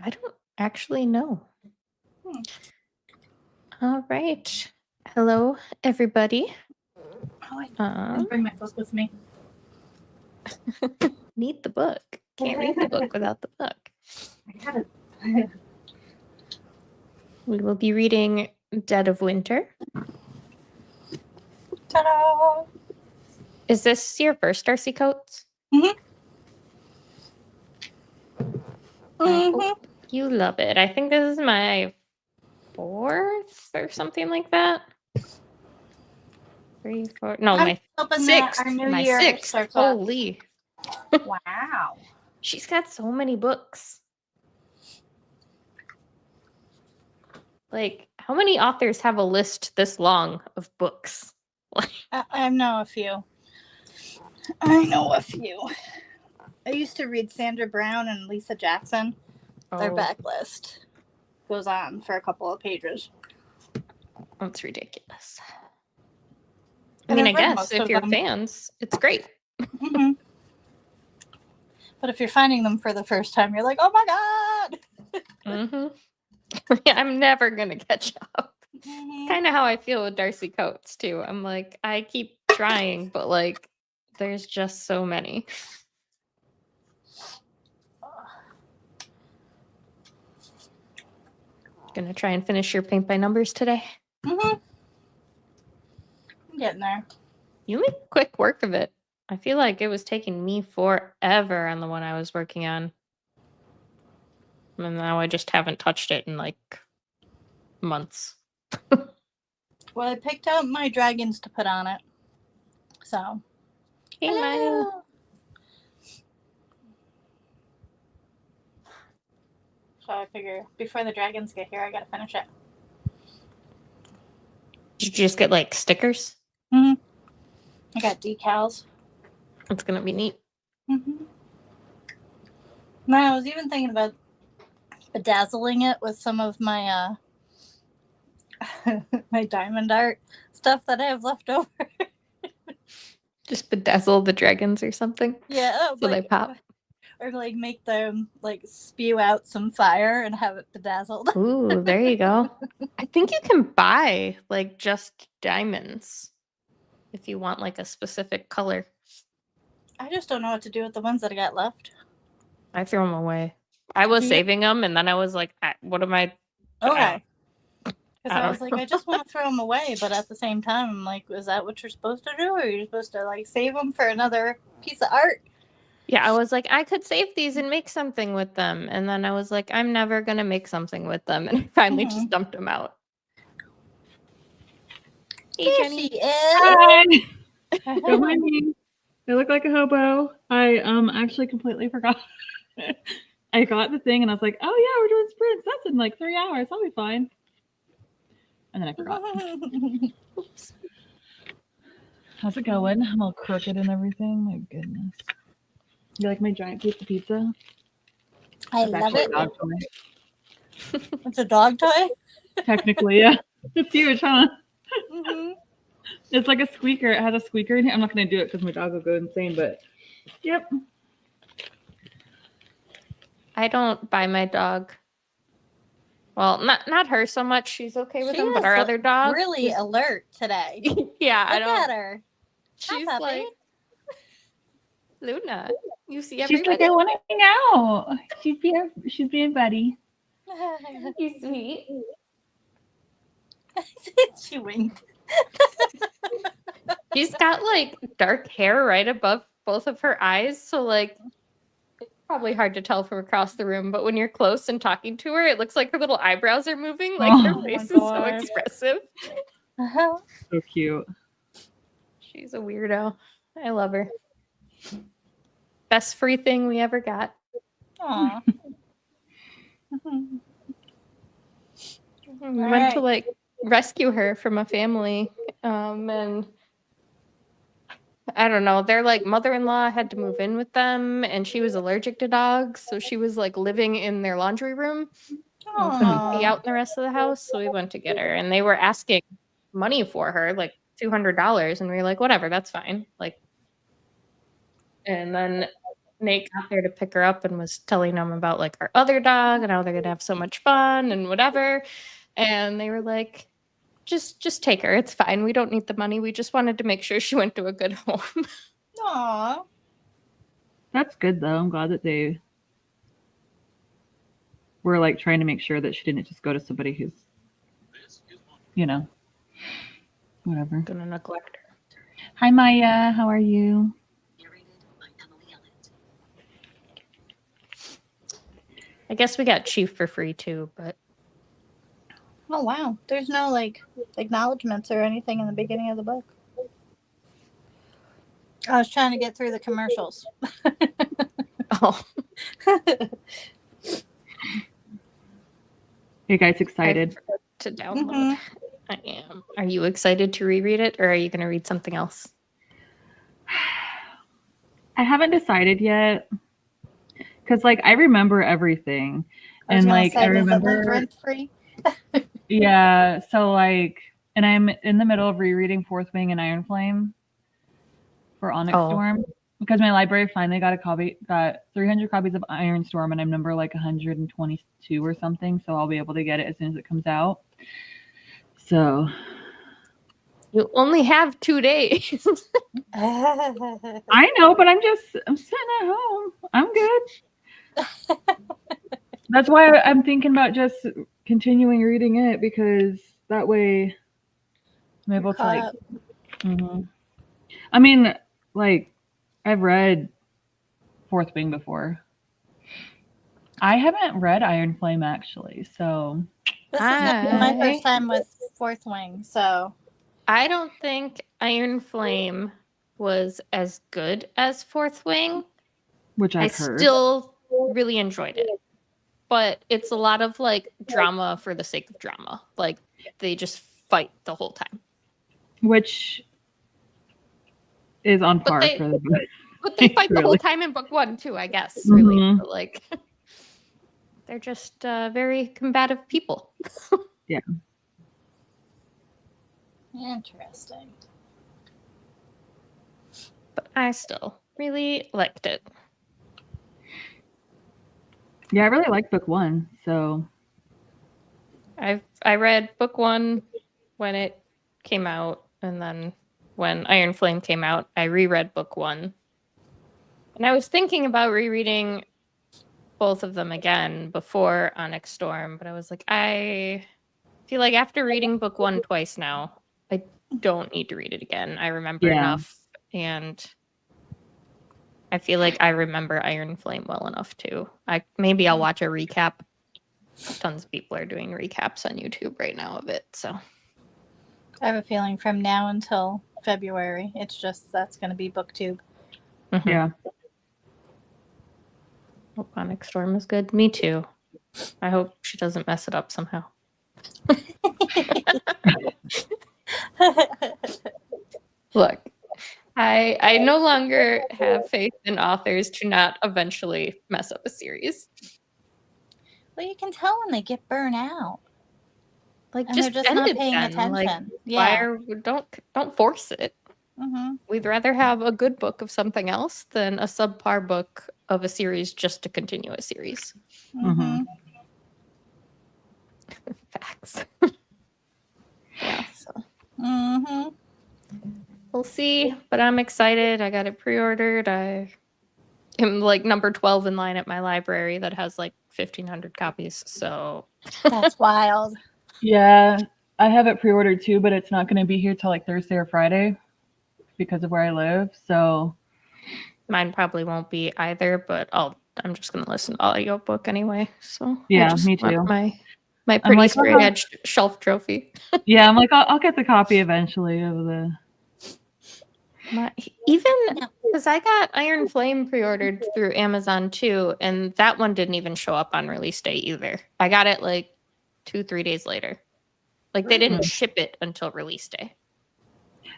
I don't actually know. Hmm. All right. Hello, everybody. Oh, I didn't bring my book with me. Need the book. Can't read the book without the book. I got it. We will be reading Dead of Winter. Ta-da! Is this your first Darcy Coates? Mm-hmm. I hope you love it. I think this is my 4th or something like that. 3, 4. No, my 6th. My 6th. Holy. Wow. She's got so many books. Like, how many authors have a list this long of books? I know a few. I used to read Sandra Brown and Lisa Jackson. Their backlist goes on for a couple of pages. That's ridiculous. And I guess if you're fans, it's great. Mm-hmm. But if you're finding them for the first time, you're like, oh my God! Mm-hmm. I'm never going to catch up. Mm-hmm. Kind of how I feel with Darcy Coates, too. I'm like, I keep trying, but like, there's just so many. Gonna try and finish your paint by numbers today. Mm-hmm. I'm getting there. You make quick work of it. I feel like it was taking me forever on the one I was working on. And now I just haven't touched it in like months. Well, I picked out my dragons to put on it. So. Hey, Maya. So I figure before the dragons get here, I gotta finish it. Did you just get like stickers? Mm-hmm. I got decals. It's gonna be neat. Mm-hmm. No, I was even thinking about bedazzling it with some of my my diamond art stuff that I have left over. Just bedazzle the dragons or something. Yeah, so they pop. Or like make them like spew out some fire and have it bedazzled. Ooh, there you go. I think you can buy like just diamonds if you want like a specific color. I just don't know what to do with the ones that I got left. I threw them away. I was saving them, and then I was like, what am I? Okay. Because I was like, I just want to throw them away, but at the same time, I'm like, is that what you're supposed to do? Or are you supposed to like save them for another piece of art? Yeah, I was like, I could save these and make something with them. And then I was like, I'm never going to make something with them. And I finally just dumped them out. Hey, Jenny. She is. Hi. Don't mind me. I look like a hobo. I actually completely forgot. I got the thing and I was like, oh yeah, we're doing sprints. That's in like 3 hours. I'll be fine. And then I forgot. Oops. How's it going? I'm all crooked and everything. My goodness. You like my giant piece of pizza? I love it. It's a dog toy? Technically, yeah. It's huge, huh? Mm-hmm. It's like a squeaker. It has a squeaker in it. I'm not going to do it because my dog will go insane, but yep. I don't buy my dog. Well, not her so much. She's okay with him, but our other dog. Really alert today. Yeah, Look at her. She's like, Luna, you see everybody? She's like, I want to hang out. She's being buddy. You sweet. She winked. She's got like dark hair right above both of her eyes, so like it's probably hard to tell from across the room, but when you're close and talking to her, it looks like her little eyebrows are moving, like her face is so expressive. So cute. She's a weirdo. I love her. Best free thing we ever got. Aww. We went to like rescue her from a family, and I don't know, their like mother-in-law had to move in with them, and she was allergic to dogs, so she was like living in their laundry room and couldn't be out in the rest of the house. So we went to get her, and they were asking money for her, like $200, and we were like, whatever, that's fine. Like, and then Nate got there to pick her up and was telling them about like our other dog and how they're gonna have so much fun and whatever. And they were like, just take her. It's fine. We don't need the money. We just wanted to make sure she went to a good home. Aw. That's good though. I'm glad that they were like trying to make sure that she didn't just go to somebody who's, whatever. Gonna neglect her. Hi Maya, how are you? I guess we got Chief for free too, but Oh wow. There's no like acknowledgments or anything in the beginning of the book. I was trying to get through the commercials. oh, You guys excited? I forgot to download. Mhm. I am. Are you excited to reread it, or are you gonna read something else? I haven't decided yet. Cause like I remember everything. I was And gonna like say, I does it live remember rent-free? yeah, so like and I'm in the middle of rereading Fourth Wing and Iron Flame for Onyx Oh. Storm. Because my library finally got 300 copies of Iron Storm and I'm number like 122 or something, so I'll be able to get it as soon as it comes out. So You only have 2 days. I know, but I'm sitting at home. I'm good. That's why I'm thinking about just continuing reading it because that way I'm able to like. Mhm. I mean, like I've read Fourth Wing before. I haven't read Iron Flame actually, so This is gonna be my I- first time with Fourth Wing, so I don't think Iron Flame was as good as Fourth Wing. which I I've heard. still really enjoyed it. But it's a lot of like drama for the sake of drama. Like they just fight the whole time. Which is on But par they- for the book. But they fight the whole Really? time in book 1 too, I guess. Really. Mhm. But, like they're just very combative people. interesting. But I still really liked it. Yeah, I really liked book 1, so I read book 1 when it came out, and then when Iron Flame came out, I reread book 1. And I was thinking about rereading both of them again before Onyx Storm, but I was like, I feel like after reading book 1 twice now, I don't need to read it again. I remember Yeah. enough, and I feel like I remember Iron Flame well enough too. Maybe I'll watch a recap. Tons of people are doing recaps on YouTube right now of it, so I have a feeling from now until February, it's just that's gonna be booktube. mhm. yeah. Hope Onyx Storm is good. Me too. I hope she doesn't mess it up somehow. Look, I no longer have faith in authors to not eventually mess up a series. Well, you can tell when they get burnt out. Like, And just they're just end not it paying then. Like, attention. why Yeah. don't force it. Mm-hmm. We'd rather have a good book of something else than a subpar book of a series just to continue a series. Mm-hmm. Facts. Yeah, so Mm-hmm. we'll see, but I'm excited. I got it pre-ordered. I am like number 12 in line at my library that has like 1,500 copies. So That's wild. Yeah, I have it pre-ordered too, but it's not going to be here till like Thursday or Friday because of where I live. So mine probably won't be either, but I'm just gonna listen to audiobook anyway. So Yeah, I just me want too. my pretty like, spray edge shelf trophy. yeah, I'm like, I'll get the copy eventually of the. Even because I got Iron Flame pre-ordered through Amazon too, and that one didn't even show up on release day either. I got it like 2-3 days later. Like they didn't ship it until release day.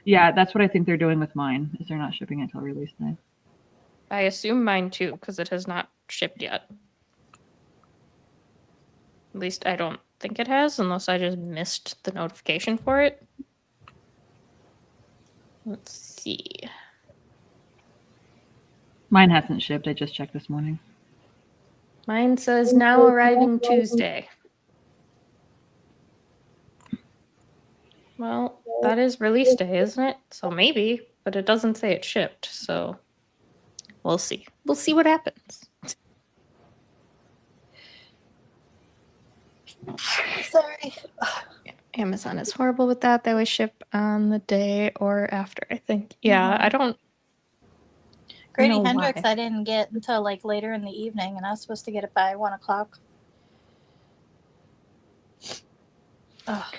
Yeah, that's what I think they're doing with mine. Is they're not shipping it till release day. I assume mine too, because it has not shipped yet. At least I don't think it has, unless I just missed the notification for it. Let's see. Mine hasn't shipped. I just checked this morning. Mine says now arriving Tuesday. Well, that is release day, isn't it? So maybe, but it doesn't say it shipped. So we'll see. We'll see what happens. Sorry. Amazon is horrible with that. They always ship on the day or after, I think. Yeah, I don't Grady know Hendrix, why. I didn't get until like later in the evening, and I was supposed to get it by 1 o'clock. Ugh.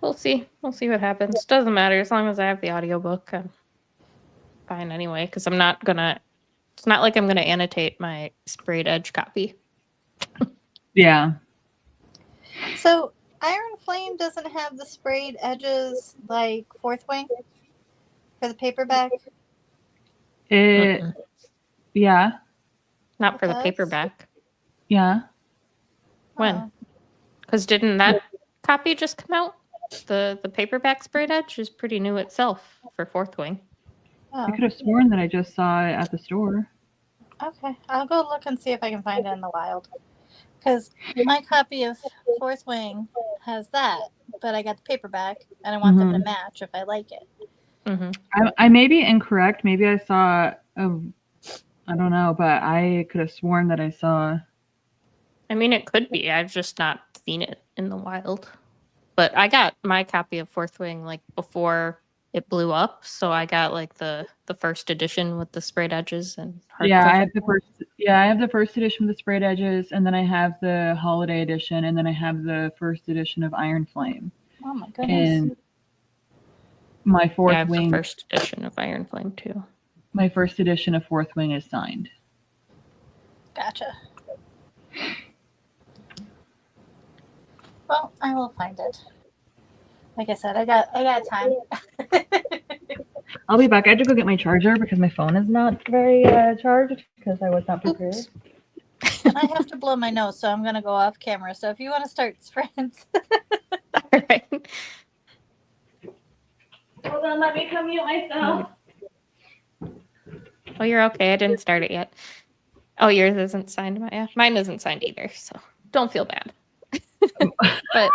We'll see. We'll see what happens. Doesn't matter as long as I have the audiobook. I'm fine anyway, because I'm not gonna. It's not like I'm gonna annotate my sprayed edge copy. Yeah. So Iron Flame doesn't have the sprayed edges like Fourth Wing for the paperback. It. Mm-mm. Yeah. Not It for the does? paperback. Yeah. When? Oh. Because didn't that copy just come out? The paperback sprayed edge is pretty new itself for Fourth Wing. I Oh. could have sworn that I just saw it at the store. Okay, I'll go look and see if I can find it in the wild. Because my copy of Fourth Wing has that, but I got the paperback, and I want them to match if I like it. Mm-hmm. I may be incorrect. Maybe I saw I don't know, but I could have sworn that I saw. I mean, it could be. I've just not seen it in the wild. But I got my copy of Fourth Wing like before it blew up, so I got like the first edition with the sprayed edges and Yeah, I hardcover. have the first. Yeah, I have the first edition with the sprayed edges, and then I have the holiday edition, and then I have the first edition of Iron Flame. Oh my goodness. And my Yeah, I Fourth have the Wing. first edition of Iron Flame too. My first edition of Fourth Wing is signed. Gotcha. Well, I will find it. Like I said, I got time. I'll be back. I had to go get my charger because my phone is not very charged because I was not prepared. Oops. And I have to blow my nose, so I'm gonna go off camera. So if you want to start sprints. All right. Hold on, let me come mute myself. Oh, you're okay. I didn't start it yet. Oh, yours isn't signed, Maya. Mine isn't signed either, so don't feel bad. But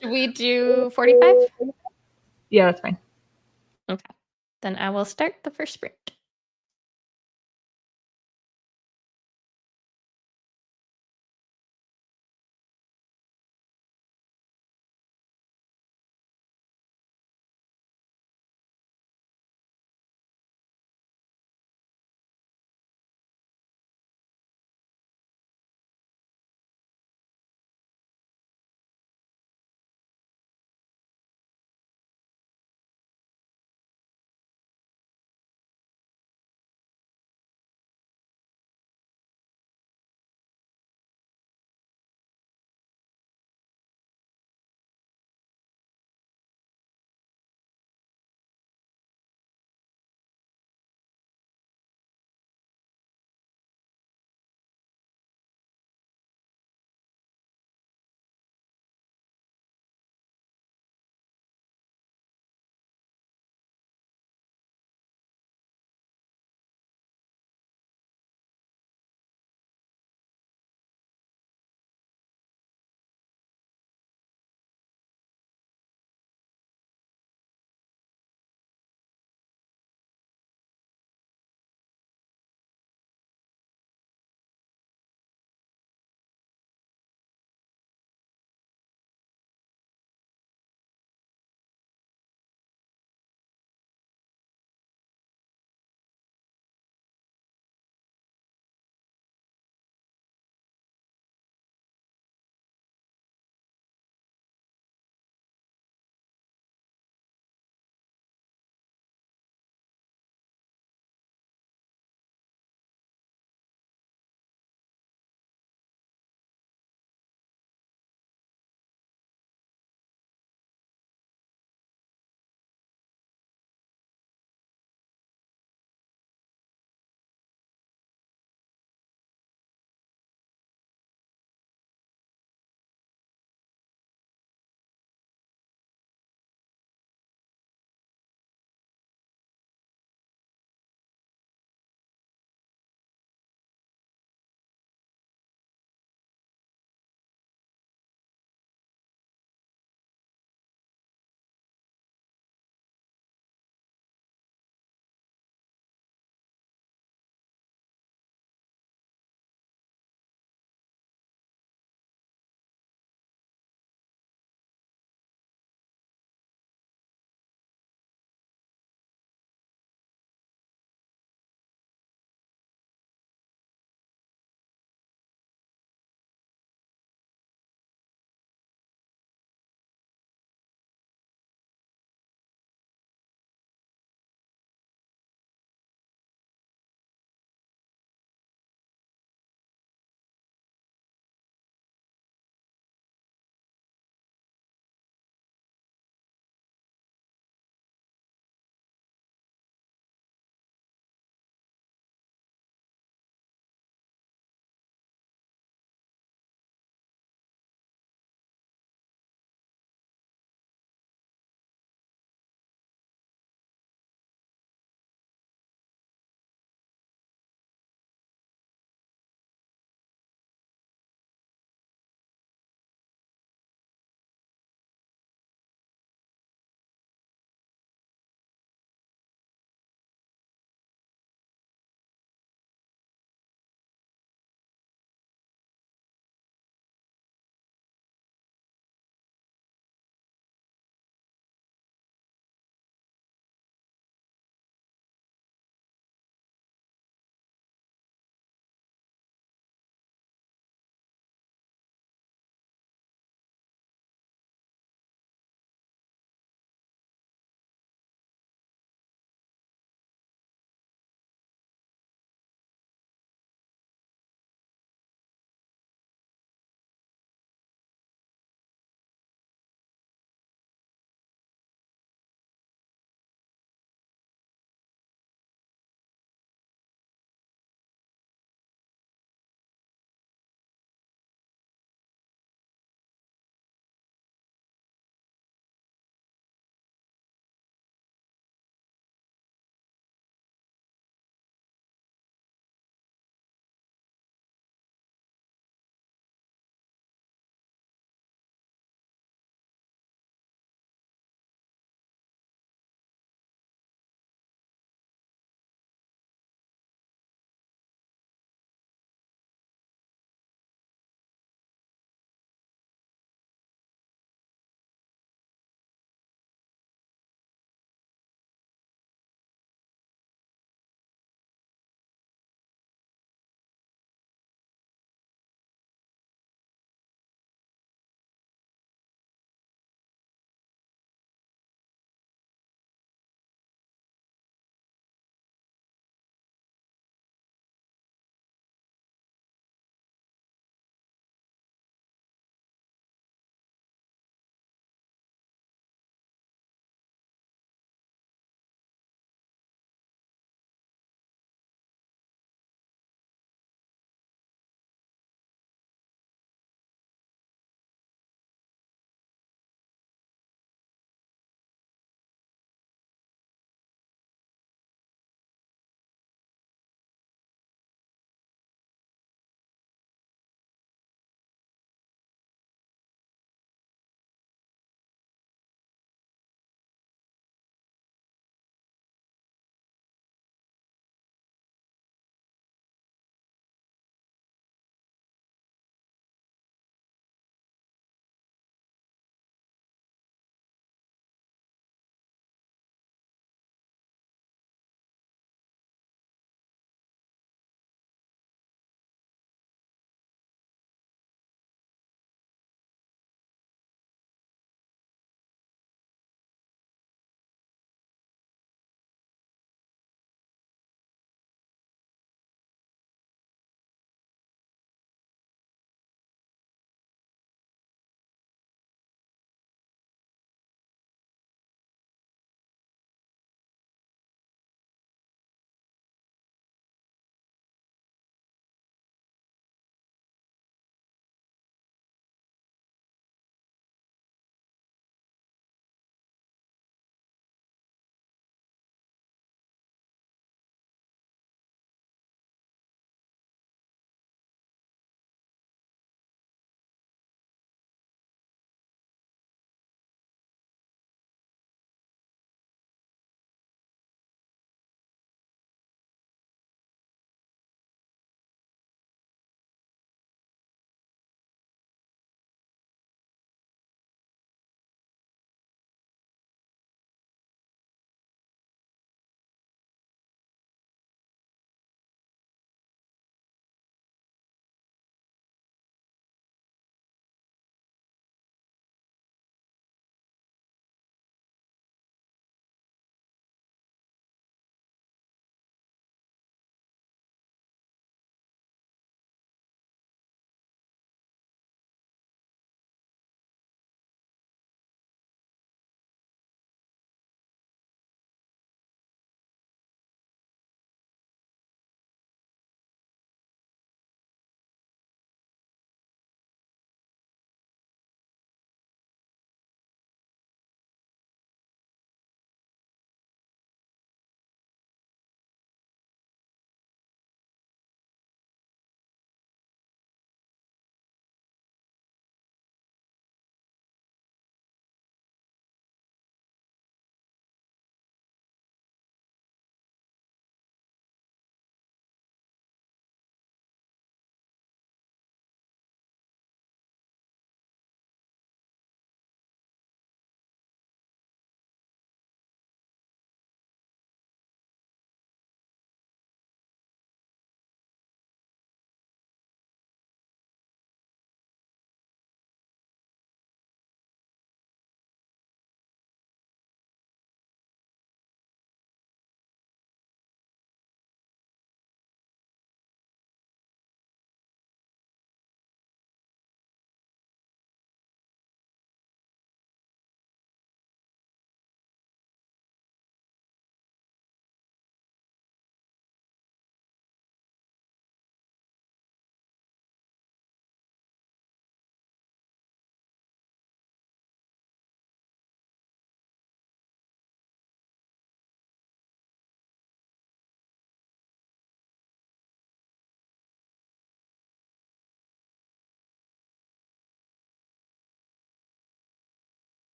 should we do 45? Yeah, that's fine. Okay. Then I will start the first sprint.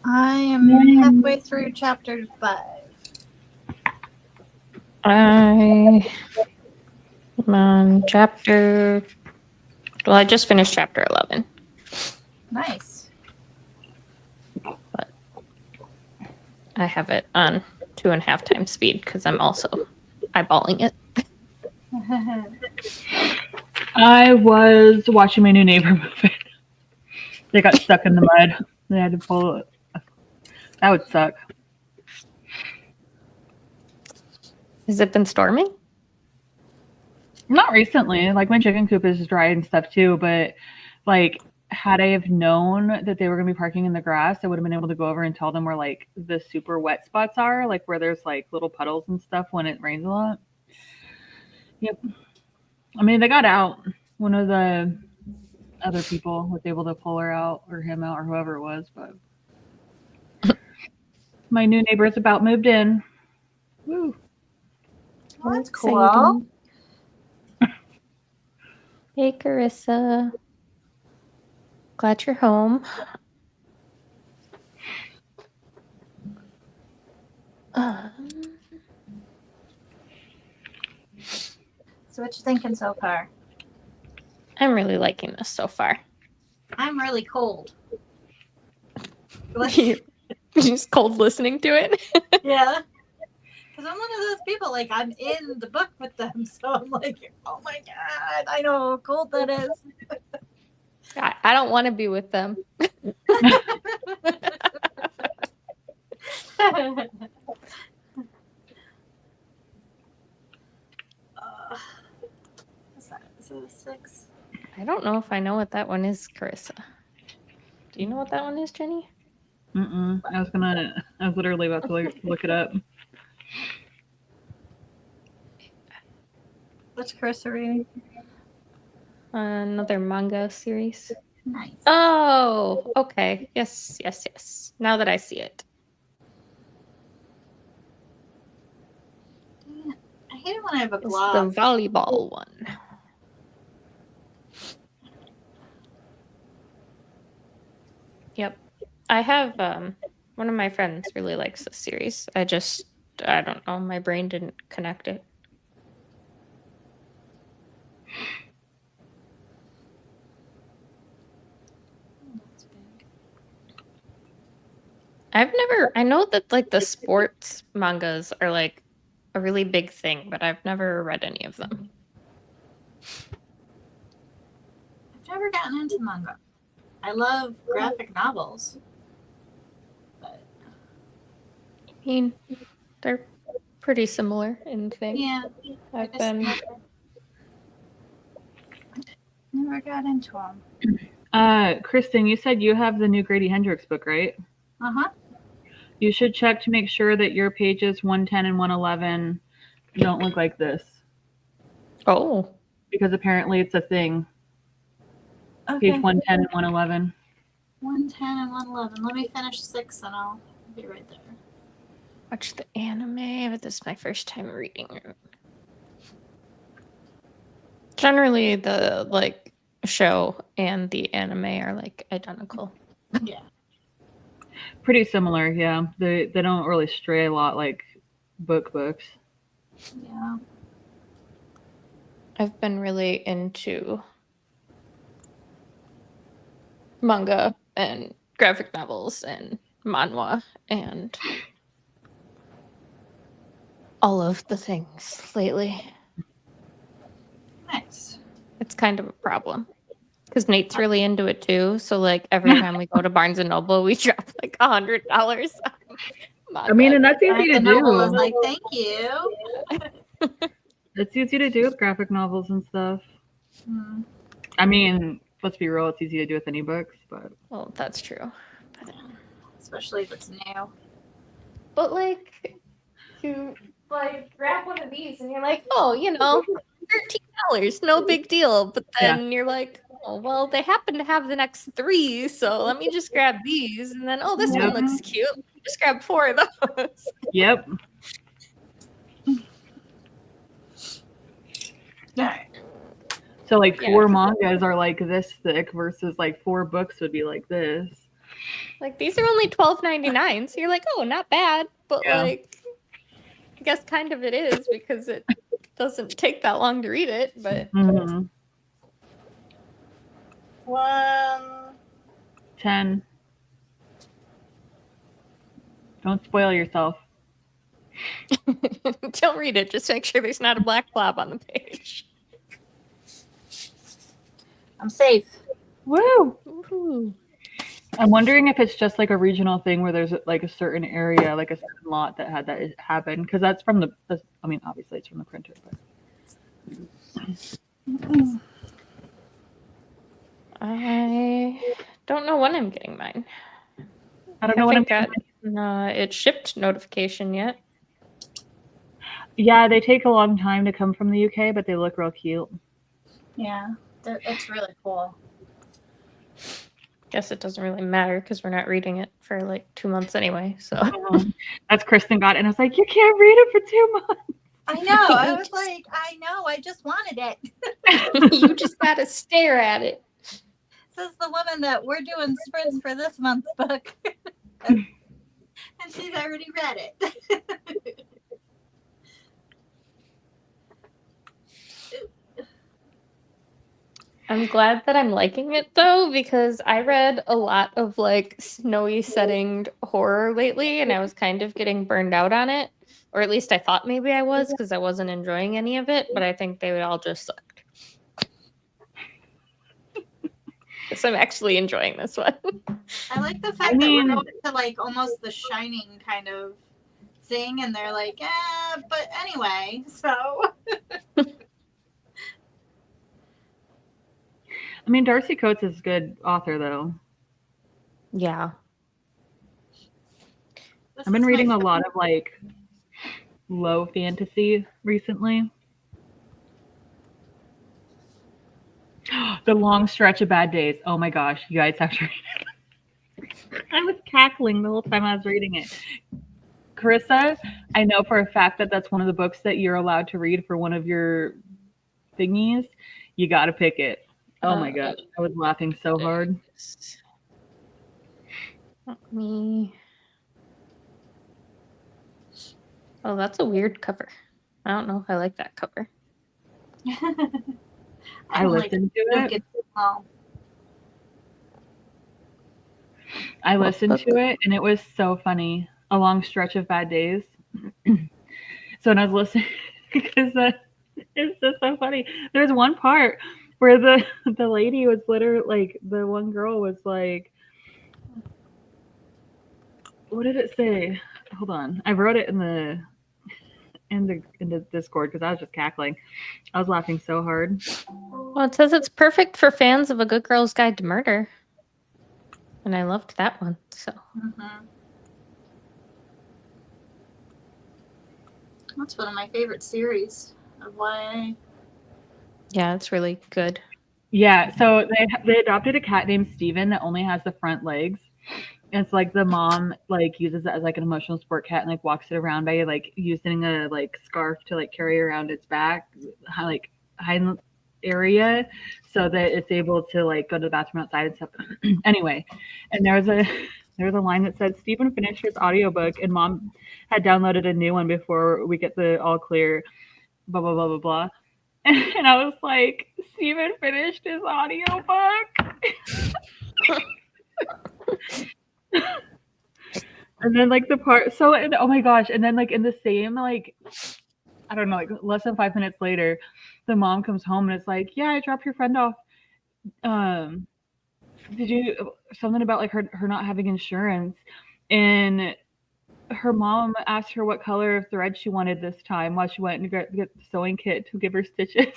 I am halfway through chapter 5. I'm on chapter. Well, I just finished chapter 11. Nice. But I have it on 2.5 times speed because I'm also eyeballing it. I was watching my new neighbor move in. They got stuck in the mud. They had to pull it. That would suck. Has it been storming? Not recently. Like my chicken coop is dry and stuff too, but like had I have known that they were gonna be parking in the grass, I would have been able to go over and tell them where like the super wet spots are, like where there's like little puddles and stuff when it rains a lot. Yep. I mean, they got out. One of the other people was able to pull her out or him out or whoever it was, but my new neighbor's about moved in. Woo. Well, that's cool. Hey, Carissa. Glad you're home. So what you thinking so far? I'm really liking this so far. I'm really cold. You're just cold listening to it? Yeah. Because I'm one of those people, like, I'm in the book with them, so I'm like, oh my god, I know how cold that is. I don't want to be with them. What's that? Is it a 6? I don't know if I know what that one is, Carissa. Do you know what that one is, Jenny? I was literally about to look it up. What's Carissa reading? Another manga series. Nice. Oh, okay. Yes. Now that I see it. I hate it when I have a It's blog. the volleyball one. Yep. I have one of my friends really likes this series. I don't know, my brain didn't connect it. I know that like the sports mangas are like a really big thing, but I've never read any of them. I've never gotten into manga. I love graphic novels. But I mean, they're pretty similar in thing. yeah, I've been never got into them. Kristen, you said you have the new Grady Hendrix book, right? Uh-huh. You should check to make sure that your pages 110 and 111 don't look like this. Oh. Because apparently it's a thing. Okay. Page 110 and 111. 110 and 111. Let me finish 6 and I'll be right there. Watch the anime, but this is my first time reading it. Generally, the like show and the anime are like identical. Yeah. Pretty similar, yeah. They don't really stray a lot like books. Yeah. I've been really into manga and graphic novels and manhwa and all of the things lately. Nice. It's kind of a problem because Nate's really into it too. So like every time we go to Barnes and Noble, we drop like $100. I mean, and that's easy to do. Was like, thank you. It's easy to do with graphic novels and stuff. I mean, let's be real, it's easy to do with any books, but well, that's true. But, especially if it's new. but like you like grab one of these and you're like, oh, $13, no big deal. But then you're like, oh, well, they happen to have the next 3, so let me just grab these. And then, oh, this one looks cute. Just grab 4 of those. Yep. So like 4 mangas are like this thick versus like 4 books would be like this. Like these are only $12.99, so you're like, oh, not bad, but Yeah. like, I guess kind of it is because it doesn't take that long to read it. But Mm-hmm. 110. Don't spoil yourself. don't read it. Just make sure there's not a black blob on the page. I'm safe. Woo! Ooh. I'm wondering if it's just like a regional thing where there's like a certain area, like a certain lot that had that happen. Because that's from I mean, obviously it's from the printer, but I don't know when I'm getting mine. I don't know what I'm haven't gotten its shipped notification yet. Yeah, they take a long time to come from the UK, but they look real cute. Yeah, it's really cool. Guess it doesn't really matter because we're not reading it for like 2 months anyway. So That's Kristen got it, and I was like, you can't read it for 2 months. I know. I was like, I know. I just wanted it. You just gotta stare at it. Says the woman that we're doing sprints for this month's book, and she's already read it. I'm glad that I'm liking it though, because I read a lot of like snowy settinged horror lately and I was kind of getting burned out on it. Or at least I thought maybe I was because I wasn't enjoying any of it, but I think they all just sucked. So I'm actually enjoying this one. I like the fact that we're going to like almost the Shining kind of thing, and they're like, but anyway, so. I mean, Darcy Coates is a good author, though. Yeah. I've been reading a lot of like low fantasy recently. The Long Stretch of Bad Days. Oh my gosh, you guys have to read it. I was cackling the whole time I was reading it. Carissa, I know for a fact that that's one of the books that you're allowed to read for one of your thingies. You got to pick it. Oh my god, I was laughing so hard. Let me. Oh, that's a weird cover. I don't know if I like that cover. I listened to it. I listened to it, and it was so funny. A Long Stretch of Bad Days. So when I was listening, because it's just so funny. There's one part where the lady was literally like, the one girl was like, what did it say? Hold on, I wrote it in the Discord because I was just cackling. I was laughing so hard. Well, it says it's perfect for fans of A Good Girl's Guide to Murder, and I loved that one. So that's one of my favorite series of YA. Yeah, it's really good. Yeah, so they adopted a cat named Steven that only has the front legs. And it's like the mom like uses it as like an emotional support cat and like walks it around by like using a like scarf to like carry around its back, like hind area, so that it's able to like go to the bathroom outside and stuff. Anyway, and there was a line that said Stephen finished his audiobook and mom had downloaded a new one before we get the all clear, blah blah blah blah blah. And I was like, Stephen finished his audiobook. And then like the part, so oh my gosh, and then like in the same like, I don't know, like less than 5 minutes later, the mom comes home and it's like, yeah, I dropped your friend off. Did you something about like her not having insurance? And her mom asked her what color of thread she wanted this time while she went and get the sewing kit to give her stitches.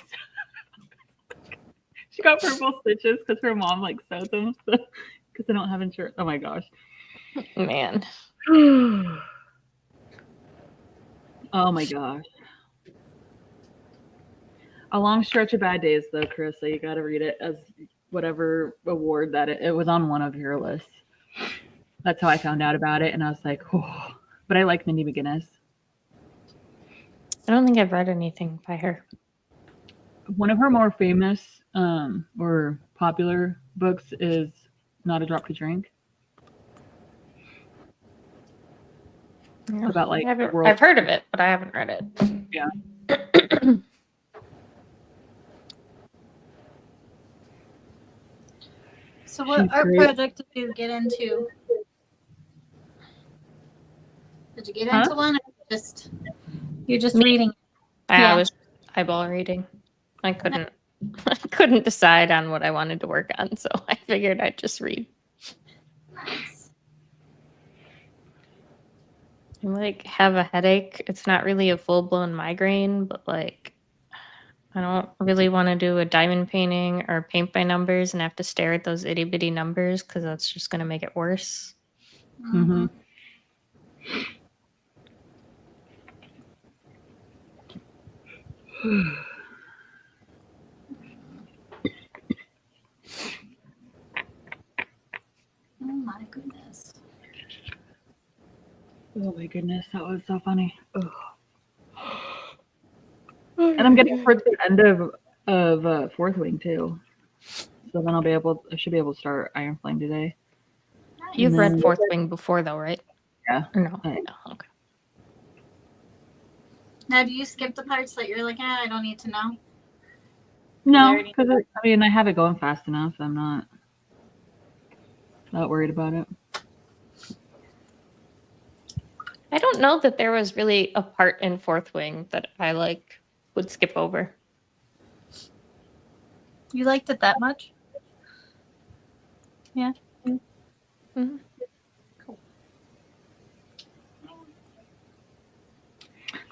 She got purple stitches because her mom like sewed them because they don't have insurance. Oh my gosh. Man. Oh my gosh. A Long Stretch of Bad Days, though, Carissa. You got to read it as whatever award that it was on one of your lists. That's how I found out about it, and I was like, oh. But I like Mindy McGinnis. I don't think I've read anything by her. One of her more famous or popular books is Not a Drop to Drink. about like the world. I've heard of it, but I haven't read it. Yeah. So what She's art great. project did you get into? Did you get into one? Or you're just reading? I was eyeball reading. I couldn't decide on what I wanted to work on, so I figured I'd just read. Nice. I like have a headache. It's not really a full blown migraine, but like I don't really want to do a diamond painting or paint by numbers and have to stare at those itty bitty numbers because that's just gonna make it worse. Mm-hmm. Oh my goodness. Oh my goodness, that was so funny. Ugh. And I'm getting towards the end of Fourth Wing too, so then I should be able to start Iron Flame today. You've read Fourth Wing before, though, right? Yeah. Or no? Right. No, okay. Now, do you skip the parts that you're like, I don't need to know? No, because I have it going fast enough. I'm not worried about it. I don't know that there was really a part in Fourth Wing that I would skip over. You liked it that much? Yeah. Mm-hmm. Cool.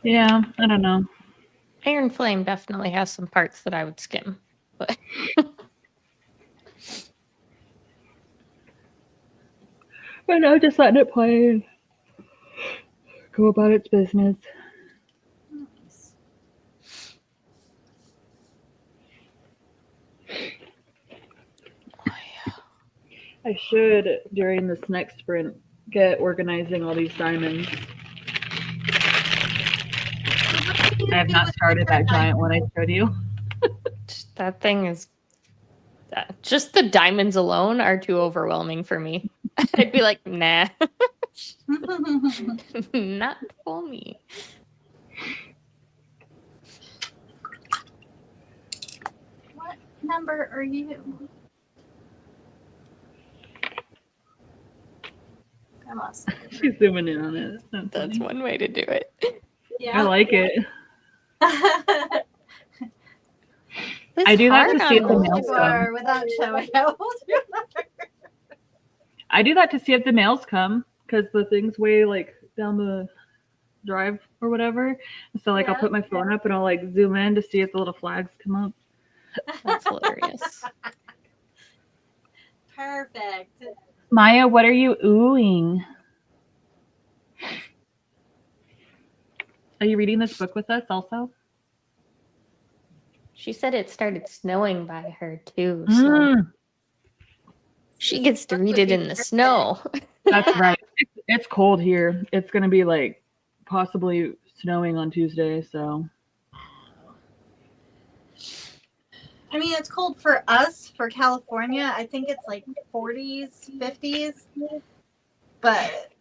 Yeah, I don't know. Iron Flame definitely has some parts that I would skim, but But no, just letting it play and go about its business. Nice. I should, during this next sprint, get organizing all these diamonds. I have not started that giant one I showed you. that thing is just the diamonds alone are too overwhelming for me. I'd be like, nah, not for me. What number are you? I lost it. She's zooming in on it. That's one way to do it. Yeah. I like it. It's I do that hard to see if the on mails those. come. Without showing how old you are. I do that to see if the mails come because the thing's way down the drive or whatever. So I'll put my phone up and I'll zoom in to see if the little flags come up. That's hilarious. Perfect. Maya, what are you oohing? Are you reading this book with us also? She said it started snowing by her too, so she gets to read it in the snow. That's right. It's cold here. It's going to be possibly snowing on Tuesday, so. I mean, it's cold for us, for California. I think it's 40s, 50s. But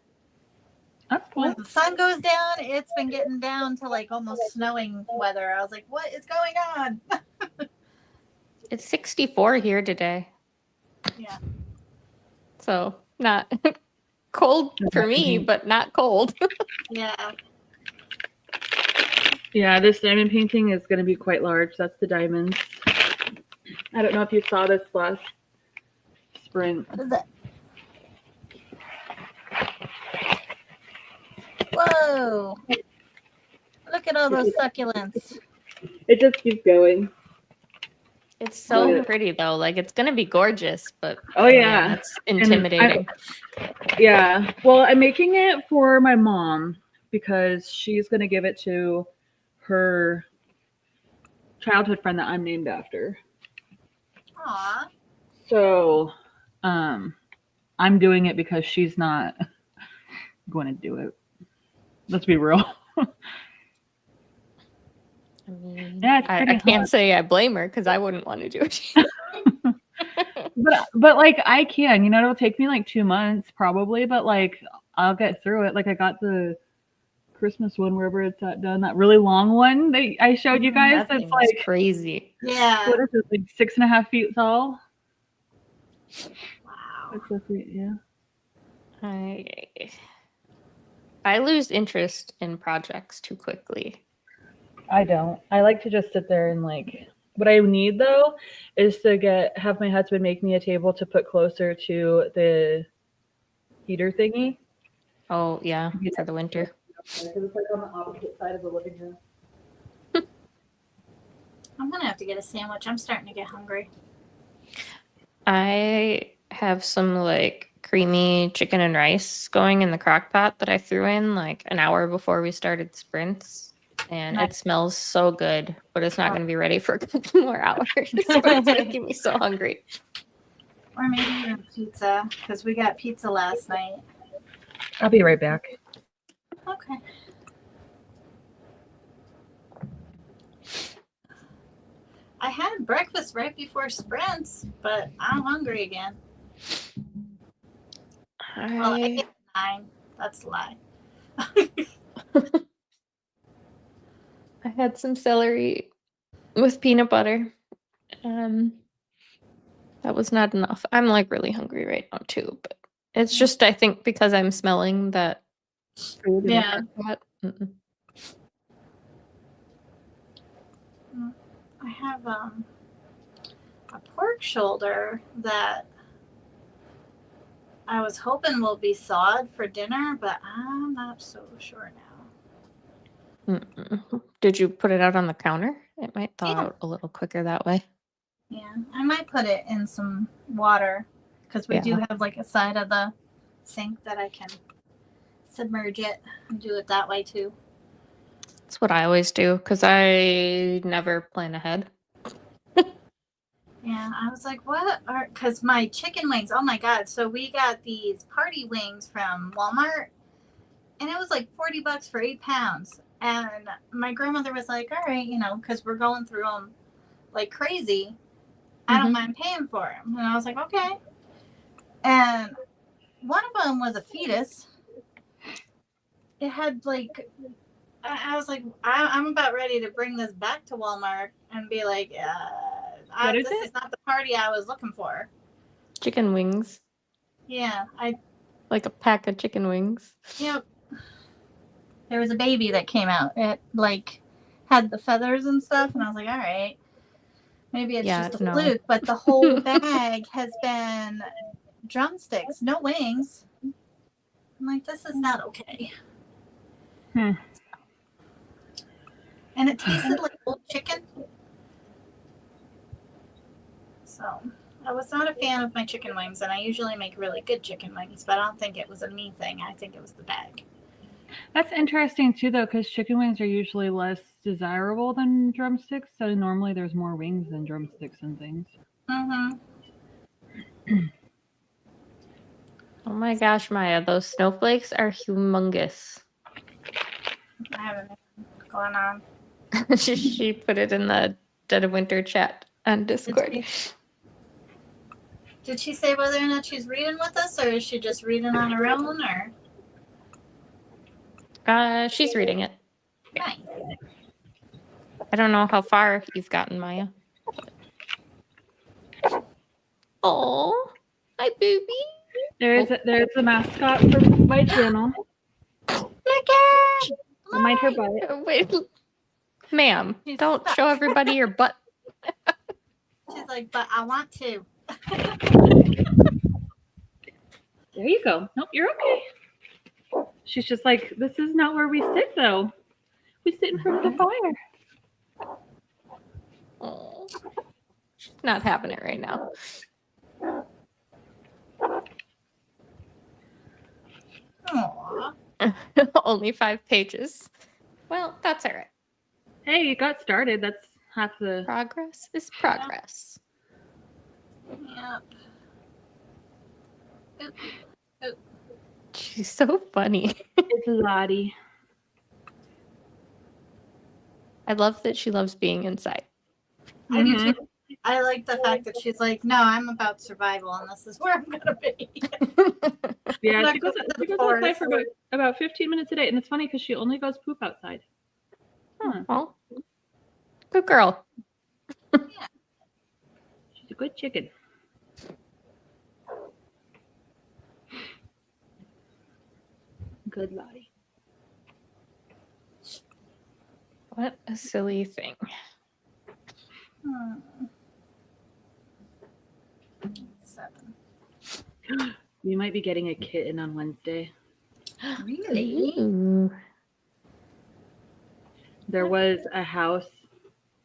that's cool. When the sun goes down, it's been getting down to almost snowing weather. I was like, what is going on? It's 64 here today. Yeah. So not cold for me, but not cold. Yeah. Yeah, this diamond painting is going to be quite large. That's the diamonds. I don't know if you saw this last sprint. What is it? Whoa. Look at all those succulents. It just keeps going. It's so pretty though. It's gonna be gorgeous, but oh yeah, it's intimidating. Yeah. Well, I'm making it for my mom because she's gonna give it to her childhood friend that I'm named after. Aw. So, I'm doing it because she's not going to do it. Let's be real. I mean, yeah, I can't say I blame her because I wouldn't want to do it. but I can, it'll take me 2 months probably, but I'll get through it. I got the Christmas one wherever it's done. That really long one that I showed you guys. That That's thing like is crazy. Yeah. what is it? Like 6.5 feet tall. Wow. That's so sweet. Yeah. I lose interest in projects too quickly. I don't. I like to just sit there and like. What I need though is to have my husband make me a table to put closer to the heater thingy. Oh yeah, for the winter. Because it's like on the opposite side of the living room. I'm gonna have to get a sandwich. I'm starting to get hungry. I have some like creamy chicken and rice going in the crock pot that I threw in like an hour before we started sprints. And Nice. it smells so good, but it's not going to be ready for a couple more hours. But it's making me so hungry. Or maybe even pizza, because we got pizza last night. I'll be right back. Okay. I had breakfast right before sprints, but I'm hungry again. Well, I ate 9. That's a lie. I had some celery with peanut butter. That was not enough. I'm like really hungry right now too, but it's just I think because I'm smelling that food in the Yeah. crock pot. I have a pork shoulder that I was hoping will be thawed for dinner, but I'm not so sure now. Did you put it out on the counter? It might thaw Yeah. out a little quicker that way. Yeah, I might put it in some water because we do have like a side of the sink that I can submerge it and do it that way too. That's what I always do because I never plan ahead. Yeah, I was like, what are, because my chicken wings, oh my God. So we got these party wings from Walmart and it was like $40 for 8 pounds. And my grandmother was like, all right, because we're going through them like crazy. I don't mind paying for them. And I was like, okay. And one of them was a fetus. It had like, I was like, I'm about ready to bring this back to Walmart and be like, this is not the party I was looking for. Chicken wings. Yeah, like a pack of chicken wings. Yep. There was a baby that came out. It like had the feathers and stuff, and I was like, all right, maybe it's just a fluke. But the whole bag has been drumsticks, no wings. I'm like, this is not okay. And it tasted like old chicken. So I was not a fan of my chicken wings, and I usually make really good chicken wings, but I don't think it was a me thing. I think it was the bag. That's interesting too, though, because chicken wings are usually less desirable than drumsticks. So normally there's more wings than drumsticks and things. Oh my gosh, Maya, those snowflakes are humongous. I haven't been going on. She put it in the Dead of Winter chat on Discord. Did she say whether or not she's reading with us, or is she just reading on her own, or? She's reading it. Nice. I don't know how far you've gotten, Maya. Oh, hi, baby. There's a mascot for my channel. Look at Mind her butt. Wait, ma'am, don't show everybody your butt. She's like, but I want to. There you go. Nope, you're okay. She's just like, this is not where we sit, though. We sit in front of the fire. Oh, she's not having it right now. Aww. Only 5 pages. Well, that's all right. Hey, you got started. That's half the progress is progress. Yep. Oop. Oop. She's so funny. It's Lottie. I love that she loves being inside. I do too. I like the fact that she's like, no, I'm about survival, and this is where I'm gonna be. Yeah, Not she goes going to the outside forest. for about 15 minutes a day, and it's funny because she only goes poop outside. Well, good girl. She's a good chicken. Good Lottie. What a silly thing. Hmm. 7. We might be getting a kitten on Wednesday. Really? Ooh. There was a house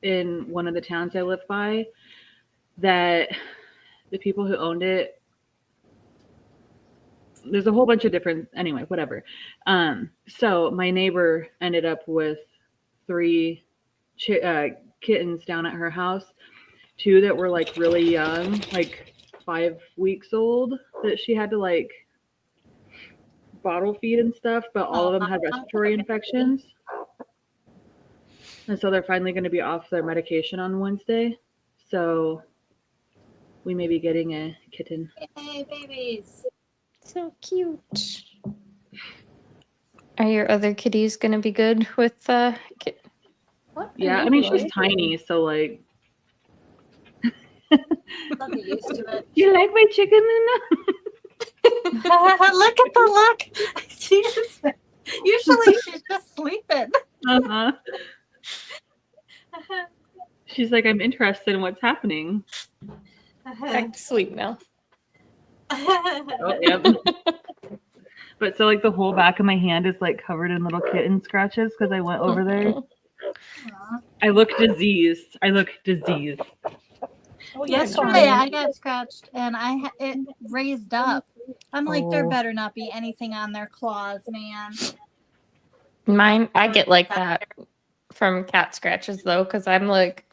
in one of the towns I live by that the people who owned it, there's a whole bunch of different, anyway, whatever. So my neighbor ended up with 3 kittens down at her house, 2 that were like really young, like 5 weeks old, that she had to like bottle feed and stuff, but all of them had respiratory infections. And so they're finally going to be off their medication on Wednesday. So we may be getting a kitten. Yay, babies. So cute. Are your other kitties gonna be good with What? Yeah, I mean, she's tiny, so like. I'll be used to it. You like my chicken enough? Look at the look. Usually she's just sleeping. Uh-huh. She's like, I'm interested in what's happening. back to sleep now? Oh, yep. But so like the whole back of my hand is like covered in little kitten scratches because I went over there. I look diseased. Yesterday I got scratched and it raised up. I'm like, there better not be anything on their claws, man. Mine, I get like that from cat scratches though, because I'm like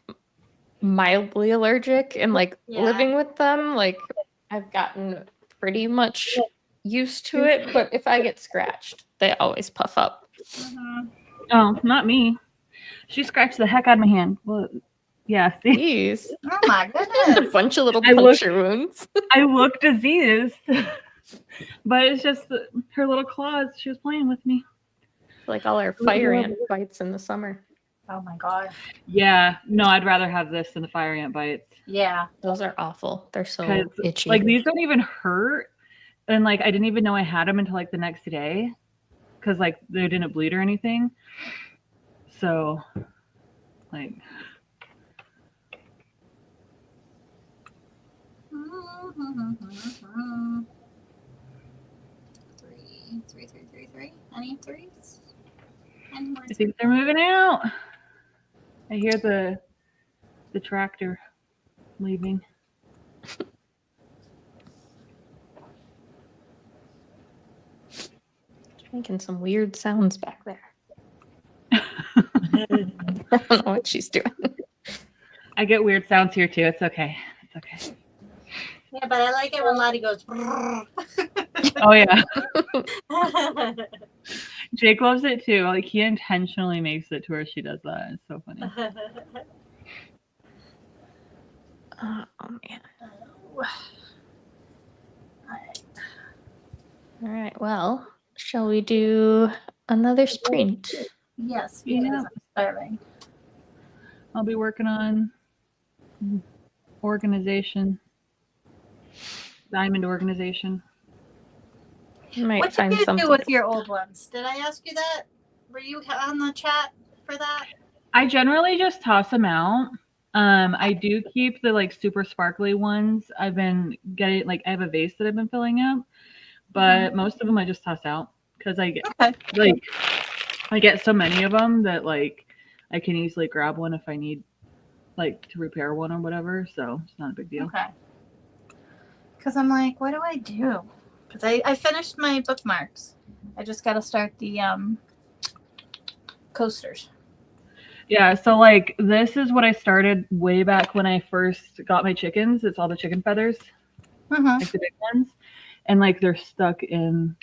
mildly allergic and like living with them, like I've gotten pretty much used to it. But if I get scratched, they always puff up. Oh, not me. She scratched the heck out of my hand. Well, yeah, see? Jeez. Oh my goodness. A bunch of little puncture wounds. I look diseased. But it's just her little claws. She was playing with me. Like all our fire ant bites in the summer. Oh my god. Yeah. No, I'd rather have this than the fire ant bites. Yeah. Those are awful. They're so itchy. Like these don't even hurt. And like I didn't even know I had them until like the next day. Because like they didn't bleed or anything. So like Three. Any 3s? Any more? I think they're moving out. I hear the tractor leaving. Making some weird sounds back there. I don't know what she's doing. I get weird sounds here too. It's okay. It's okay. Yeah, but I like it when Lottie goes. Oh yeah. Jake loves it too. Like he intentionally makes it to where she does that. It's so funny. Oh man. All right. Well, shall we do another sprint? Yes, Yeah. because I'm starving. I'll be working on organization. Diamond organization. Might What did you do with your old ones? Did I ask you that? Were you on the chat for that? I generally just toss them out. I do keep the like super sparkly ones. I've been getting like I have a vase that I've been filling up, but most of them I just toss out because I get like I get so many of them that like I can easily grab one if I need like to repair one or whatever. So it's not a big deal. Okay. Because I'm like, what do I do? Because I finished my bookmarks. I just got to start the coasters. Yeah, so like this is what I started way back when I first got my chickens. It's all the chicken feathers, like the big ones, and like they're stuck in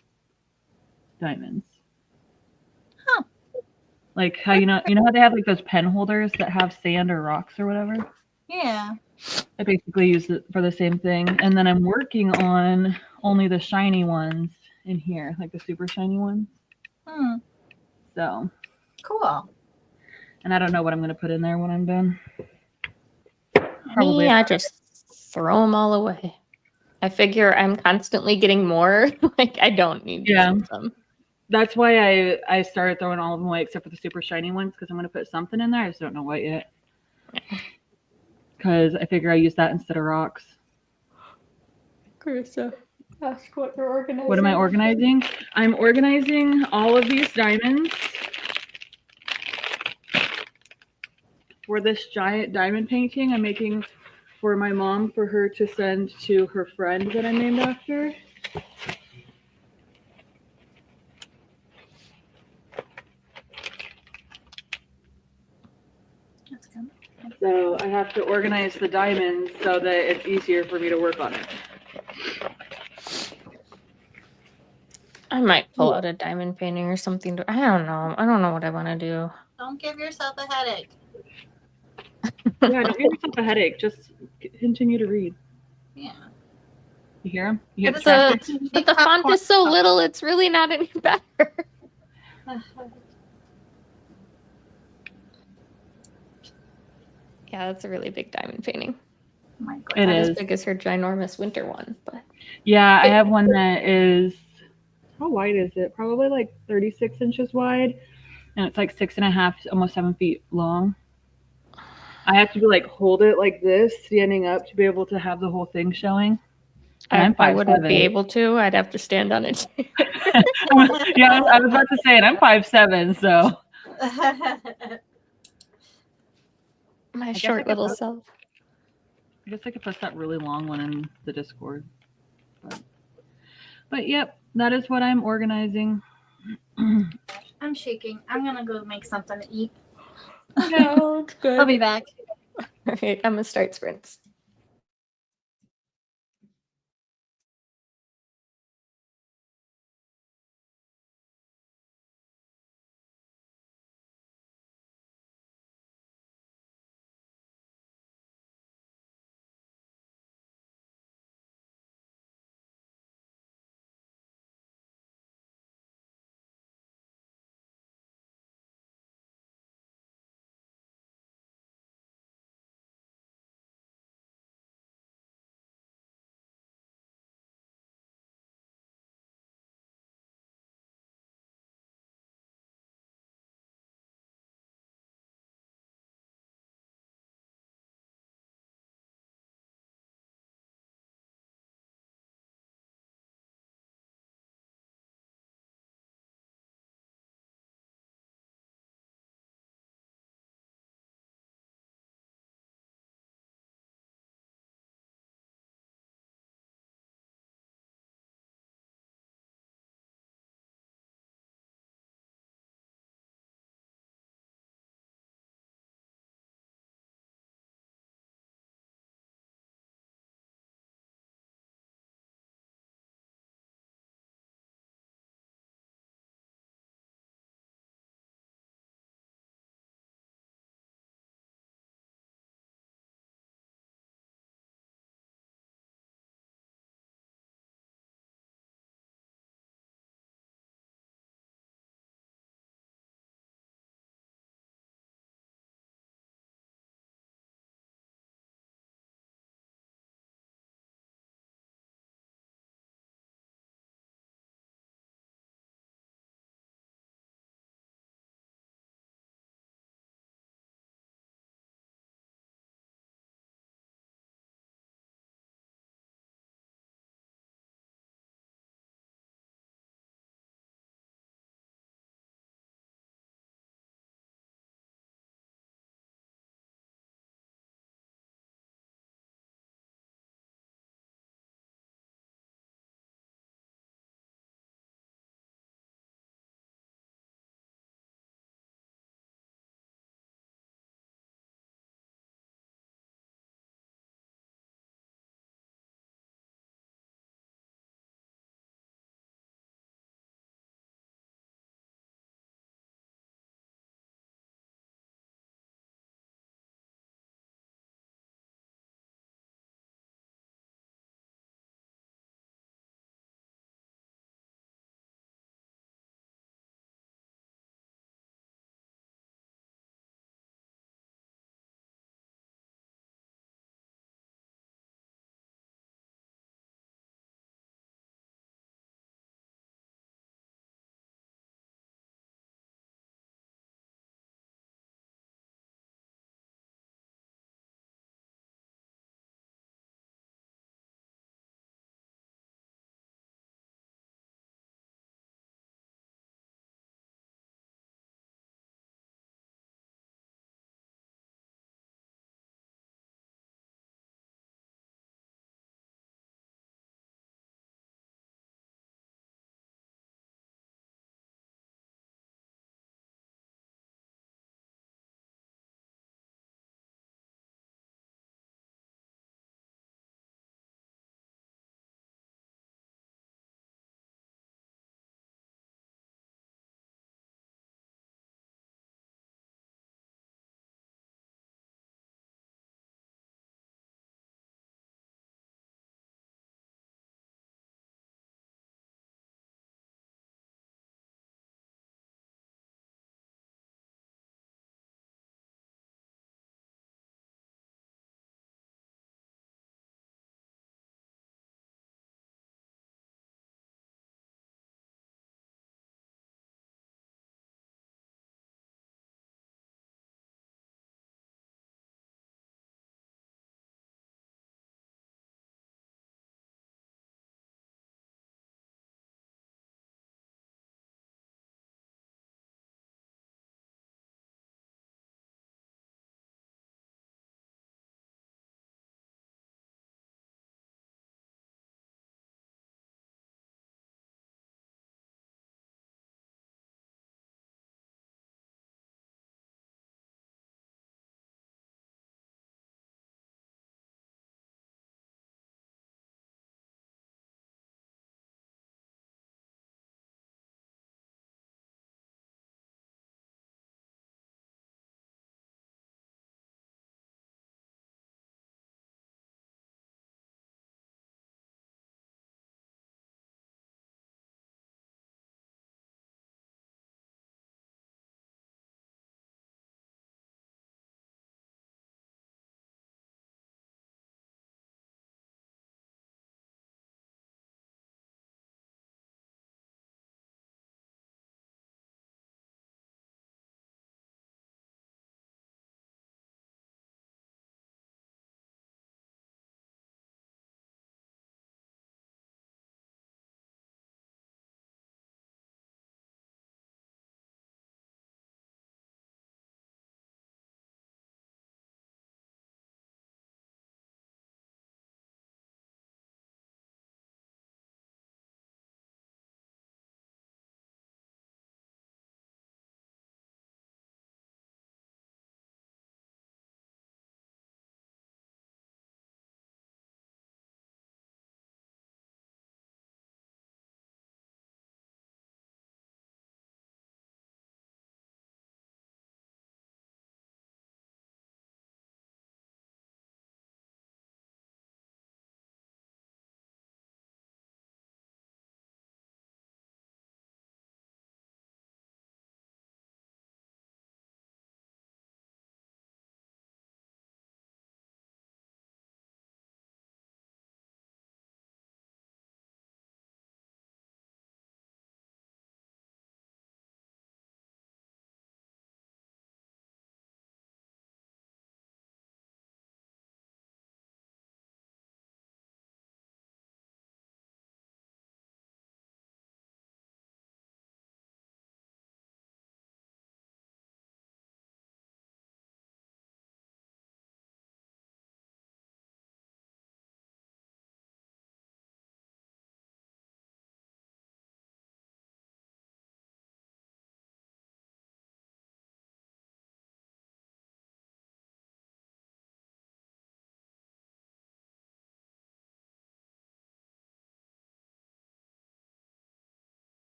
diamonds. Huh. Like how you know how they have like those pen holders that have sand or rocks or whatever. Yeah. I basically use it for the same thing. And then I'm working on only the shiny ones in here, like the super shiny ones. So Cool. and I don't know what I'm going to put in there when I'm done. Me, I just throw them all away. I figure I'm constantly getting more. Like, I don't need to keep them. That's why I started throwing all of them away except for the super shiny ones, because I'm going to put something in there. I just don't know what yet. Because I figure I use that instead of rocks. Carissa, ask what you're organizing. What am I organizing? I'm organizing all of these diamonds for this giant diamond painting I'm making for my mom for her to send to her friend that I named after. So I have to organize the diamonds so that it's easier for me to work on it. I might pull out a diamond painting or something. I don't know. I don't know what I want to do. Don't give yourself a headache. Yeah, don't give yourself a headache. Just continue to read. Yeah. You hear him? You get But the font is so little, it's really not any better. Yeah, that's a really big diamond painting. Oh my God. It Not is as big as her ginormous winter one, but yeah, I have one that is, how wide is it? Probably like 36 inches wide, and it's like 6.5, almost 7 feet long. I have to like hold it like this, standing up, to be able to have the whole thing showing. And I wouldn't be able to. I'd have to stand on it. Yeah, I was about to say it. I'm 5'7", so My short little self. I guess I could post that really long one in the Discord. But yep, that is what I'm organizing. I'm shaking. I'm gonna go make something to eat. Sounds good. I'll be back. All right, I'm gonna start sprints.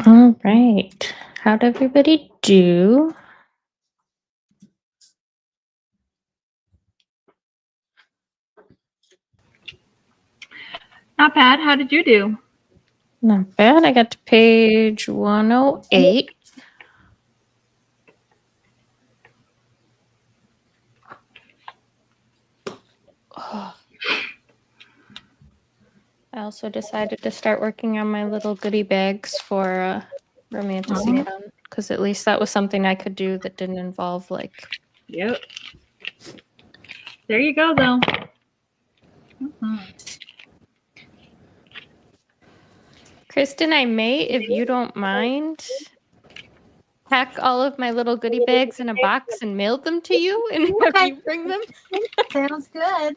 All right. How'd everybody do? Not bad. How did you do? Not bad. I got to page 108. Oh. I also decided to start working on my little goodie bags for Romantasy Con, because at least that was something I could do that didn't involve like. Yep. There you go, though. Kristen, I may, if you don't mind, pack all of my little goodie bags in a box and mail them to you, and have you bring them. Sounds good.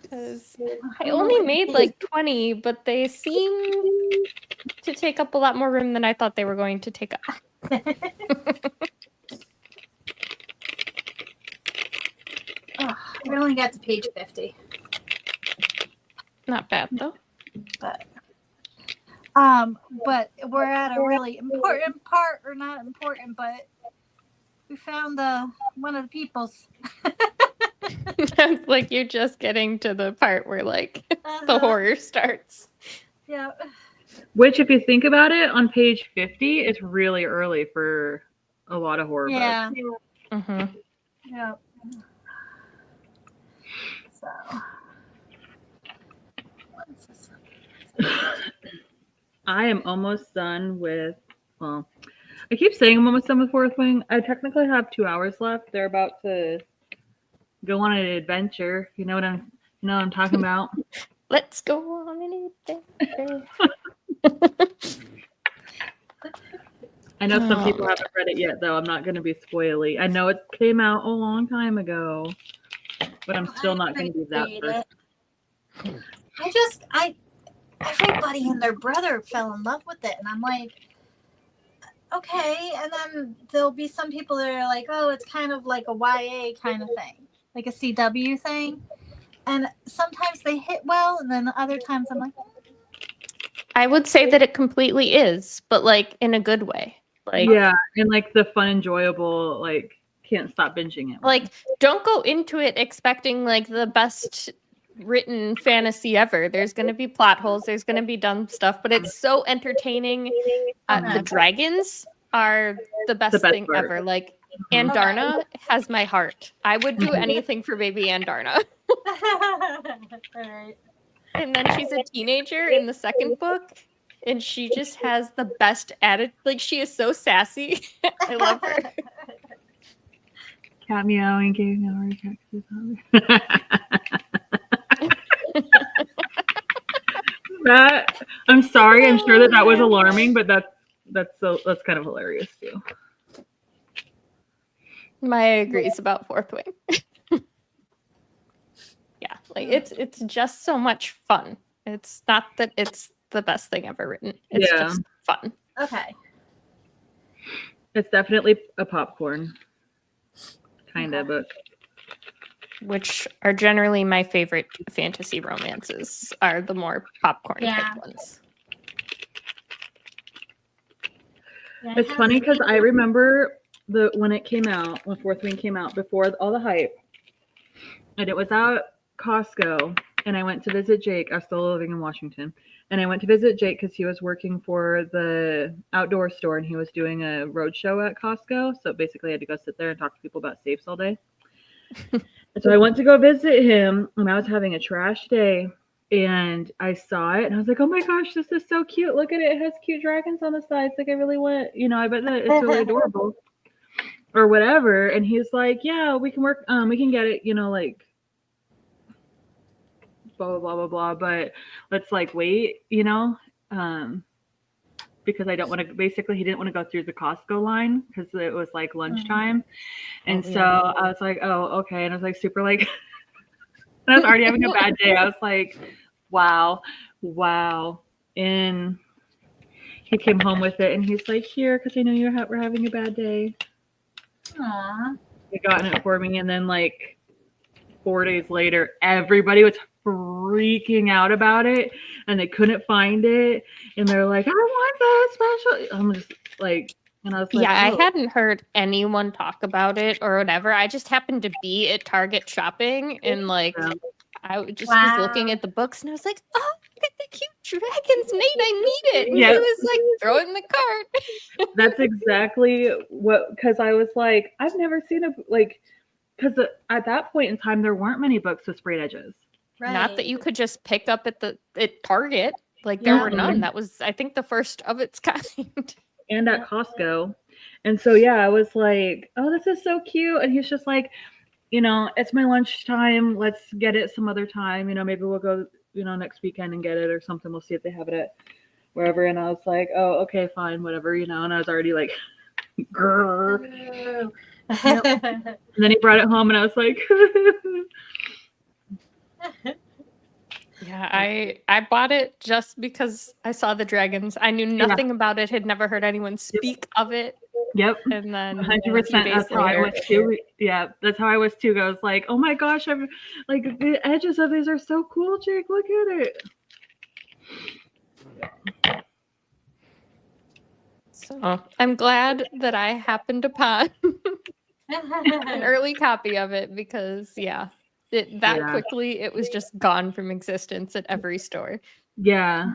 Because I only made like 20, but they seem to take up a lot more room than I thought they were going to take up. We only got to page 50. Not bad though. But we're at a really important part, or not important, but we found one of the peoples. It's like you're just getting to the part where like the horror starts. Yeah. Which, if you think about it, on page 50, it's really early for a lot of horror Yeah. books. Mm-hmm. Yeah. So. I am almost done with, well, I keep saying I'm almost done with Fourth Wing. I technically have 2 hours left. They're about to go on an adventure. You know what I'm talking about? Let's go on an adventure. I know some people haven't read it yet, though. I'm not going to be spoily. I know it came out a long time ago, but I'm still not going to be that first. Everybody and their brother fell in love with it, and I'm like, okay. And then there'll be some people that are like, oh, it's kind of like a YA kind of thing, like a CW thing. And sometimes they hit well, and then other times I'm like, I would say that it completely is, but like in a good way. Like, yeah, and like the fun, enjoyable, like can't stop binging it. Like, don't go into it expecting like the best written fantasy ever. There's going to be plot holes. There's going to be dumb stuff, but it's so entertaining. The dragons are the best thing part. ever. Like, Andarna has my heart. I would do anything for baby Andarna. Right. And then she's a teenager in the second book, and she just has the best attitude. Like, she is so sassy. I love her. Cat meowing, giving our Texas. That I'm sorry. I'm sure that was alarming, but that's kind of hilarious too. Maya agrees about Fourth Wing. Yeah, like it's just so much fun. It's not that it's the best thing ever written. It's just fun. Okay. It's definitely a popcorn kind of book. Which are generally my favorite fantasy romances, are the more popcorn type ones. Yeah, it's funny because I remember when it came out, when Fourth Wing came out, before all the hype, and it was at Costco, and I went to visit Jake. I was still living in Washington, and I went to visit Jake because he was working for the outdoor store, and he was doing a road show at Costco. So basically, I had to go sit there and talk to people about safes all day. And so I went to go visit him, and I was having a trash day, and I saw it, and I was like, oh my gosh, this is so cute. Look at it. It has cute dragons on the sides. Like, I really want, I bet that it's really adorable or whatever. And he's like, yeah, we can work, we can get it, like blah, blah, blah, blah, blah. But let's like wait, because I don't want to, basically he didn't want to go through the Costco line because it was like lunchtime. And so I was like, oh, okay. And I was like, super like, I was already having a bad day. I was like, wow. And he came home with it and he's like, here, because I know we're having a bad day. Aww. He gotten it for me. And then like 4 days later, everybody was freaking out about it and they couldn't find it. And they're like, I want that special. I'm just like, and I was like, yeah, I oh. hadn't heard anyone talk about it or whatever. I just happened to be at Target shopping and like Yeah. I just was looking at the books and I was like, oh, look at the cute dragons, Nate, I need it. And Yeah. he was like, throw it in the cart. That's exactly what, because I was like, I've never seen a, like, because at that point in time, there weren't many books with sprayed edges. Right. Not that you could just pick up at Target. Like there were none. That was, I think, the first of its kind. And at Costco. And so, yeah, I was like, oh, this is so cute. And he's just like, you know, it's my lunchtime. Let's get it some other time. You know, maybe we'll go, you know, next weekend and get it or something. We'll see if they have it at wherever. And I was like, oh, okay, fine, whatever, you know. And I was already like, grrr. And then he brought it home and I was like, Yeah, I bought it just because I saw the dragons. I knew nothing about it, had never heard anyone speak of it. Yep. And then 100%. That's how I was too. Yeah, that's how I was too. I was like, oh my gosh, I'm like, the edges of these are so cool, Jake. Look at it. So I'm glad that I happened upon an early copy of it because, yeah, quickly it was just gone from existence at every store. Yeah,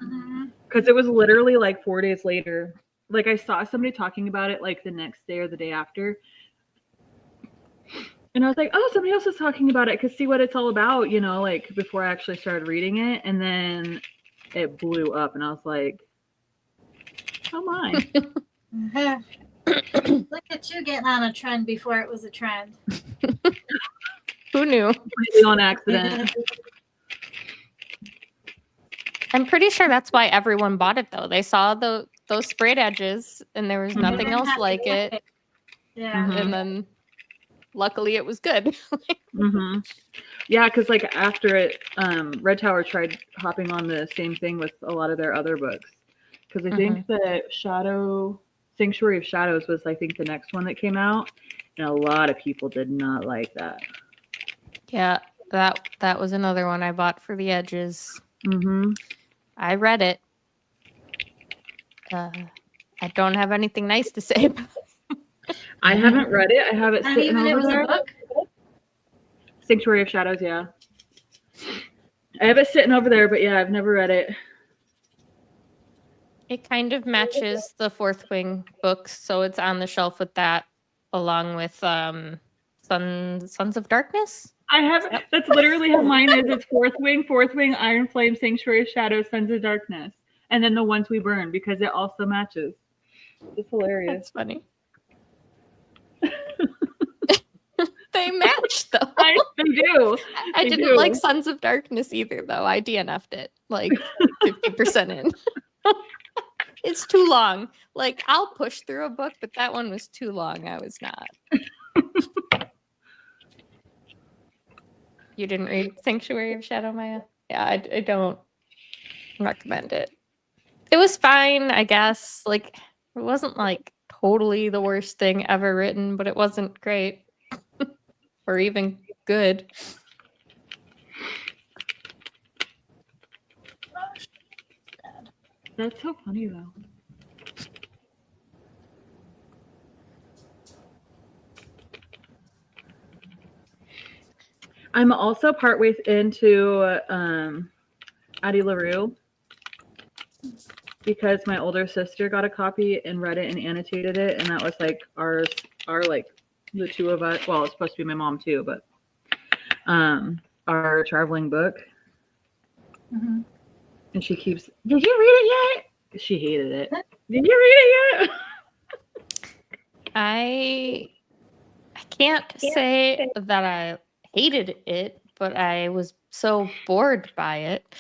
because it was literally like 4 days later. Like I saw somebody talking about it like the next day or the day after. And I was like, oh, somebody else is talking about it. Because see what it's all about, you know, like before I actually started reading it. And then it blew up. And I was like, oh my. Look at you getting on a trend before it was a trend. Who knew? Completely on accident. I'm pretty sure that's why everyone bought it, though. They saw those sprayed edges, and there was nothing else like it. Yeah. And then, luckily, it was good. Mm-hmm. Yeah, because like after it, Red Tower tried hopping on the same thing with a lot of their other books. Because I think that Sanctuary of Shadows was, I think, the next one that came out, and a lot of people did not like that. Yeah, that was another one I bought for the edges. Mm-hmm. I read it. I don't have anything nice to say about it. I haven't read it. I have it Not sitting even it over was there. a book? Sanctuary of Shadows, yeah. I have it sitting over there, but yeah, I've never read it. It kind of matches the Fourth Wing books, so it's on the shelf with that, along with Sons of Darkness. I have. That's literally how mine is. It's Fourth Wing, Iron Flame, Sanctuary of Shadows, Sons of Darkness, and then the ones we burn because it also matches. It's hilarious. That's funny. They match though. They do. I didn't like Sons of Darkness either, though. I DNF'd it like 50% in. It's too long. Like I'll push through a book, but that one was too long. I was not. You didn't read Sanctuary of Shadow, Maya? Yeah, I don't recommend it. It was fine, I guess. Like it wasn't like totally the worst thing ever written, but it wasn't great. Or even good. That's so funny though. I'm also partway into Addie LaRue because my older sister got a copy and read it and annotated it, and that was like our like the two of us. Well, it's supposed to be my mom too, but our traveling book. Mm-hmm. And she keeps, did you read it yet? She hated it. Did you read it yet? I can't say that I hated it, but I was so bored by it.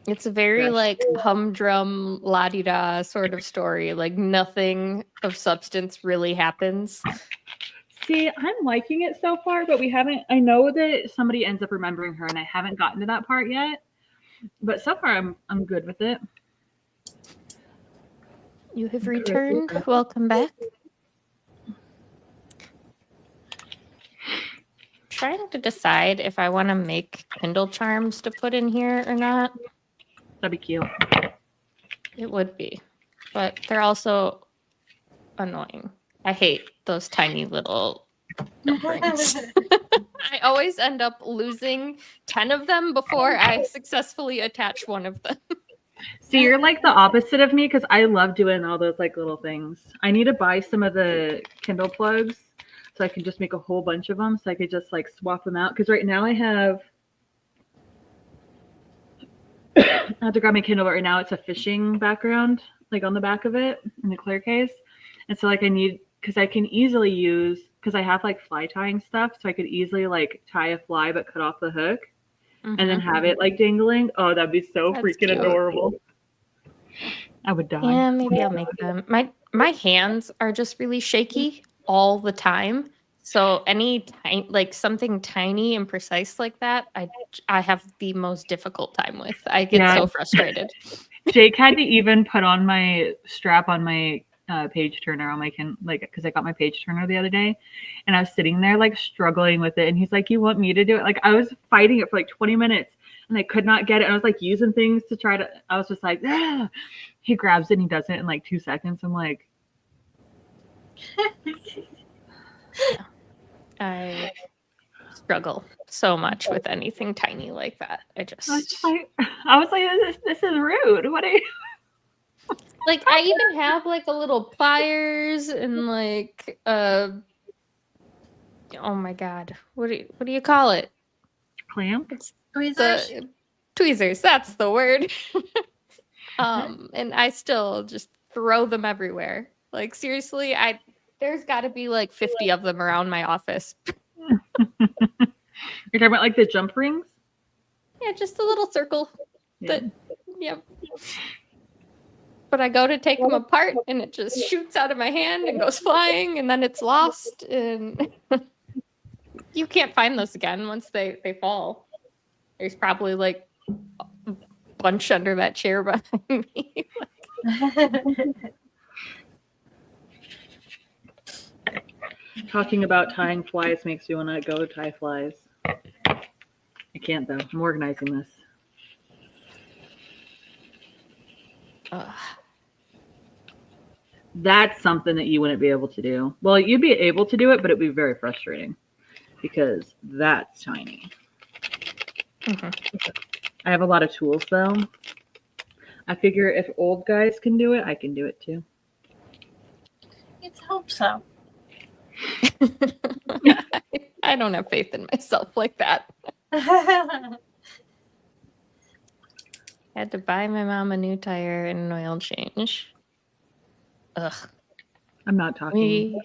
It's a very like humdrum la-di-da sort of story. Like nothing of substance really happens. See, I'm liking it so far, but I know that somebody ends up remembering her and I haven't gotten to that part yet. But so far I'm good with it. You have returned. Welcome back. trying to decide if I want to make Kindle charms to put in here or not. That'd be cute. It would be, but they're also annoying. I hate those tiny little rings. I always end up losing 10 of them before I successfully attach one of them. See, you're like the opposite of me because I love doing all those like little things. I need to buy some of the Kindle plugs so I can just make a whole bunch of them so I could just like swap them out. Because right now I have to grab my Kindle, but right now it's a fishing background like on the back of it in the clear case. And so like I need, because I can easily use, because I have like fly tying stuff, so I could easily like tie a fly but cut off the hook. And then have it like dangling. Oh, that'd be so That's freaking cute. adorable. I would die. Yeah, maybe I'll make them. My hands are just really shaky all the time. So any like something tiny and precise like that, I have the most difficult time with. I get so frustrated. Jake had to even put on my strap on my page turner on my because I got my page turner the other day, and I was sitting there like struggling with it, and he's like, "You want me to do it?" Like I was fighting it for like 20 minutes, and I could not get it. And I was like using things to try to. I was just like, ah. He grabs it and he does it in like 2 seconds. I'm like, yeah. I struggle so much with anything tiny like that. I was like, this is rude. What are you? Like I even have like a little pliers and like oh my god, what do you call it? Clamp? Tweezers. Tweezers, that's the word. And I still just throw them everywhere. Like seriously, there's got to be like 50 of them around my office. You're talking about like the jump rings? Yeah, just a little circle. Yeah. Yep. But I go to take them apart and it just shoots out of my hand and goes flying and then it's lost and you can't find those again once they fall. There's probably like a bunch under that chair behind me. Talking about tying flies makes you want to go tie flies. I can't though. I'm organizing this. That's something that you wouldn't be able to do. Well, you'd be able to do it, but it'd be very frustrating because that's tiny. I have a lot of tools though. I figure if old guys can do it, I can do it too. Let's hope so. I don't have faith in myself like that. Had to buy my mom a new tire and an oil change. Ugh. I'm not talking.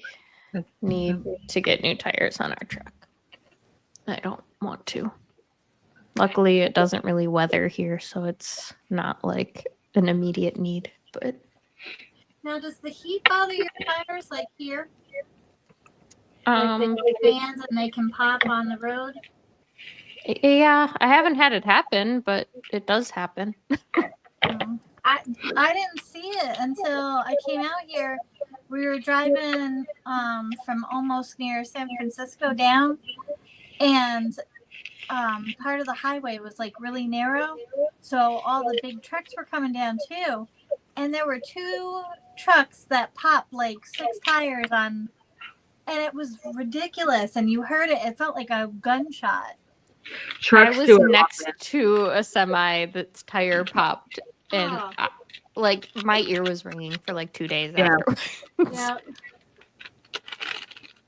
We need to get new tires on our truck. I don't want to. Luckily, it doesn't really weather here, so it's not like an immediate need. But now, does the heat bother your tires like here? Like the fans and they can pop on the road? Yeah, I haven't had it happen, but it does happen. I didn't see it until I came out here. We were driving from almost near San Francisco down, and part of the highway was like really narrow, so all the big trucks were coming down too, and there were 2 trucks that popped like 6 tires on, and it was ridiculous, and you heard it. It felt like a gunshot. Trucks I was next to a semi that's tire popped, and like my ear was ringing for like 2 days afterwards. Yeah.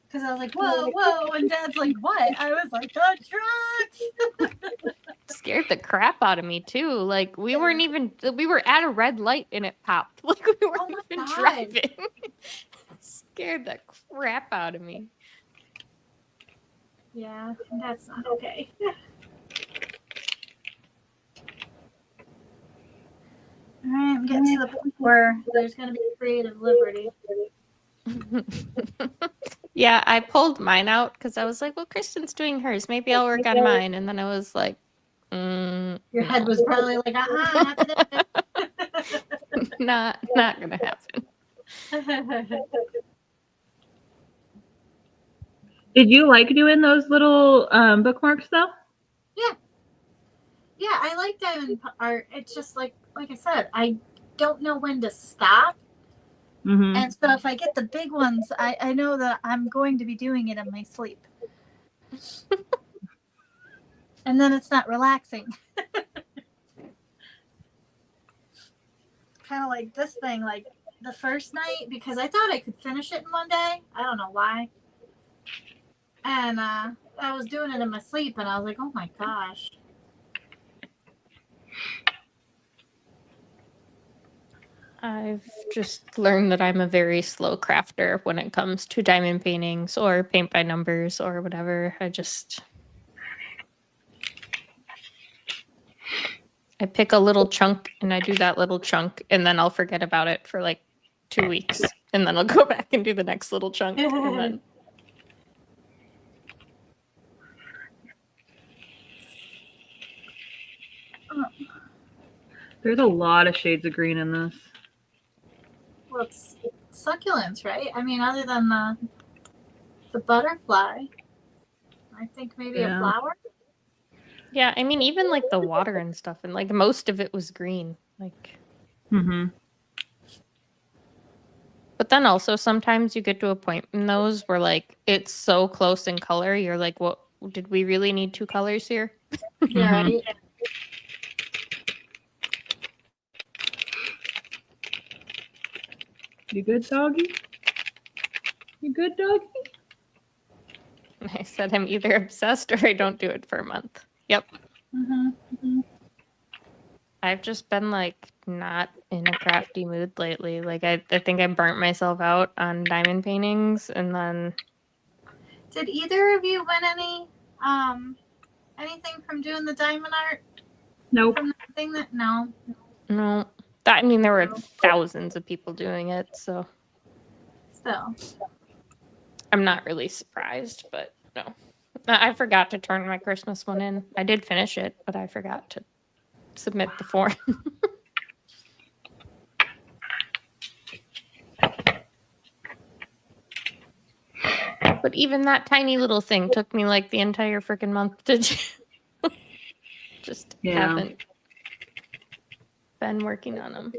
Because I was like, whoa, and Dad's like, what? I was like, the trucks! Scared the crap out of me too. Like we were at a red light and it popped. Like we weren't even driving. Scared the crap out of me. Yeah, that's not okay. All right, I'm getting to the point where there's going to be creative liberty. Yeah, I pulled mine out because I was like, well, Kristen's doing hers. Maybe I'll work on mine. And then I was like, your head was probably like, not today. not going to happen. Did you like doing those little bookmarks though? Yeah, I like diamond art. It's just like I said, I don't know when to stop. Mm-hmm. And so if I get the big ones, I know that I'm going to be doing it in my sleep. And then it's not relaxing. Kind of like this thing, like the first night, because I thought I could finish it in one day. I don't know why. And I was doing it in my sleep, and I was like, oh my gosh. I've just learned that I'm a very slow crafter when it comes to diamond paintings or paint by numbers or whatever. I pick a little chunk and I do that little chunk and then I'll forget about it for like 2 weeks and then I'll go back and do the next little chunk and then There's a lot of shades of green in this. Well, it's succulents, right? I mean, other than the butterfly, I think maybe a flower. yeah, I mean even like the water and stuff and like most of it was green. Like Mm-hmm. but then also sometimes you get to a point in those where like it's so close in color, you're like, what did we really need 2 colors here? Yeah, right. You good, doggy? You good, doggy? I said I'm either obsessed or I don't do it for a month. Yep. Mm-hmm. Mm-hmm. I've just been like not in a crafty mood lately. Like I think I burnt myself out on diamond paintings and then Did either of you win anything from doing the diamond art? Nope. From the thing that no. that I mean there were thousands of people doing it, so Still. I'm not really surprised, but no. I forgot to turn my Christmas one in. I did finish it, but I forgot to submit the form. But even that tiny little thing took me like the entire freaking month to do. Just haven't been working on them.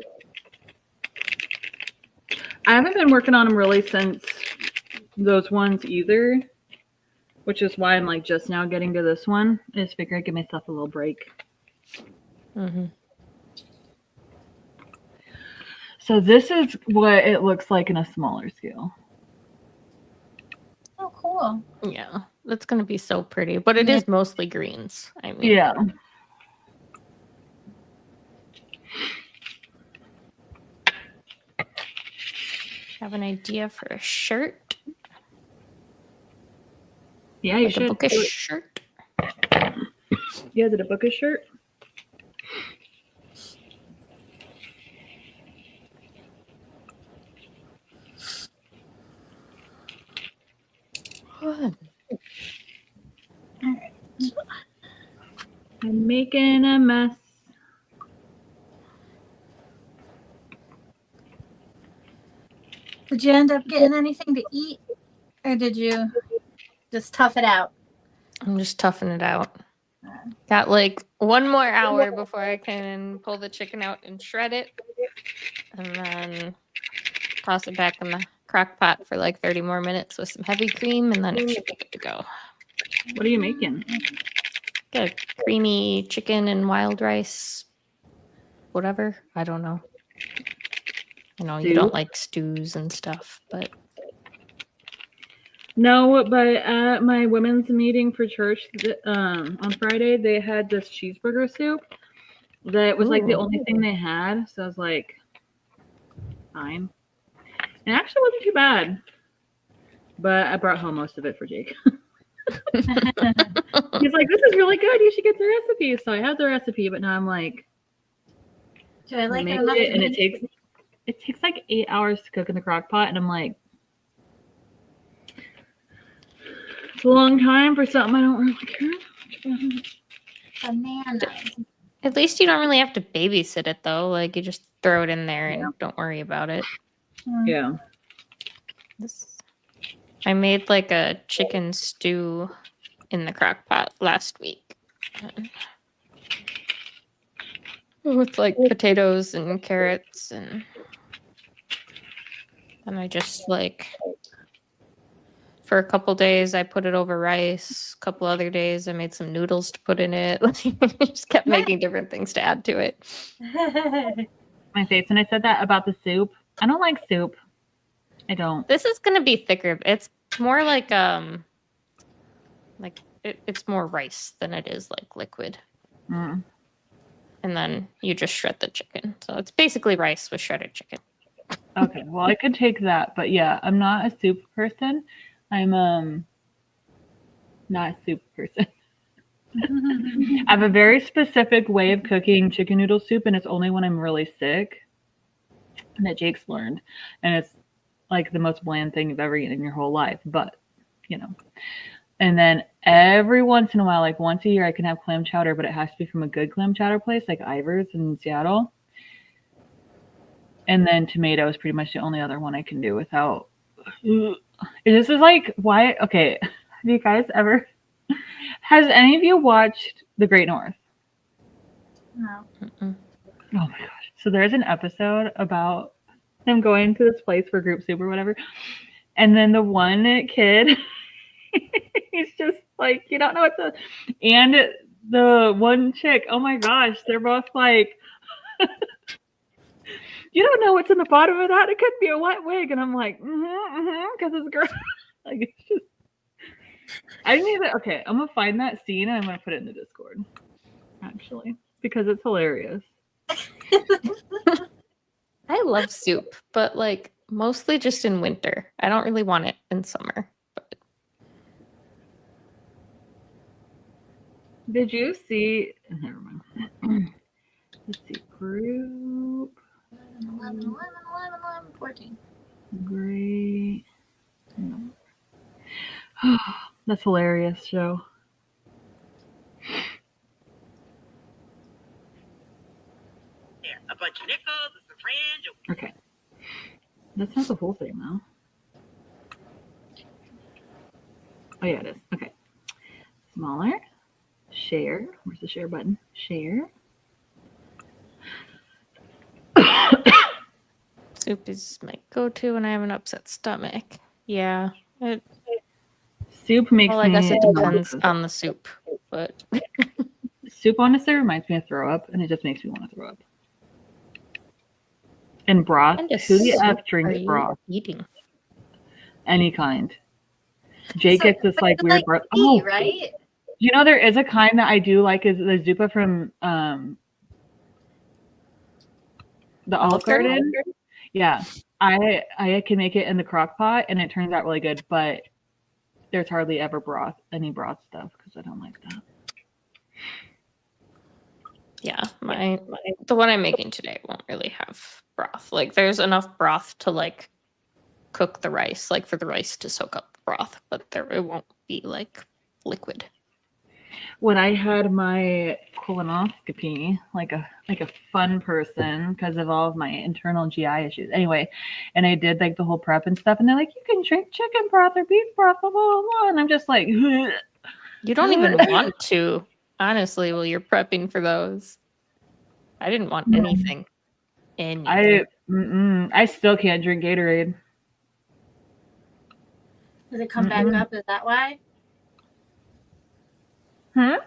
I haven't been working on them really since those ones either, which is why I'm like just now getting to this one. I just figure I'd give myself a little break. Mm-hmm. So this is what it looks like in a smaller scale. Oh, cool. Yeah, that's going to be so pretty, but it is mostly greens. I mean, yeah. Have an idea for a shirt? Yeah, you like should. A bookish shirt? Yeah, is it a bookish shirt? Good. I'm making a mess. Did you end up getting anything to eat, or did you just tough it out? I'm just toughing it out. Got like 1 more hour before I can pull the chicken out and shred it, and then toss it back in the crock pot for like 30 more minutes with some heavy cream, and then it should be good to go. What are you making? Got a creamy chicken and wild rice, whatever. I don't know. You know, you don't like stews and stuff, but no. But at my women's meeting for church on Friday, they had this cheeseburger soup that was like the only thing they had. So I was like, fine. It actually wasn't too bad. But I brought home most of it for Jake. He's like, this is really good. You should get the recipe. So I have the recipe, but now I'm like, do I like make it enough? it, and it takes like 8 hours to cook in the crock pot, and I'm like, it's a long time for something I don't really care about. Bananas. at least you don't really have to babysit it though. Like you just throw it in there and don't worry about it. Yeah. I made like a chicken stew in the crock pot last week. With like potatoes and carrots, and I just like for a couple days I put it over rice. A couple other days I made some noodles to put in it. Just kept making different things to add to it. My face when I said that about the soup. I don't like soup. I don't. This is gonna be thicker. It's more like it's more rice than it is like liquid. Mm. And then you just shred the chicken. So it's basically rice with shredded chicken. Okay, well I could take that, but yeah, I'm not a soup person. I'm not a soup person. I have a very specific way of cooking chicken noodle soup, and it's only when I'm really sick. And that Jake's learned, and it's like the most bland thing you've ever eaten in your whole life. But you know, and then every once in a while, like once a year, I can have clam chowder, but it has to be from a good clam chowder place, like Ivar's in Seattle. And then tomato is pretty much the only other one I can do without. This is like why? Okay, have you guys ever? Has any of you watched The Great North? No. Mm-mm. Oh my gosh! So there's an episode about them going to this place for group soup or whatever, and then the one kid, he's just like, you don't know what to. And the one chick, oh my gosh, they're both like, you don't know what's in the bottom of that. It could be a wet wig, and I'm like, because it's gross. Like it's just. I need to. Okay, I'm gonna find that scene and I'm gonna put it in the Discord, actually, because it's hilarious. I love soup, but like mostly just in winter. I don't really want it in summer. But Did you see? Never mind. Let's see. Group. 11, 14. Great. No. That's hilarious show. Yeah, a bunch of nickels, a syringe. Okay. That's not the whole thing, though. Oh, yeah, it is. Okay. Smaller. Share. Where's the share button? Share. soup is my go-to when I have an upset stomach. Yeah. Soup makes Well, I guess me. it depends on the soup, but Soup honestly reminds me of throw up, and it just makes me want to throw up. And broth. Kind of Who the soup F are drinks you broth? eating? Any kind. Jake gets this like weird broth. Tea, Oh, right? you know there is a kind that I do like is the Zupa from the Olive Garden. Yeah, I can make it in the crock pot and it turns out really good, but there's hardly ever any broth stuff because I don't like that. Yeah, the one I'm making today won't really have broth. Like there's enough broth to like cook the rice, like for the rice to soak up the broth, but it won't be like liquid. When I had my colonoscopy, like a fun person because of all of my internal GI issues. Anyway, and I did like the whole prep and stuff, and they're like, you can drink chicken broth or beef broth, blah blah blah, and I'm just like, ugh. You don't even want to, honestly, while you're prepping for those. I didn't want anything. I still can't drink Gatorade. Did it come back up? Is that why? Huh?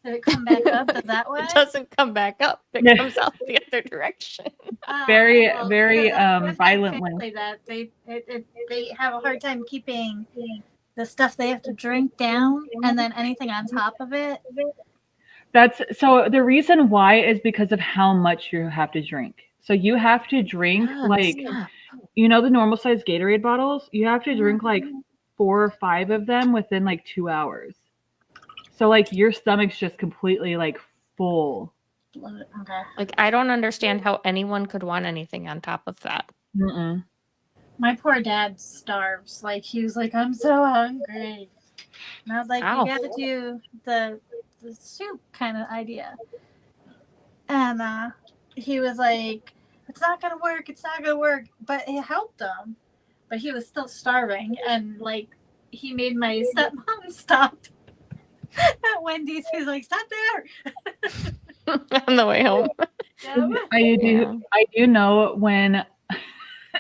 Did it come back up? Is that why? It doesn't come back up. It comes out the other direction. Very because violently. That they have a hard time keeping the stuff they have to drink down, and then anything on top of it. That's so the reason why is because of how much you have to drink. So you have to drink like you know the normal size Gatorade bottles. You have to drink like 4 or 5 of them within like 2 hours. So like your stomach's just completely like full. Okay. Like I don't understand how anyone could want anything on top of that. Mm-mm. My poor dad starves. Like he was like, I'm so hungry, and I was like, Ow. you gotta do the soup kind of idea. And he was like, it's not gonna work. But it helped him. but he was still starving, and like he made my stepmom stop at Wendy's. He's like, "Stop there!" On the way home. Yeah. I do know when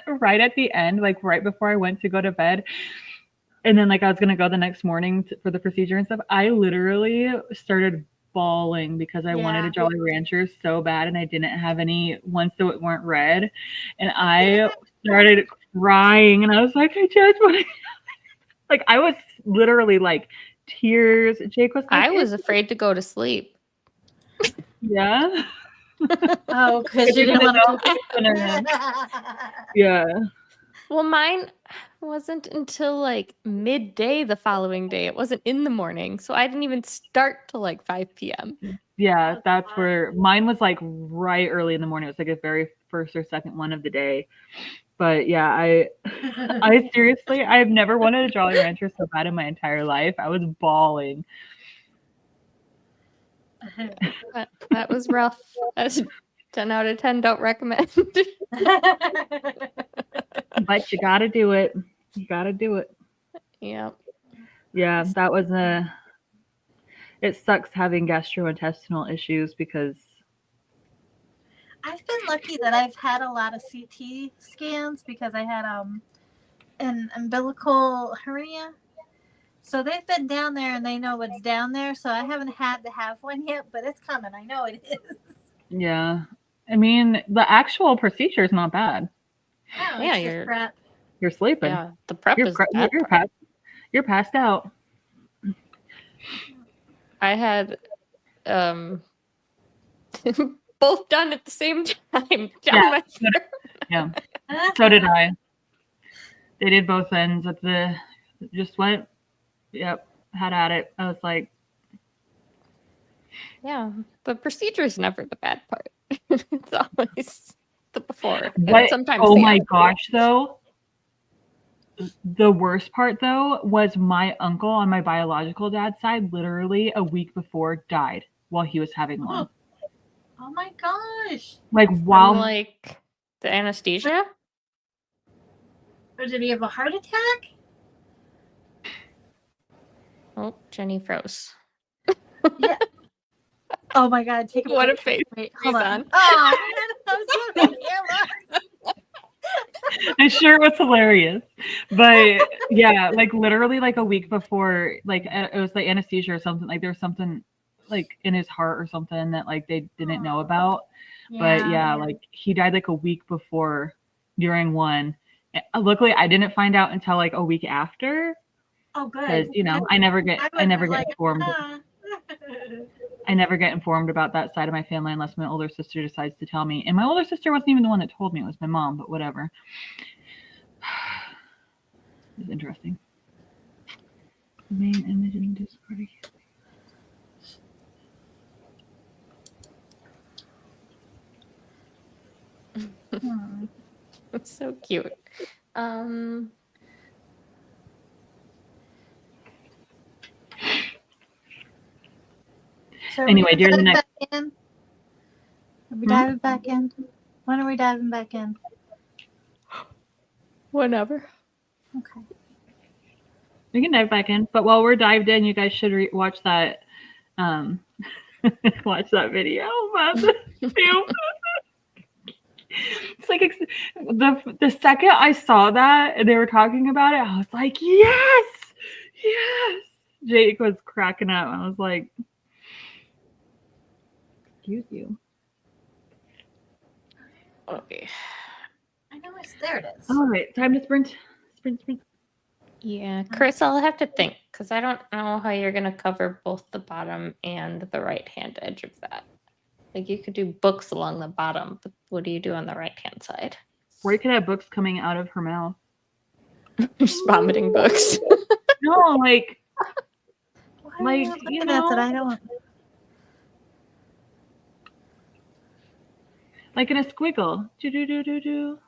right at the end, like right before I went to go to bed, and then like I was gonna go the next morning for the procedure and stuff, I literally started bawling because I wanted a Jolly Rancher so bad, and I didn't have any ones that weren't red, and I started crying, and I was like, I just want to. Like I was literally like tears. Jake was like, I was afraid to go to sleep. yeah. Oh, because you didn't want to. Yeah. Well, mine wasn't until like midday the following day. It wasn't in the morning. So I didn't even start till like 5 p.m. Yeah, that's where mine was like right early in the morning. It was like the very first or second one of the day. But yeah, I seriously, I've never wanted a Jolly Rancher so bad in my entire life. I was bawling. That was rough. That's 10 out of 10. Don't recommend. But you gotta do it. You gotta do it. Yeah. Yeah, that was it sucks having gastrointestinal issues because I've been lucky that I've had a lot of CT scans because I had an umbilical hernia. So they've been down there and they know what's down there. So I haven't had to have one yet, but it's coming. I know it is. yeah. I mean, the actual procedure is not bad. No, Yeah, it's just prep. You're sleeping. Yeah, the prep You're, is the bad you're, part. you're passed out. I had both done at the same time. Down my throat. Yeah. So did I. They did both ends at the just went. Yep. Had at it. I was like, Yeah, the procedure is never the bad part. It's always the before. what? And sometimes Oh the my after. gosh, though. The worst part, though, was my uncle on my biological dad's side literally a week before died while he was having one. Oh my gosh. Like, From while. like the anesthesia? Or did he have a heart attack? Oh, Jenny froze. Yeah. Oh my God. Take a What a picture. face Wait, he's hold on. on. Oh, man. I was doing the camera. I'm sure it was hilarious. But yeah, like literally like a week before, like it was like anesthesia or something. Like there was something like in his heart or something that like they didn't know about. But yeah, like he died like a week before during one. Luckily, I didn't find out until like a week after. Oh, good. Because you know, I never get informed. I never get informed about that side of my family unless my older sister decides to tell me. And my older sister wasn't even the one that told me; it was my mom. But whatever. It's interesting. Main image in Discord. It's so cute. So anyway, during the next. Are we diving back in? When are we diving back in? Whenever. Okay. We can dive back in, but while we're dived in, you guys should watch that. Watch that video about the film. It's like the second I saw that and they were talking about it, I was like, yes. Jake was cracking up. I was like, excuse you. Okay. I know there it is. All right, time to sprint. Yeah, Chris, I'll have to think because I don't know how you're going to cover both the bottom and the right hand edge of that. Like you could do books along the bottom, but what do you do on the right hand side? Or you could have books coming out of her mouth. Just vomiting books. No, like you know, that I don't. Like in a squiggle. Do.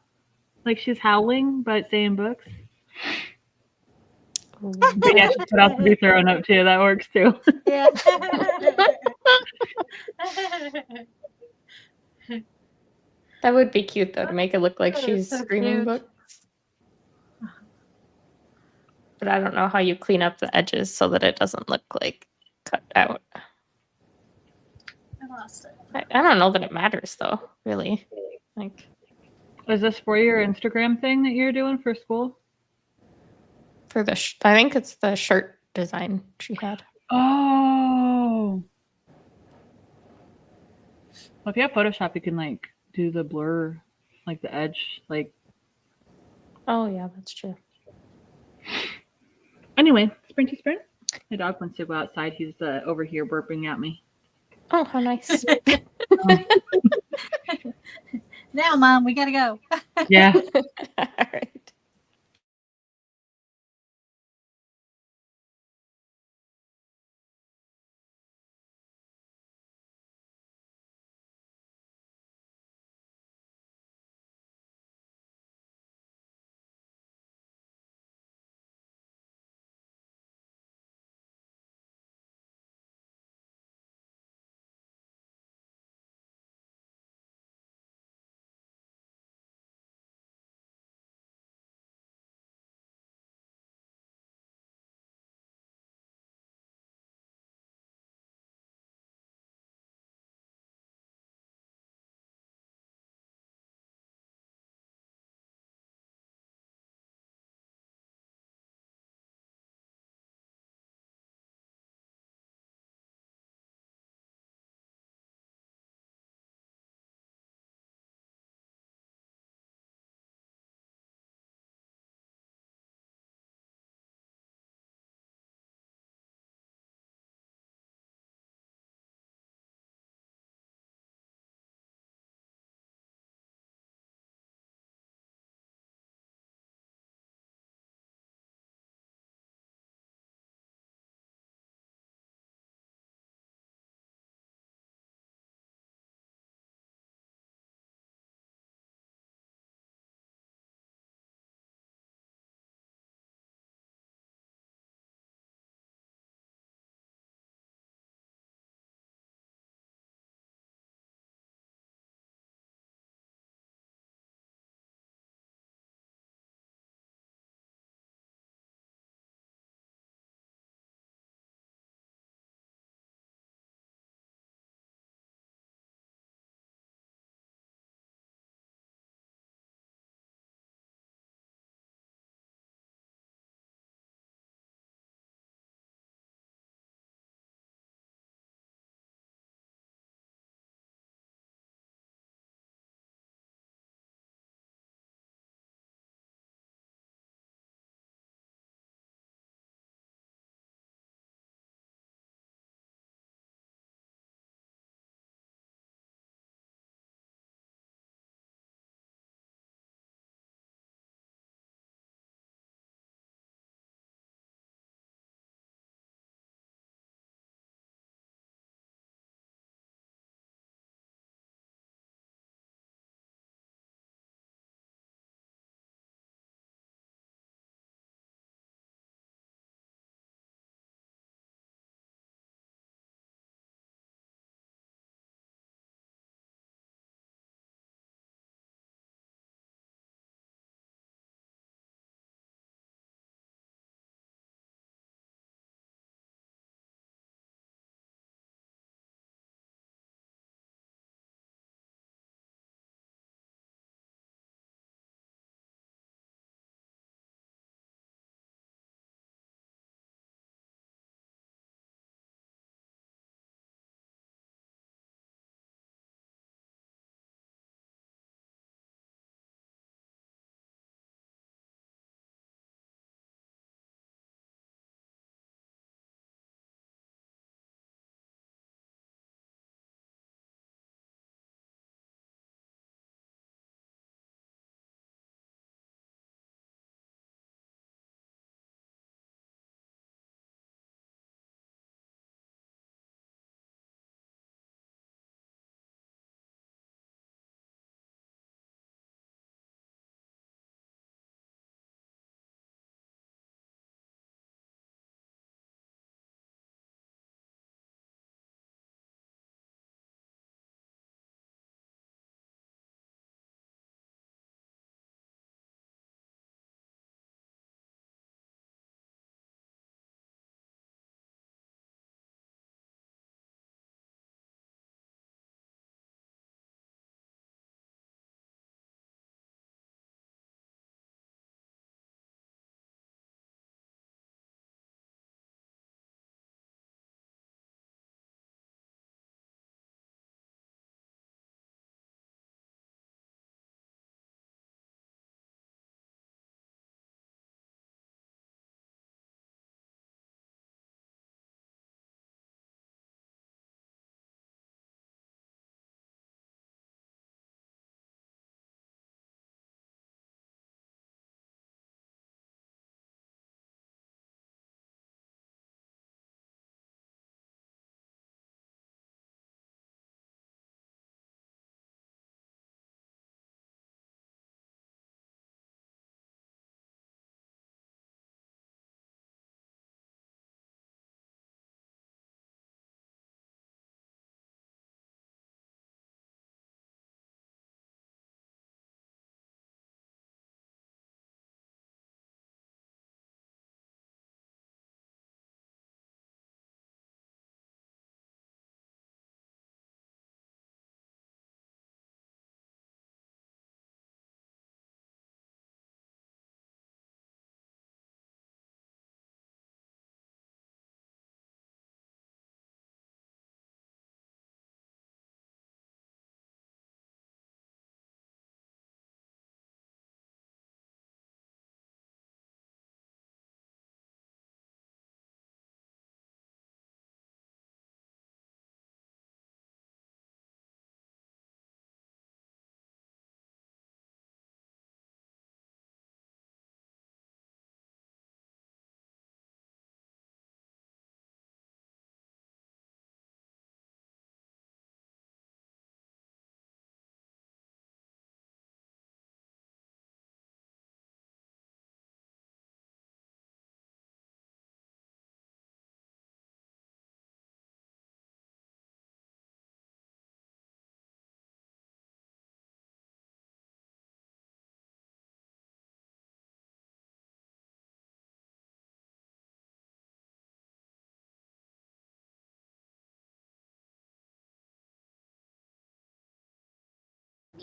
Like she's howling, but saying books. But yeah, she could also be thrown up too. That works too. Yeah. That would be cute though, to make it look like That she's is so screaming cute. books. but I don't know how you clean up the edges so that it doesn't look like cut out. I lost it. I don't know that it matters though, really. Like, Is this for your Instagram thing that you're doing for school? for the, I think it's the shirt design she had. Oh. Well, if you have Photoshop, you can like do the blur, like the edge, like. Oh yeah, that's true. Anyway, sprinty sprint. My dog wants to go outside. He's over here burping at me. Oh, how nice. Now, Mom, we gotta go. Yeah. All right.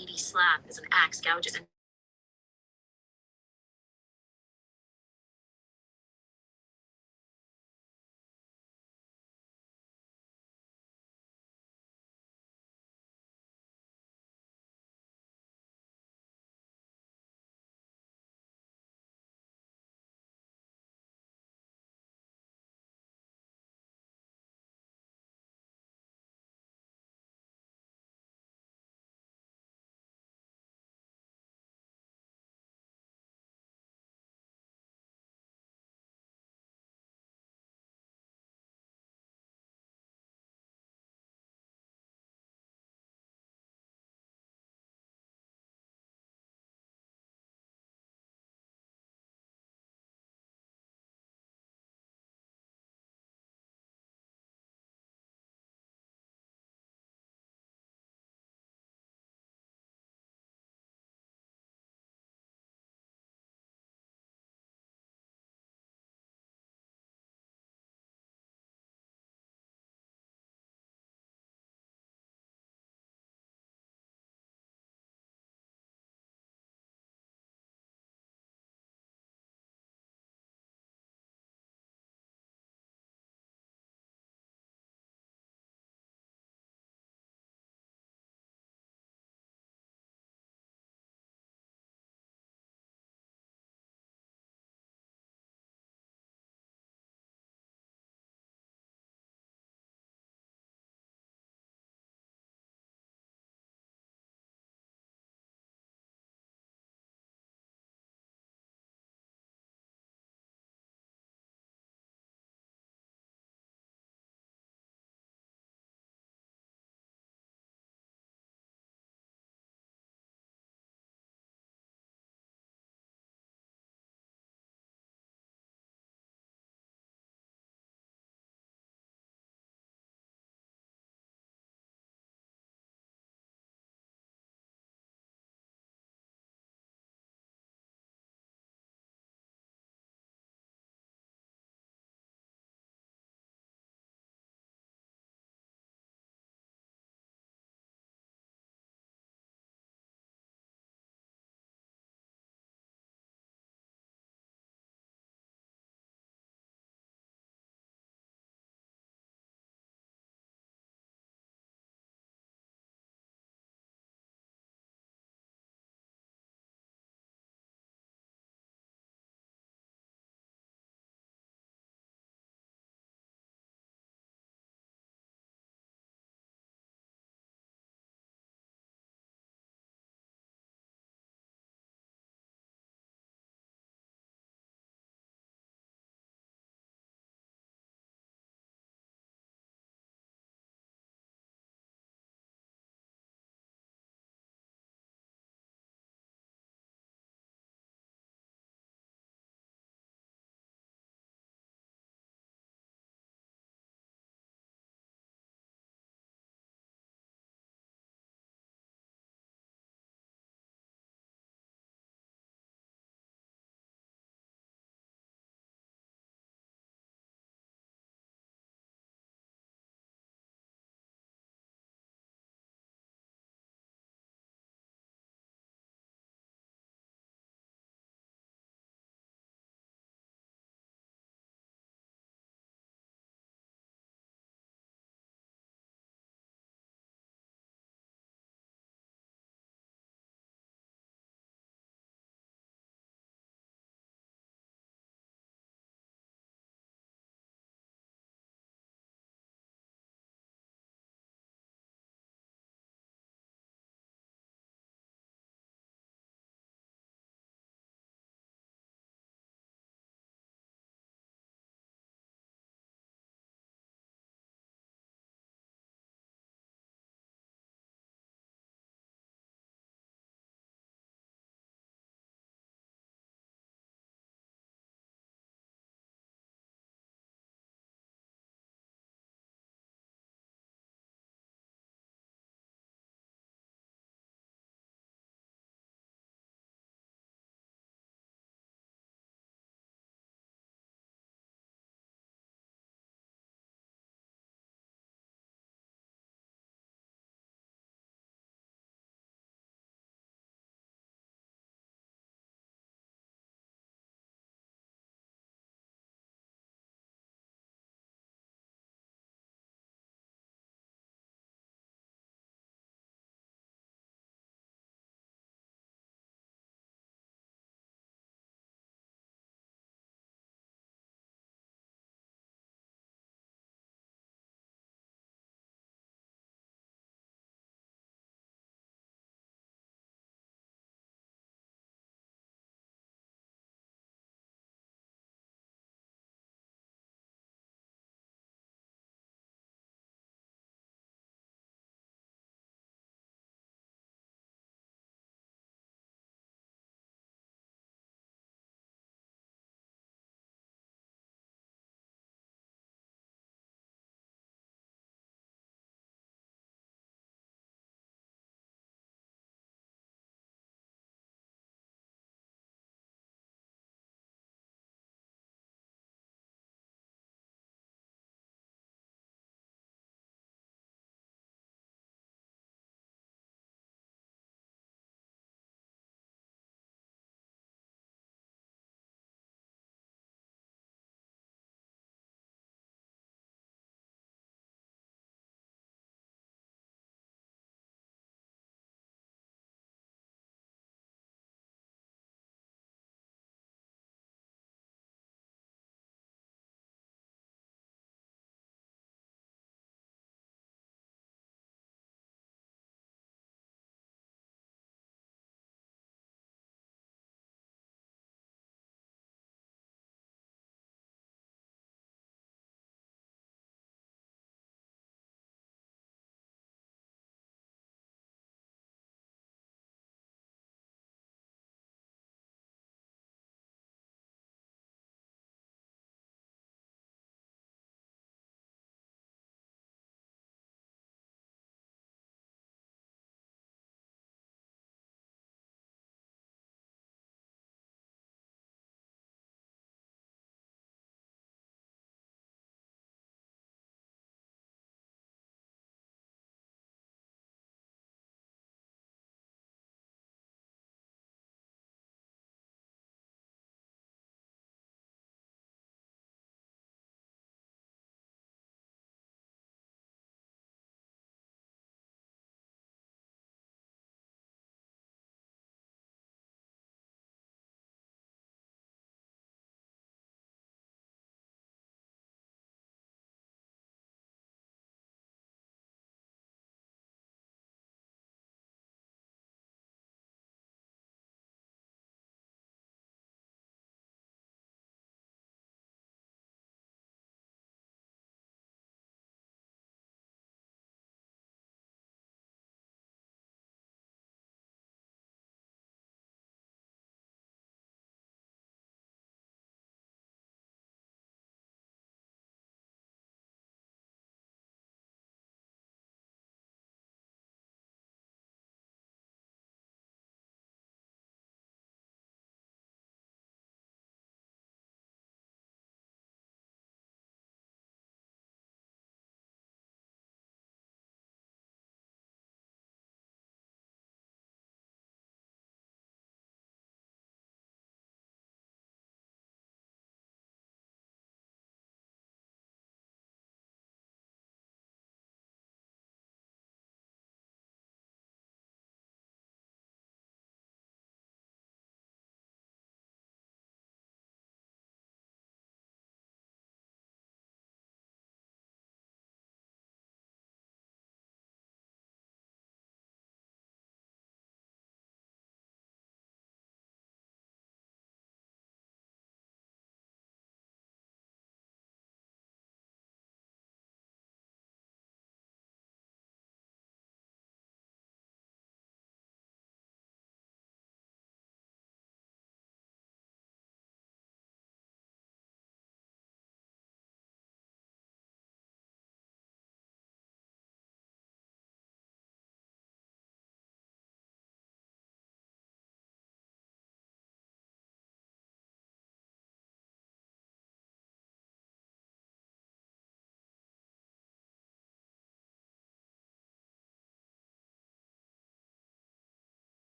meaty slap as an axe gouges into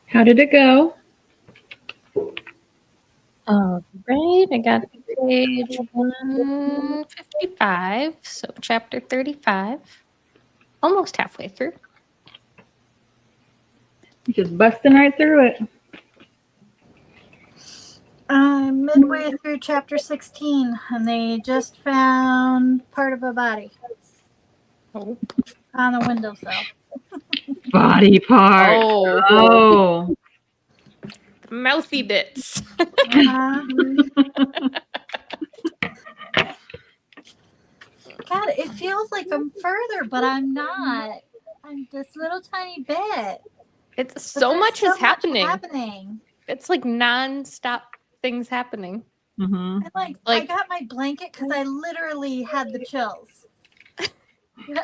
How did it go? All right, I got page 155, so chapter 35. Almost halfway through. Just busting right through it. I'm midway through chapter 16, and they just found part of a body Oh. on a windowsill. Body parts. Oh. Oh. Mouthy bits. Uh-huh. God, it feels like I'm further, but I'm not. I'm this little tiny bit. It's But so there's much so is happening. happening. It's like non-stop things happening. Mm-hmm. And I got my blanket because I literally had the chills.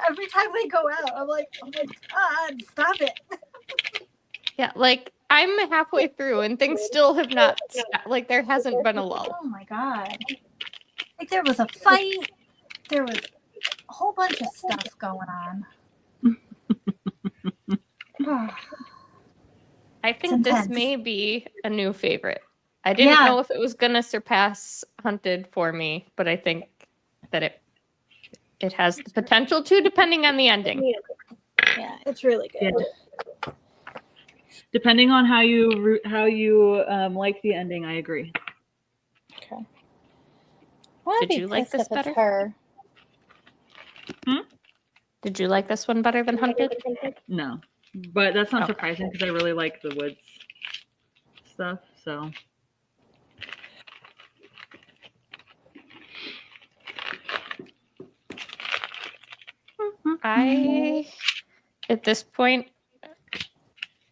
Every time they go out, I'm like, oh my God, stop it. Yeah, like I'm halfway through and things still have not stopped. Like there hasn't been a lull. Oh my God. Like there was a fight. There was a whole bunch of stuff going on. I think this intense. may be a new favorite. I didn't know if it was gonna surpass Hunted for me, but I think that it has the potential to, depending on the ending. Yeah, it's really good. Yeah. Depending on how you like the ending, I agree. Okay. Did you like this better? Her. Did you like this one better than Hunted? No, but that's not Okay. surprising because I really like the woods stuff. So I, at this point,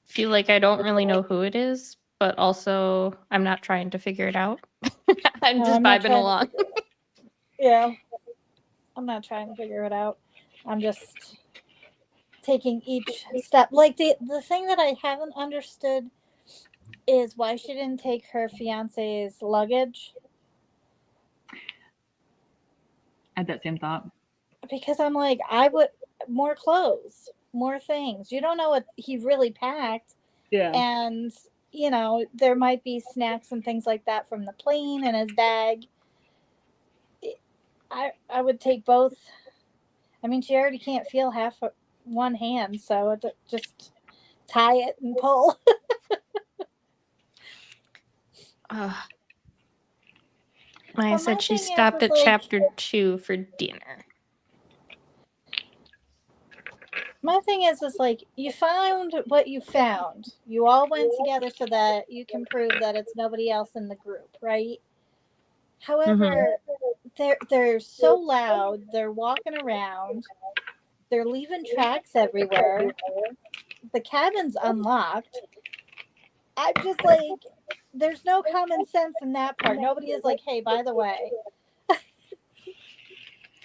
feel like I don't really know who it is, but also I'm not trying to figure it out. I'm just vibing along. Yeah. I'm not trying to figure it out. I'm just taking each step. Like the thing that I haven't understood is why she didn't take her fiance's luggage. I had that same thought. Because I'm like, I would more clothes, more things. You don't know what he really packed. Yeah. And, you know, there might be snacks and things like that from the plane in his bag. I would take both. I mean, she already can't feel half one hand, so just tie it and pull. Like I said, she stopped at chapter 2 for dinner. My thing is like, you found what you found. You all went together so that you can prove that it's nobody else in the group, right? However, they're so loud. They're walking around. They're leaving tracks everywhere. The cabin's unlocked. I'm just like, there's no common sense in that part. Nobody is like, hey, by the way.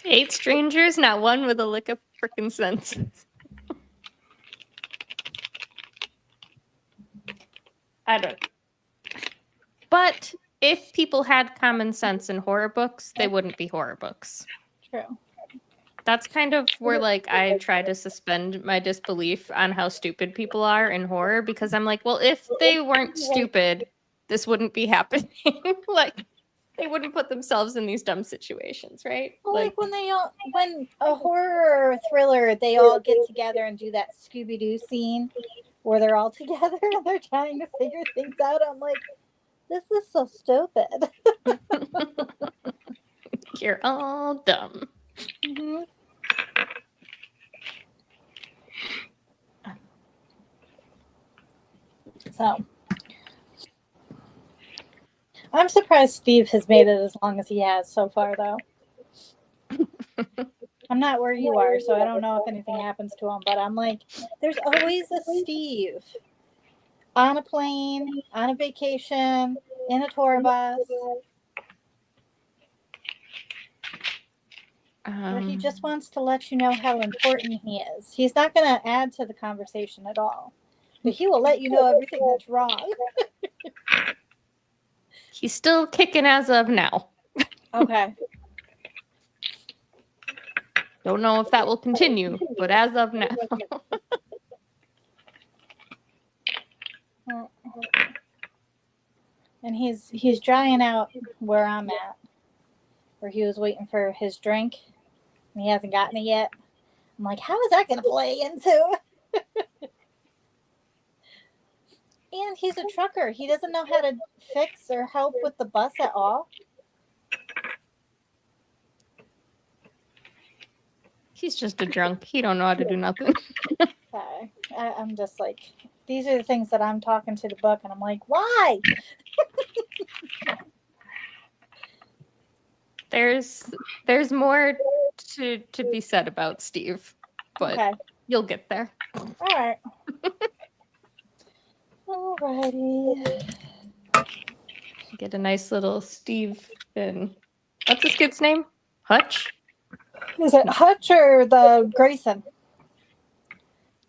8 strangers, not one with a lick of frickin' sense. I don't. But if people had common sense in horror books, they wouldn't be horror books. True. That's kind of where like I try to suspend my disbelief on how stupid people are in horror, because I'm like, well, if they weren't stupid, this wouldn't be happening. Like they wouldn't put themselves in these dumb situations, right? Well, like when a horror or a thriller, they all get together and do that Scooby-Doo scene where they're all together and they're trying to figure things out. I'm like, this is so stupid. You're all dumb. Mm-hmm. So I'm surprised Steve has made it as long as he has so far, though. I'm not where you are, so I don't know if anything happens to him, but I'm like, there's always a Steve on a plane, on a vacation, in a tour bus, where he just wants to let you know how important he is. He's not going to add to the conversation at all, but he will let you know everything that's wrong. He's still kicking as of now. Okay. Don't know if that will continue, but as of now. And he's drying out where I'm at, where he was waiting for his drink, and he hasn't gotten it yet. I'm like, how is that going to play into? And he's a trucker. He doesn't know how to fix or help with the bus at all. He's just a drunk. He don't know how to do nothing. Okay. I'm just like, these are the things that I'm talking to the book, and I'm like, why? There's more to be said about Steve, but Okay. you'll get there. All right. Alrighty. Get a nice little Steve and what's this kid's name? Hutch? Is it Hutch or the Grayson?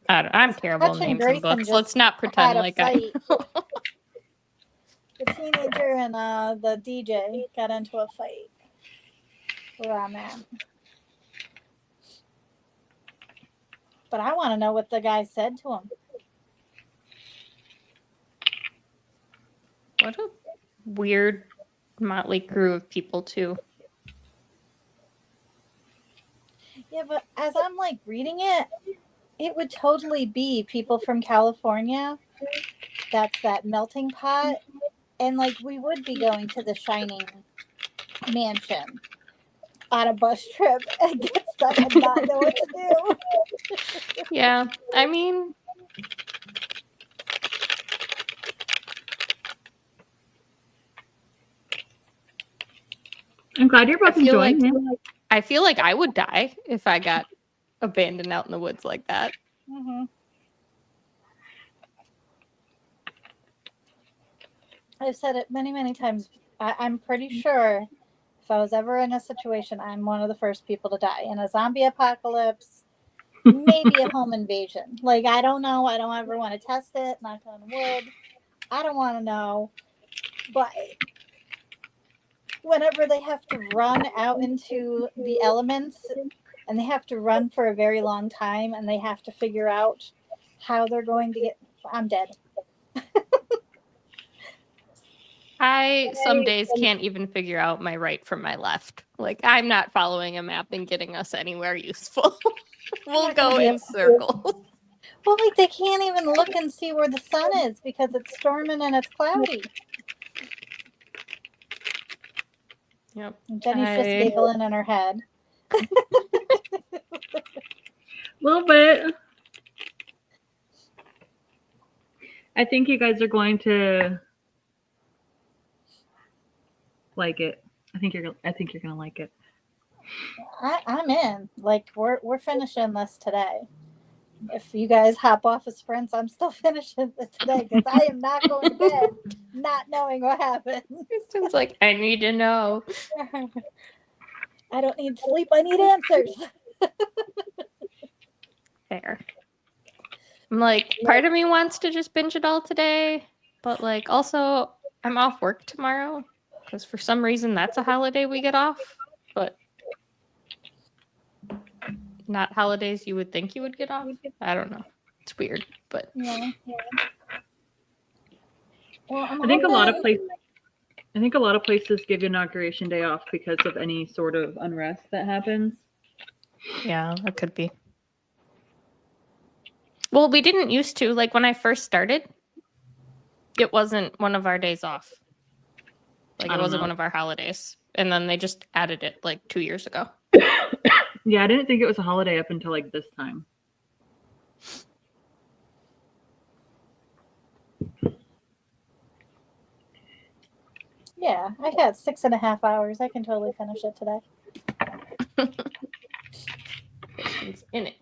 I'm terrible Hutch and names in Grayson books. just Let's not pretend had a like I fight. The teenager and the DJ got into a fight. Where I'm at. But I want to know what the guy said to him. What a weird motley crew of people too. Yeah, but as I'm like reading it, it would totally be people from California. That's that melting pot. And like we would be going to the Shining Mansion on a bus trip and get stuck and not know what to do. Yeah, I mean, I'm glad you're both enjoying it. I feel like I would die if I got abandoned out in the woods like that. Mm-hmm. I've said it many, many times. I'm pretty sure if I was ever in a situation, I'm one of the first people to die. In a zombie apocalypse, maybe a home invasion. Like, I don't know. I don't ever want to test it. Knock on wood. I don't want to know. But whenever they have to run out into the elements and they have to run for a very long time and they have to figure out how they're going to get, I'm dead. I some days can't even figure out my right from my left. Like, I'm not following a map and getting us anywhere useful. We'll go in circles. Well, like they can't even look and see where the sun is because it's storming and it's cloudy. Yep. And Jenny's just giggling in her head. A little bit. I think you guys are going to like it. I think you're gonna like it. I'm in. Like we're finishing this today. If you guys hop off of sprints, I'm still finishing it today because I am not going to bed not knowing what happened. Kristen's like, I need to know. I don't need sleep. I need answers. Fair. I'm like, part of me wants to just binge it all today, but like also I'm off work tomorrow because for some reason that's a holiday we get off, but not holidays you would think you would get off. I don't know. It's weird, but Yeah. Well, I think a lot of places give inauguration day off because of any sort of unrest that happens. yeah, that could be. Well, we didn't used to. Like when I first started, it wasn't one of our days off. Like it wasn't one of our holidays. And then they just added it like 2 years ago. Yeah, I didn't think it was a holiday up until like this time. Yeah, I got 6.5 hours. I can totally finish it today. It's in it.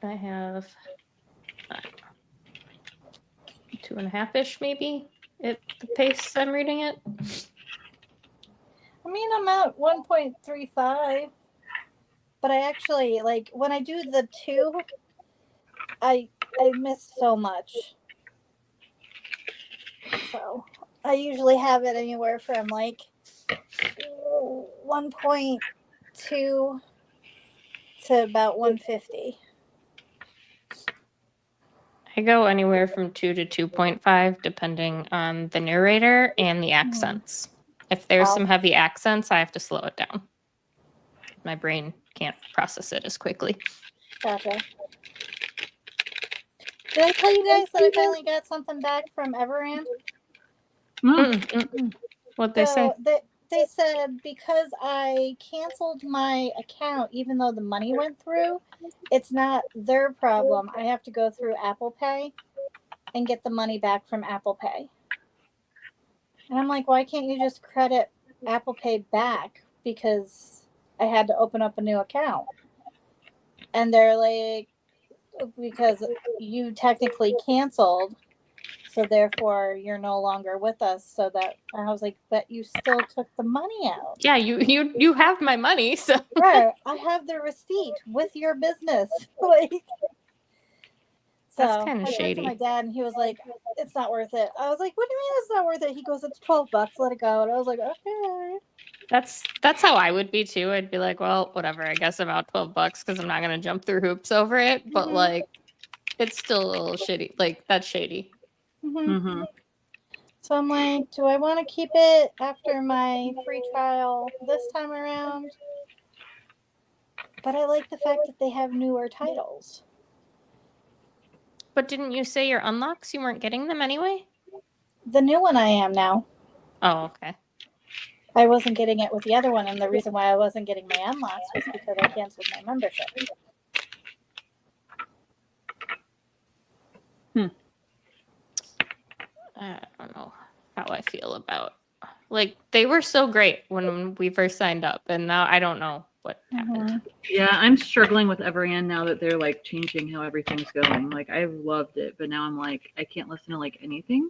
I have 2.5-ish maybe at the pace I'm reading it. I mean, I'm at 1.35, but I actually like when I do the 2, I miss so much. So I usually have it anywhere from like 1.2 to about 150. I go anywhere from 2 to 2.5, depending on the narrator and the accents. If there's Wow. some heavy accents, I have to slow it down. My brain can't process it as quickly. Gotcha. Did I tell you guys that I finally got something back from Everand? Oh, What'd they say? So they said because I canceled my account, even though the money went through, it's not their problem. I have to go through Apple Pay and get the money back from Apple Pay. And I'm like, why can't you just credit Apple Pay back? Because I had to open up a new account. And they're like, because you technically canceled, so therefore you're no longer with us. So that I was like, but you still took the money out. Yeah, you have my money, so Right. I have the receipt with your business. Like, that's so kind I of talked to shady. my dad and he was like, it's not worth it. I was like, what do you mean it's not worth it? He goes, it's $12, let it go. And I was like, okay. That's how I would be too. I'd be like, well, whatever. I guess about $12 because I'm not gonna jump through hoops over it. But Mhm. like, it's still a little shitty. Like that's shady. Mm-hmm. So I'm like, do I want to keep it after my free trial this time around? But I like the fact that they have newer titles. But didn't you say your unlocks? You weren't getting them anyway? The new one I am now. Oh, okay. I wasn't getting it with the other one, and the reason why I wasn't getting my unlocks was because I canceled my membership. I don't know how I feel about. Like they were so great when we first signed up, and now I don't know what happened. yeah, I'm struggling with Everand now that they're like changing how everything's going. Like I've loved it, but now I'm like I can't listen to like anything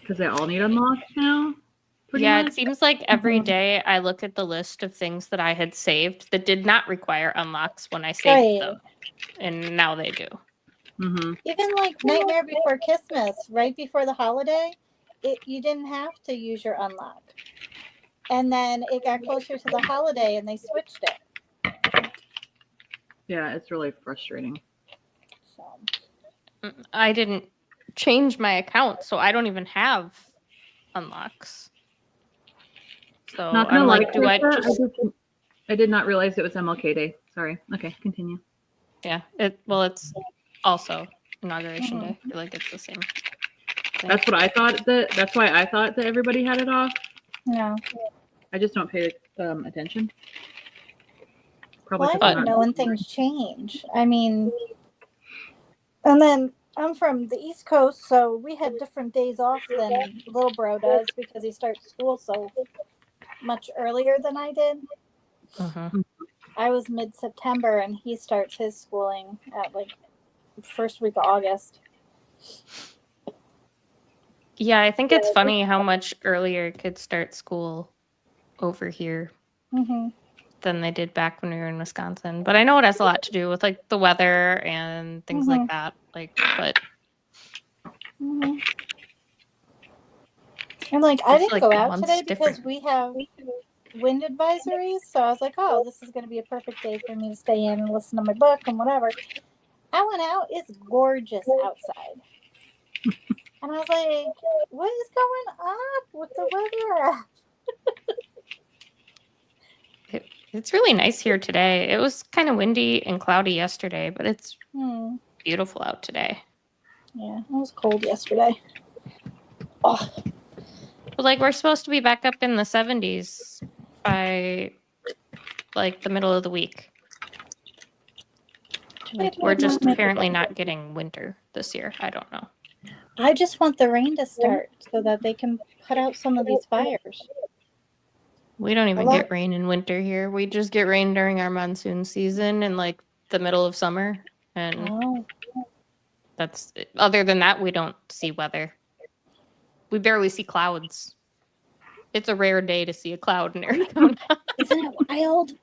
because they all need unlocks now. Pretty Yeah, much. it seems like every day I look at the list of things that I had saved that did not require unlocks when I saved Right. them, and now they do. Mm-hmm. Even like Nightmare Before Christmas, right before the holiday, you didn't have to use your unlock. And then it got closer to the holiday and they switched it. Yeah, it's really frustrating. So I didn't change my account, so I don't even have unlocks. So Not gonna I'm lie, like, do I Krista, just? I did not realize it was MLK Day. Sorry. Okay, continue. Yeah. It's also Inauguration Day. I feel like it's the same thing. That's what I thought. That's why I thought that everybody had it off. no. I just don't pay attention. Probably Well, I 'cause I'm don't not- know when things change. I mean, and then I'm from the East Coast, so we had different days off than little bro does because he starts school so much earlier than I did. Mhm. I was mid-September and he starts his schooling at like first week of August. Yeah, I think it's funny how much earlier kids start school over here Mm-hmm. than they did back when we were in Wisconsin. But I know it has a lot to do with like the weather and things like that. Like, but Mm-hmm. And like I It's, didn't like, go out months today because different. we have wind advisories, so I was like, oh, this is going to be a perfect day for me to stay in and listen to my book and whatever. I went out, it's gorgeous outside. And I was like, what is going on with the weather? It's really nice here today. It was kind of windy and cloudy yesterday, but it's beautiful out today. Yeah, it was cold yesterday. Oh, But like we're supposed to be back up in the 70s by like the middle of the week. Like we're just apparently not getting winter this year. I don't know. I just want the rain to start so that they can put out some of these fires. We don't even get rain in winter here. We just get rain during our monsoon season in like the middle of summer. And that's other than that, we don't see weather. We barely see clouds. It's a rare day to see a cloud in Arizona. Isn't it wild?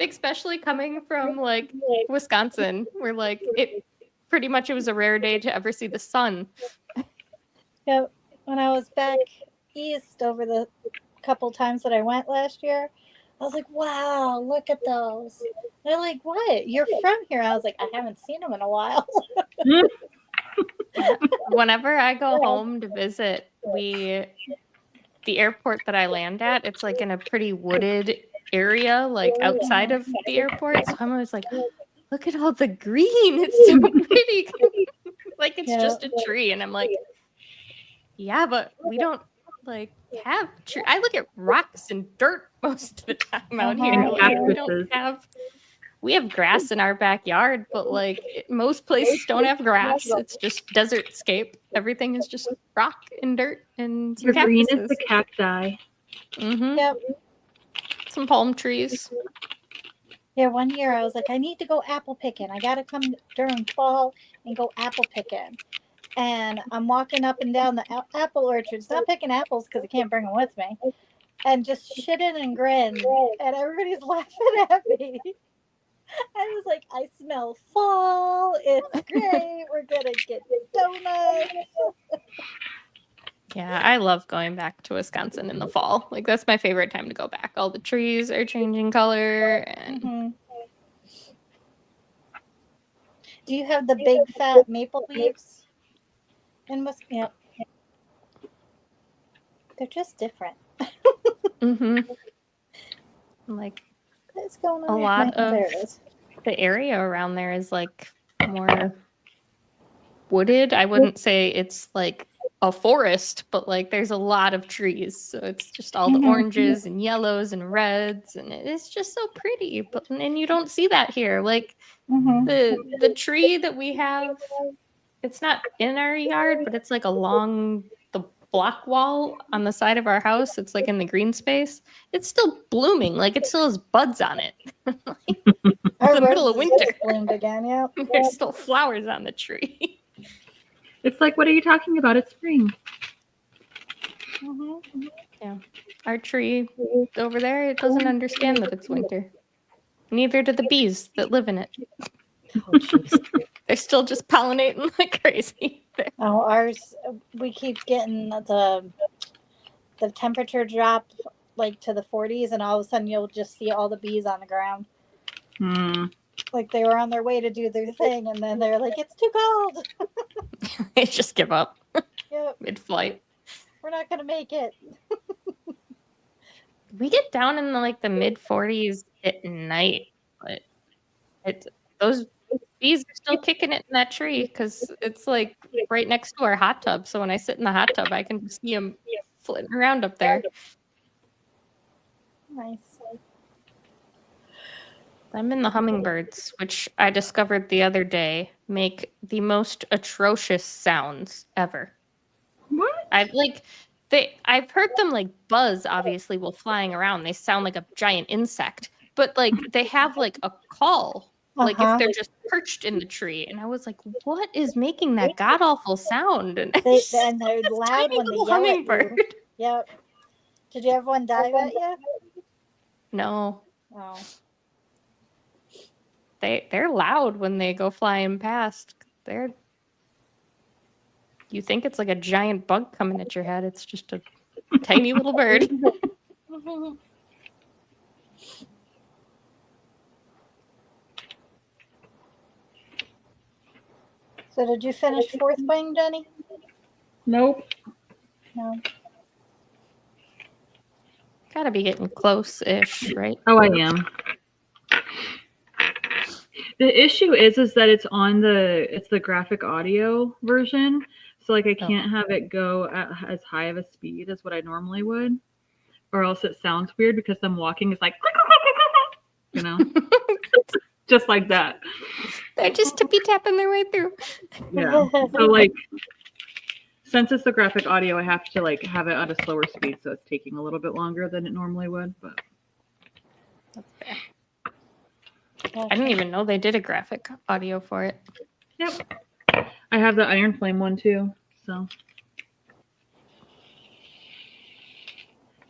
Especially coming from like Wisconsin, where like it was a rare day to ever see the sun. Yeah, when I was back east over the couple times that I went last year, I was like, wow, look at those. They're like, what? You're from here? I was like, I haven't seen them in a while. Whenever I go home to visit, the airport that I land at, it's like in a pretty wooded area, like outside of the airport. So I'm always like, look at all the green. It's so pretty. Like it's just a tree. And I'm like, yeah, but we don't like have tree. I look at rocks and dirt most of the time out here. Like, we have grass in our backyard, but like most places don't have grass. It's just desert scape. Everything is just rock and dirt and some The green cactuses. is the cacti. Mm-hmm. Yep. Some palm trees. Yeah, one year I was like, I need to go apple picking. I got to come during fall and go apple picking. And I'm walking up and down the apple orchards, not picking apples because I can't bring them with me, and just shitting and grin. And everybody's laughing at me. I was like, I smell fall. It's great. We're going to get donuts. Yeah, I love going back to Wisconsin in the fall. Like that's my favorite time to go back. All the trees are changing color and Mm-hmm. Do you have the big fat maple leaves in Wisconsin? Yep. They're just different. like What's going on? a lot of there it is. the area around there is like more wooded. I wouldn't say it's like a forest, but like there's a lot of trees. So it's just all the oranges and yellows and reds, and it's just so pretty. But and you don't see that here. Like the tree that we have, it's not in our yard, but it's like along the block wall on the side of our house. It's like in the green space. It's still blooming. Like it still has buds on it. It's the middle of winter. Bloomed again, yeah. There's still flowers on the tree. It's like, what are you talking about? It's spring. Yeah. Our tree over there, it doesn't understand that it's winter. Neither do the bees that live in it. Oh, They're still just pollinating like crazy. Oh, ours, we keep getting the temperature drop like to the 40s, and all of a sudden you'll just see all the bees on the ground. Like they were on their way to do their thing, and then they're like, it's too cold. They just give up Yep, mid-flight. we're not going to make it. We get down in like the mid-40s at night, but those bees are still kicking it in that tree because it's like right next to our hot tub. So when I sit in the hot tub, I can see them flitting around up there. Nice. I'm in the hummingbirds, which I discovered the other day make the most atrocious sounds ever. What? I've heard them like buzz, obviously, while flying around. They sound like a giant insect, but like they have like a call, like if they're just perched in the tree. And I was like, what is making that god awful sound? And they're loud when they yell hummingbird. at you. Yep. Did you have one dive at you? No. Oh. They're loud when they go flying past. You think it's like a giant bug coming at your head. It's just a tiny little bird. So did you finish fourth wing, Jenny? Nope. No. Gotta be getting close-ish, right? Oh, I am. The issue is that it's on the graphic audio version. So like I can't have it go at as high of a speed as what I normally would, or else it sounds weird because I'm walking. It's like, you know, just like that. They're just tippy tapping their way through. Yeah. So like, since it's the graphic audio, I have to like have it at a slower speed, so it's taking a little bit longer than it normally would. But that's fair. I didn't even know they did a graphic audio for it. Yep. I have the Iron Flame one too. So.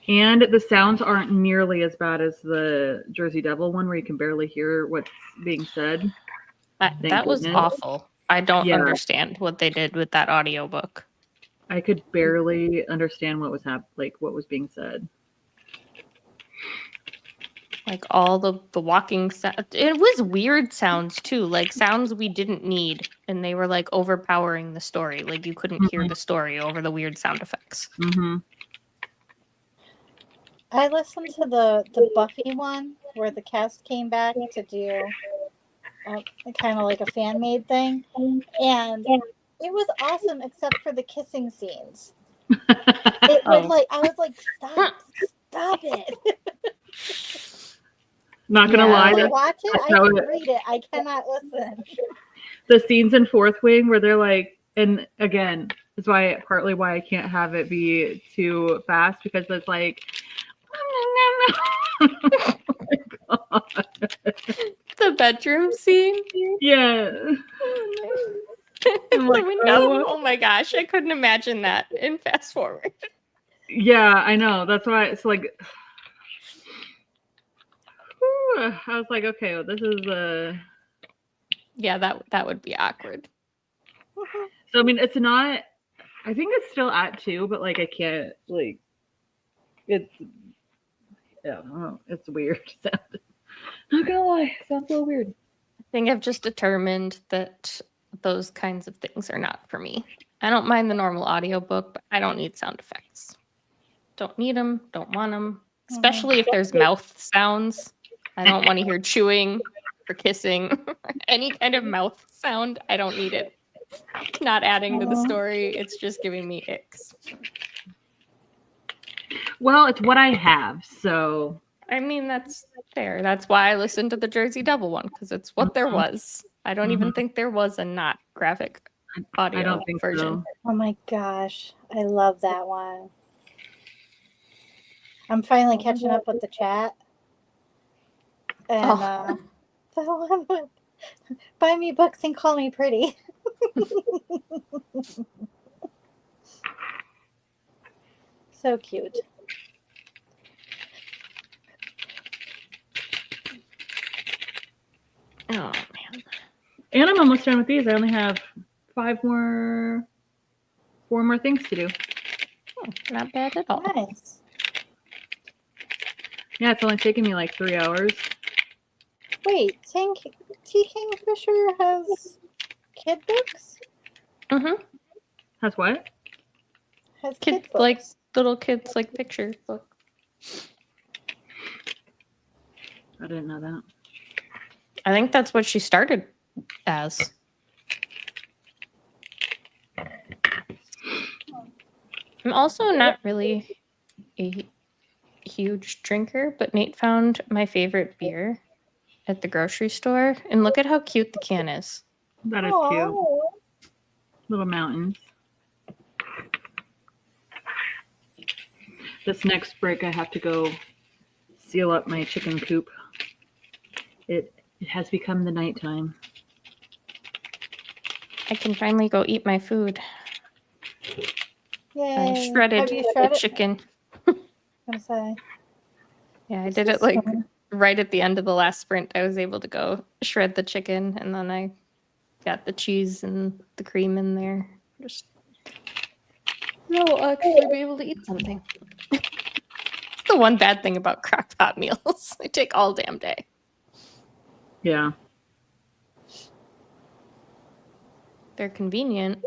And the sounds aren't nearly as bad as the Jersey Devil one where you can barely hear what's being said. That was awful. I don't understand what they did with that audiobook. I could barely understand what was what was being said. Like all the walking sound. It was weird sounds too, like sounds we didn't need, and they were like overpowering the story. Like you couldn't hear the story over the weird sound effects. Mm-hmm. I listened to the Buffy one where the cast came back to do kind of like a fan made thing, and it was awesome except for the kissing scenes. It would I was like, stop it. Not gonna Yeah. lie, I watch it, I that can was- read it, I cannot listen. the scenes in Fourth Wing where they're like, and again, it's partly why I can't have it be too fast, because it's like, oh my God. The bedroom scene. Yeah. I'm like, The window. oh. Oh my gosh, I couldn't imagine that in fast forward. Yeah, I know. That's why it's like, I was like, okay, well, this is Yeah, that would be awkward. So I mean, it's not. I think it's still at 2, but like I can't like. It's. Yeah, I don't know. It's weird. Not gonna lie, it sounds a little weird. I think I've just determined that those kinds of things are not for me. I don't mind the normal audiobook, but I don't need sound effects. Don't need them, don't want them, especially if there's mouth sounds. I don't want to hear chewing or kissing. Any kind of mouth sound, I don't need it. Not adding to the story, it's just giving me icks. Well, it's what I have, so. I mean, that's fair. That's why I listened to the Jersey Devil one, because it's what there was. I don't even think there was a not graphic audio I don't think version. so. Oh my gosh, I love that one. I'm finally catching up with the chat. And the one with buy me books and call me pretty. So cute. Oh man. And I'm almost done with these. I only have 4 more things to do. Oh, not bad at all. Nice. Yeah, it's only taking me like 3 hours. Wait, T. Kingfisher has kid books? Mm-hmm. Has what? Has Kids kid books. like little kids like picture book. I didn't know that. I think that's what she started as. I'm also not really a huge drinker, but Nate found my favorite beer at the grocery store, and look at how cute the can is. That is Aw. cute. Little mountains. This next break, I have to go seal up my chicken coop. It has become the nighttime. I can finally go eat my food. Yay. I shredded Have you the shredded? chicken. I'm say. Yeah, I did it like right at the end of the last sprint. I was able to go shred the chicken, and then I got the cheese and the cream in there. Just no, I'll actually be able to eat something. The one bad thing about crock-pot meals. They take all damn day. Yeah. They're convenient,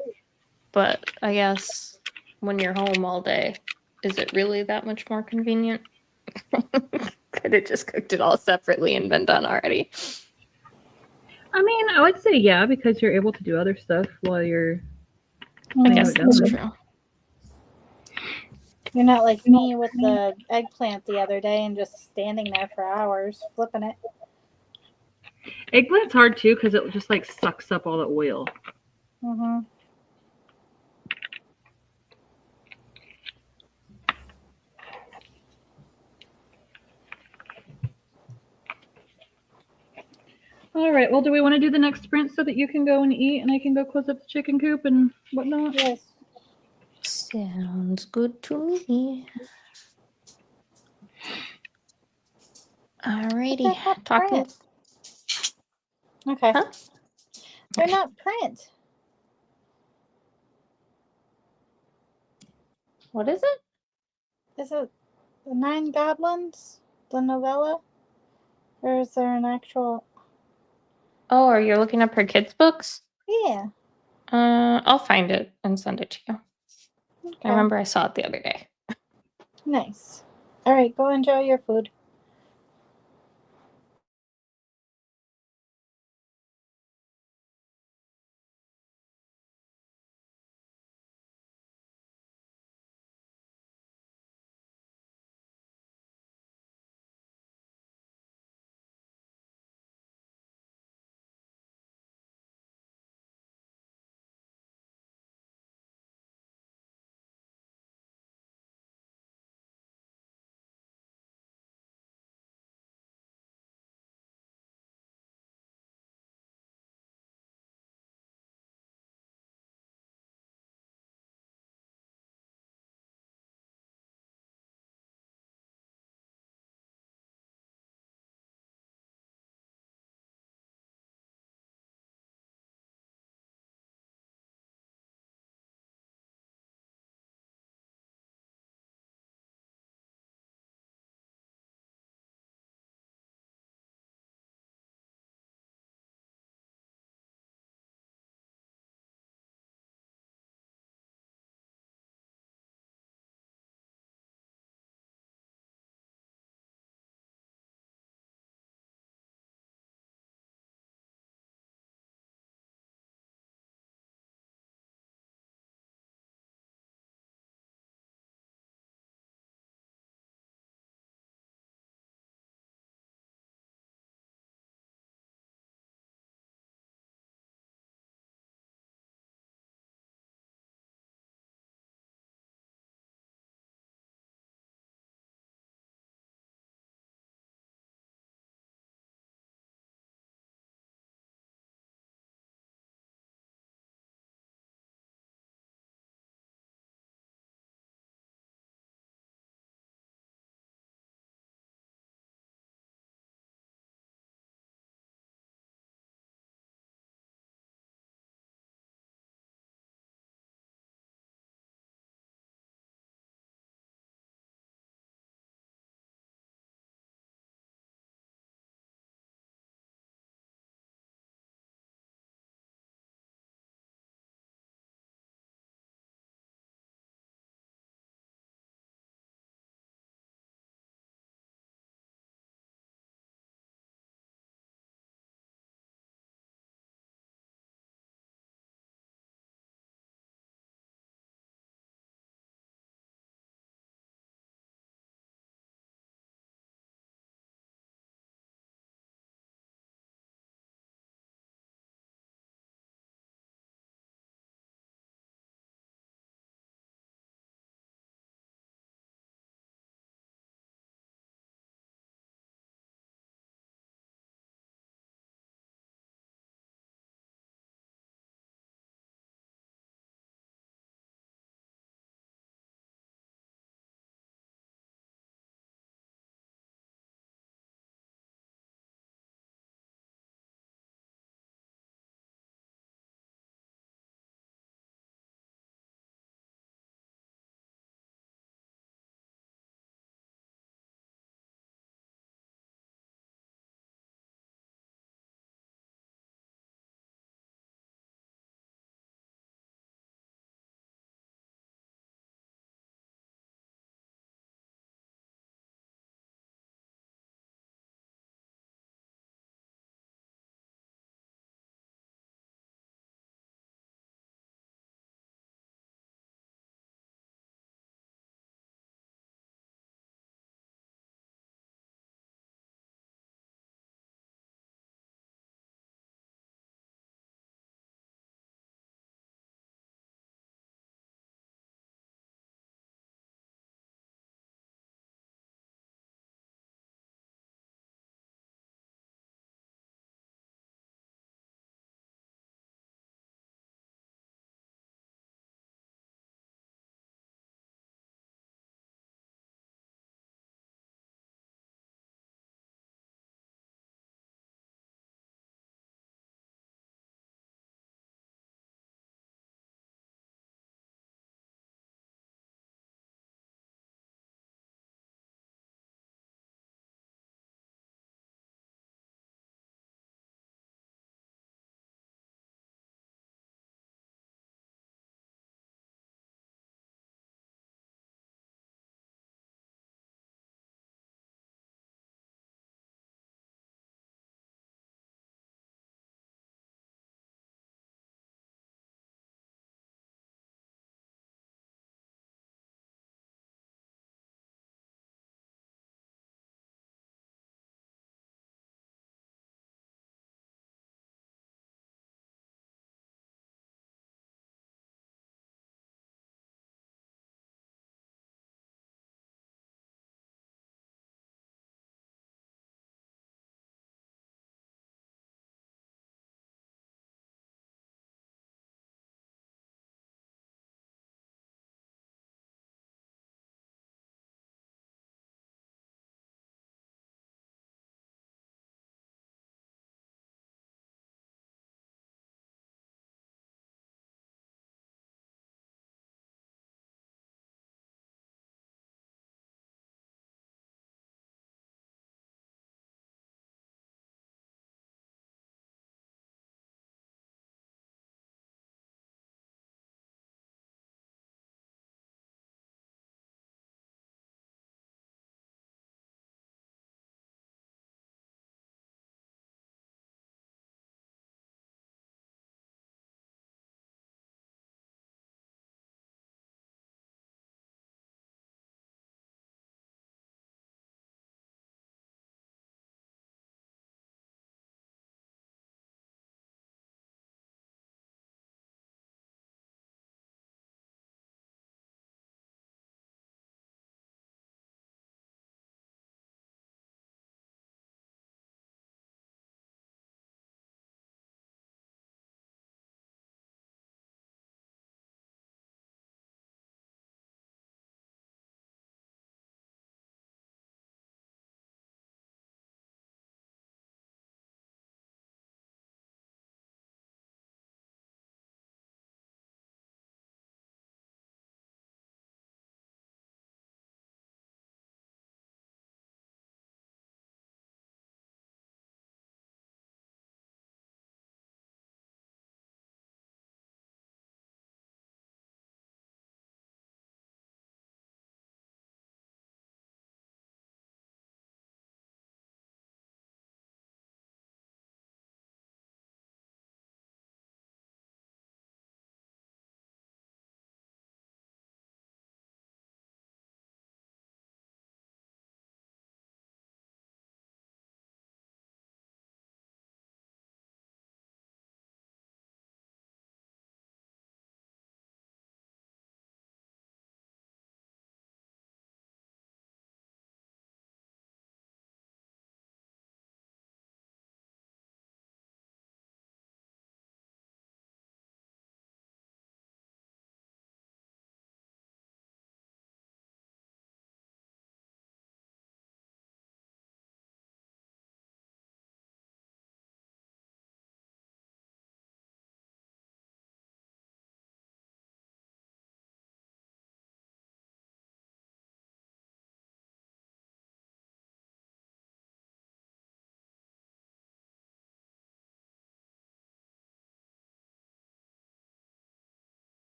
but I guess when you're home all day, is it really that much more convenient? Could have just cooked it all separately and been done already. I mean, I would say yeah, because you're able to do other stuff while you're. I guess it that's done. true. You're not like me with the eggplant the other day and just standing there for hours flipping it. Eggplant's hard too because it just like sucks up all the oil. Mm-hmm. All right. Well, do we want to do the next sprint so that you can go and eat and I can go close up the chicken coop and whatnot? Yes. Sounds good to me. Alrighty. Talking. Okay. Huh? They're not print. What is it? Is it The Nine Goblins? The novella? Or is there an actual? Oh, are you looking up her kids' books? Yeah. I'll find it and send it to you. Okay. I remember I saw it the other day. Nice. All right, go enjoy your food.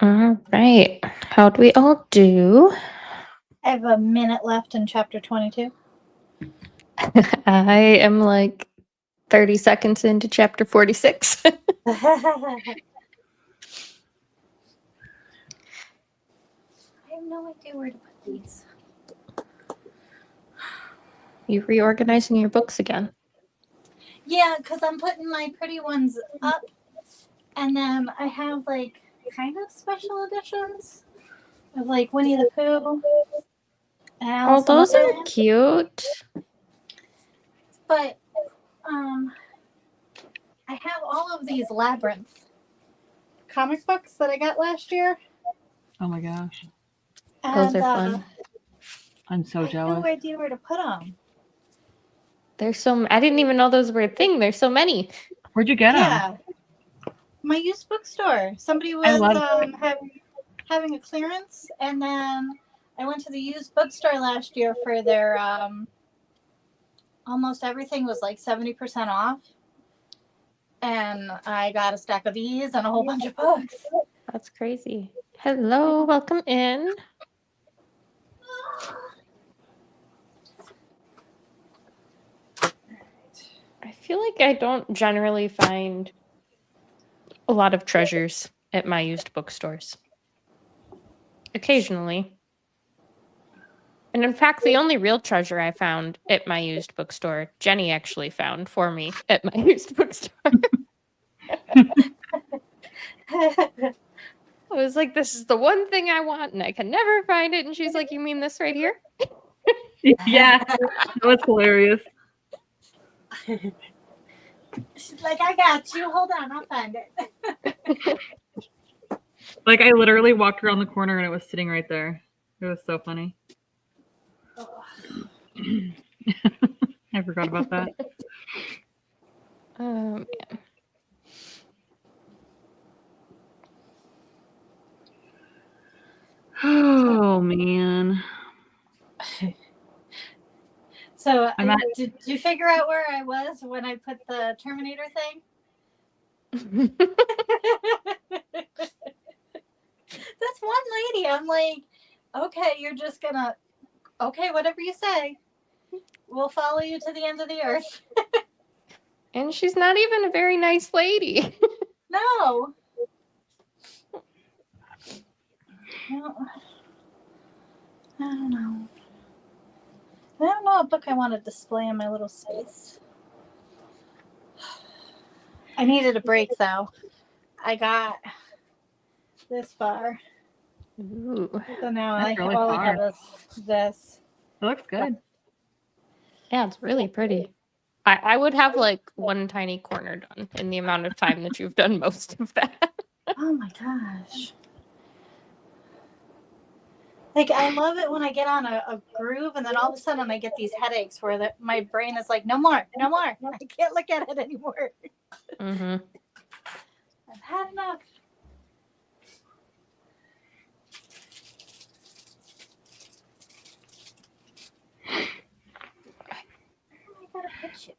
All right. How'd we all do? I have a minute left in chapter 22. I am like 30 seconds into chapter 46. I have no idea where to put these. You reorganizing your books again? Yeah, because I'm putting my pretty ones up, and then I have like kind of special editions of like Winnie the Pooh and Oh, Alice in those are Wonderland. cute. But I have all of these Labyrinth comic books that I got last year. Oh my gosh. Those And are fun. I'm so I have jealous. no idea where to put them. There's so I didn't even know those were a thing. There's so many. Where'd you get them? Yeah, my used bookstore. Somebody I was love having a clearance, and then I went to the used bookstore last year for their almost everything was like 70% off, and I got a stack of these and a whole bunch of books. That's crazy. Hello, welcome in. I feel like I don't generally find a lot of treasures at my used bookstores. Occasionally. And in fact, the only real treasure I found at my used bookstore, Jenny actually found for me at my used bookstore. I was like, this is the one thing I want, and I can never find it. And she's like, you mean this right here? Yeah, that was hilarious. She's like, I got you. Hold on, I'll find it. Like I literally walked around the corner and it was sitting right there. It was so funny. I forgot about that. Yeah. Oh man. So, I'm at- did you figure out where I was when I put the Terminator thing? That's one lady. I'm like, okay, you're just gonna, okay, whatever you say. We'll follow you to the end of the earth. And she's not even a very nice lady. No. No. I don't know. I don't know what book I want to display in my little space. I needed a break though. I got this far. Ooh. So now That's really all I far. have is this. It looks good. Yeah, it's really pretty. I would have like one tiny corner done in the amount of time that you've done most of that. Oh my gosh. Like, I love it when I get on a groove and then all of a sudden I get these headaches where my brain is like, no more, no more. I can't look at it anymore. Mm-hmm. I've had enough. I gotta put you.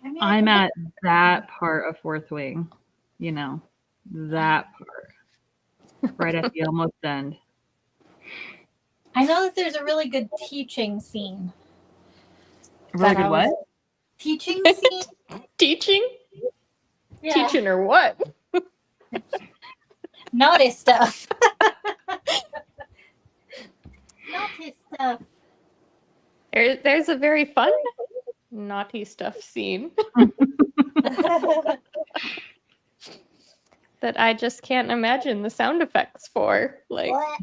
I mean, I'm at that part of Fourth Wing. You know, that part. Right at the almost end. I know that there's a really good teaching scene. A really good what? Teaching scene? Teaching? Yeah. Teaching or what? Naughty stuff. Naughty stuff. There's a very fun naughty stuff scene that I just can't imagine the sound effects for. Like, What?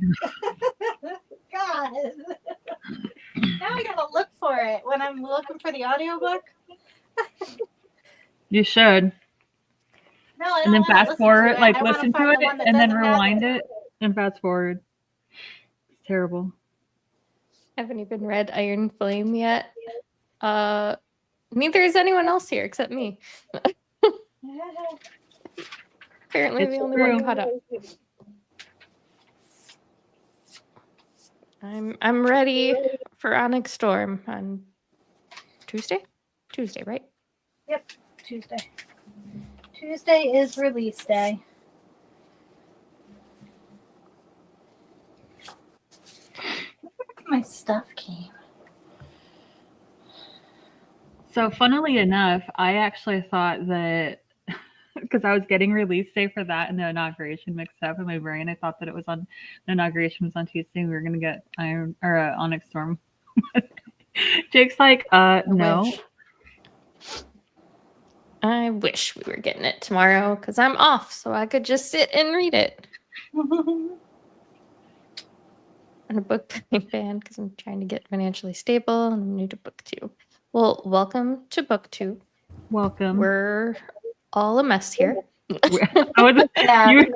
God. Now I gotta look for it when I'm looking for the audiobook. You should. No, I don't And then wanna fast listen forward, to it. like I wanna listen to find it the one that and then doesn't have rewind it and fast forward. It's terrible. haven't even read Iron Flame yet. Neither is anyone else here except me. Apparently It's the only true. one caught up. I'm ready for Onyx Storm on Tuesday? Tuesday, right? Yep, Tuesday. Tuesday is release day. So, funnily enough, I actually thought that because I was getting release day for that and the inauguration mixed up in my brain, I thought that it was on the inauguration was on Tuesday. And we were gonna get Iron or Onyx Storm. Jake's like, no. I wish we were getting it tomorrow because I'm off, so I could just sit and read it. I'm a book fan because I'm trying to get financially stable and I'm new to BookTube. Well, welcome to BookTube. Welcome. We're all a mess here. I was, Yeah, you,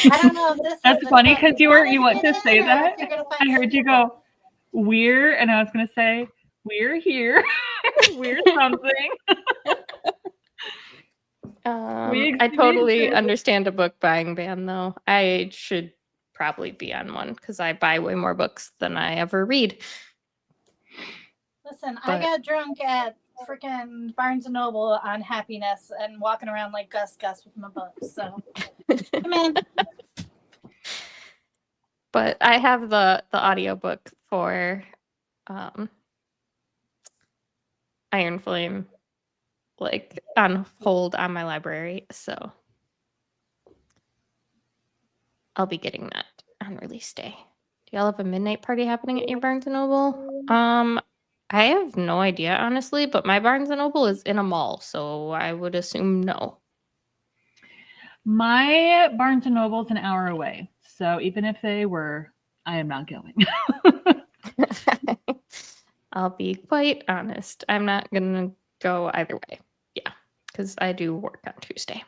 I don't know if this that's is funny the because you want to say or that. if you're gonna find I heard you go, we're, and I was gonna say, we're here. We're something. I totally understand a book buying ban though. I should probably be on one because I buy way more books than I ever read. Listen, I got drunk at freaking Barnes and Noble on happiness and walking around like Gus with my books. So, come in. But I have the audiobook for Iron Flame like on hold on my library, so I'll be getting that on release day. Do y'all have a midnight party happening at your Barnes and Noble? I have no idea honestly, but my Barnes and Noble is in a mall, so I would assume no. My Barnes and Noble's an hour away, so even if they were, I am not going. I'll be quite honest. I'm not gonna go either way. Yeah, because I do work on Tuesday.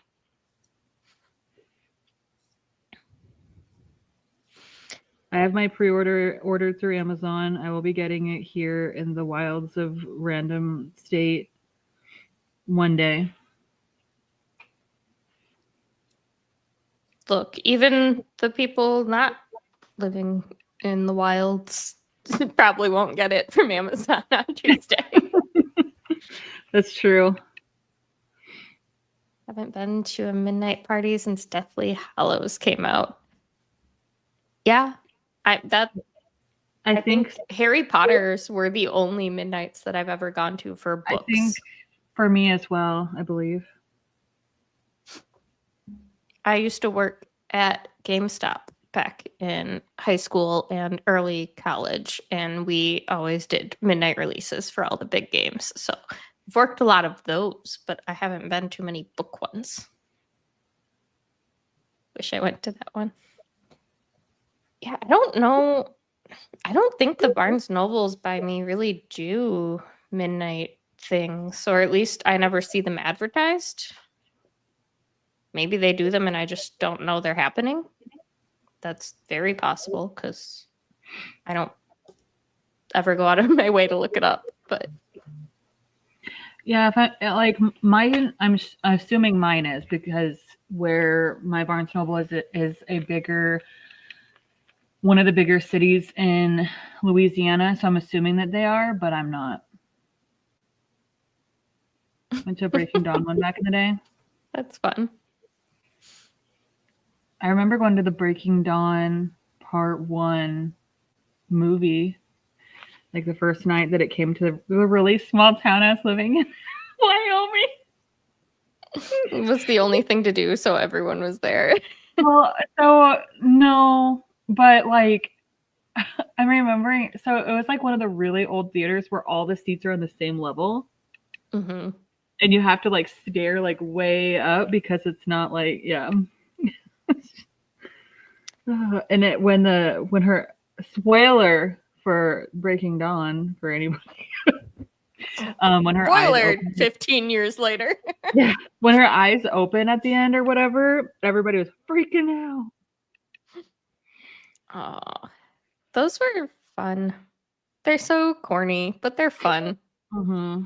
I have my pre-order ordered through Amazon. I will be getting it here in the wilds of random state one day. Look, even the people not living in the wilds probably won't get it from Amazon on Tuesday. That's true. Haven't been to a midnight party since Deathly Hallows came out. Yeah, I think Harry Potter's were the only midnights that I've ever gone to for books. I think for me as well, I believe. I used to work at GameStop back in high school and early college, and we always did midnight releases for all the big games. So I've worked a lot of those, but I haven't been to many book ones. Wish I went to that one. Yeah, I don't know. I don't think the Barnes Nobles by me really do midnight things, or at least I never see them advertised. Maybe they do them and I just don't know they're happening. That's very possible because I don't ever go out of my way to look it up. But yeah, if I like mine, I'm assuming mine is because where my Barnes Noble is a bigger, one of the bigger cities in Louisiana. So I'm assuming that they are, but I'm not. Went to a Breaking Dawn one back in the day. that's fun. I remember going to the Breaking Dawn Part 1 movie, like the first night that it came to the really small town I was living in, Wyoming. It was the only thing to do, so everyone was there. Well, so no, but like I'm remembering, so it was like one of the really old theaters where all the seats are on the same level. Mm-hmm. And you have to like stare like way up because it's not like, yeah. And it when her spoiler for Breaking Dawn for anybody when her Spoiler, eyes open, 15 years later. yeah, when her eyes open at the end or whatever, everybody was freaking out. Oh, those were fun. They're so corny, but they're fun. Mm-hmm.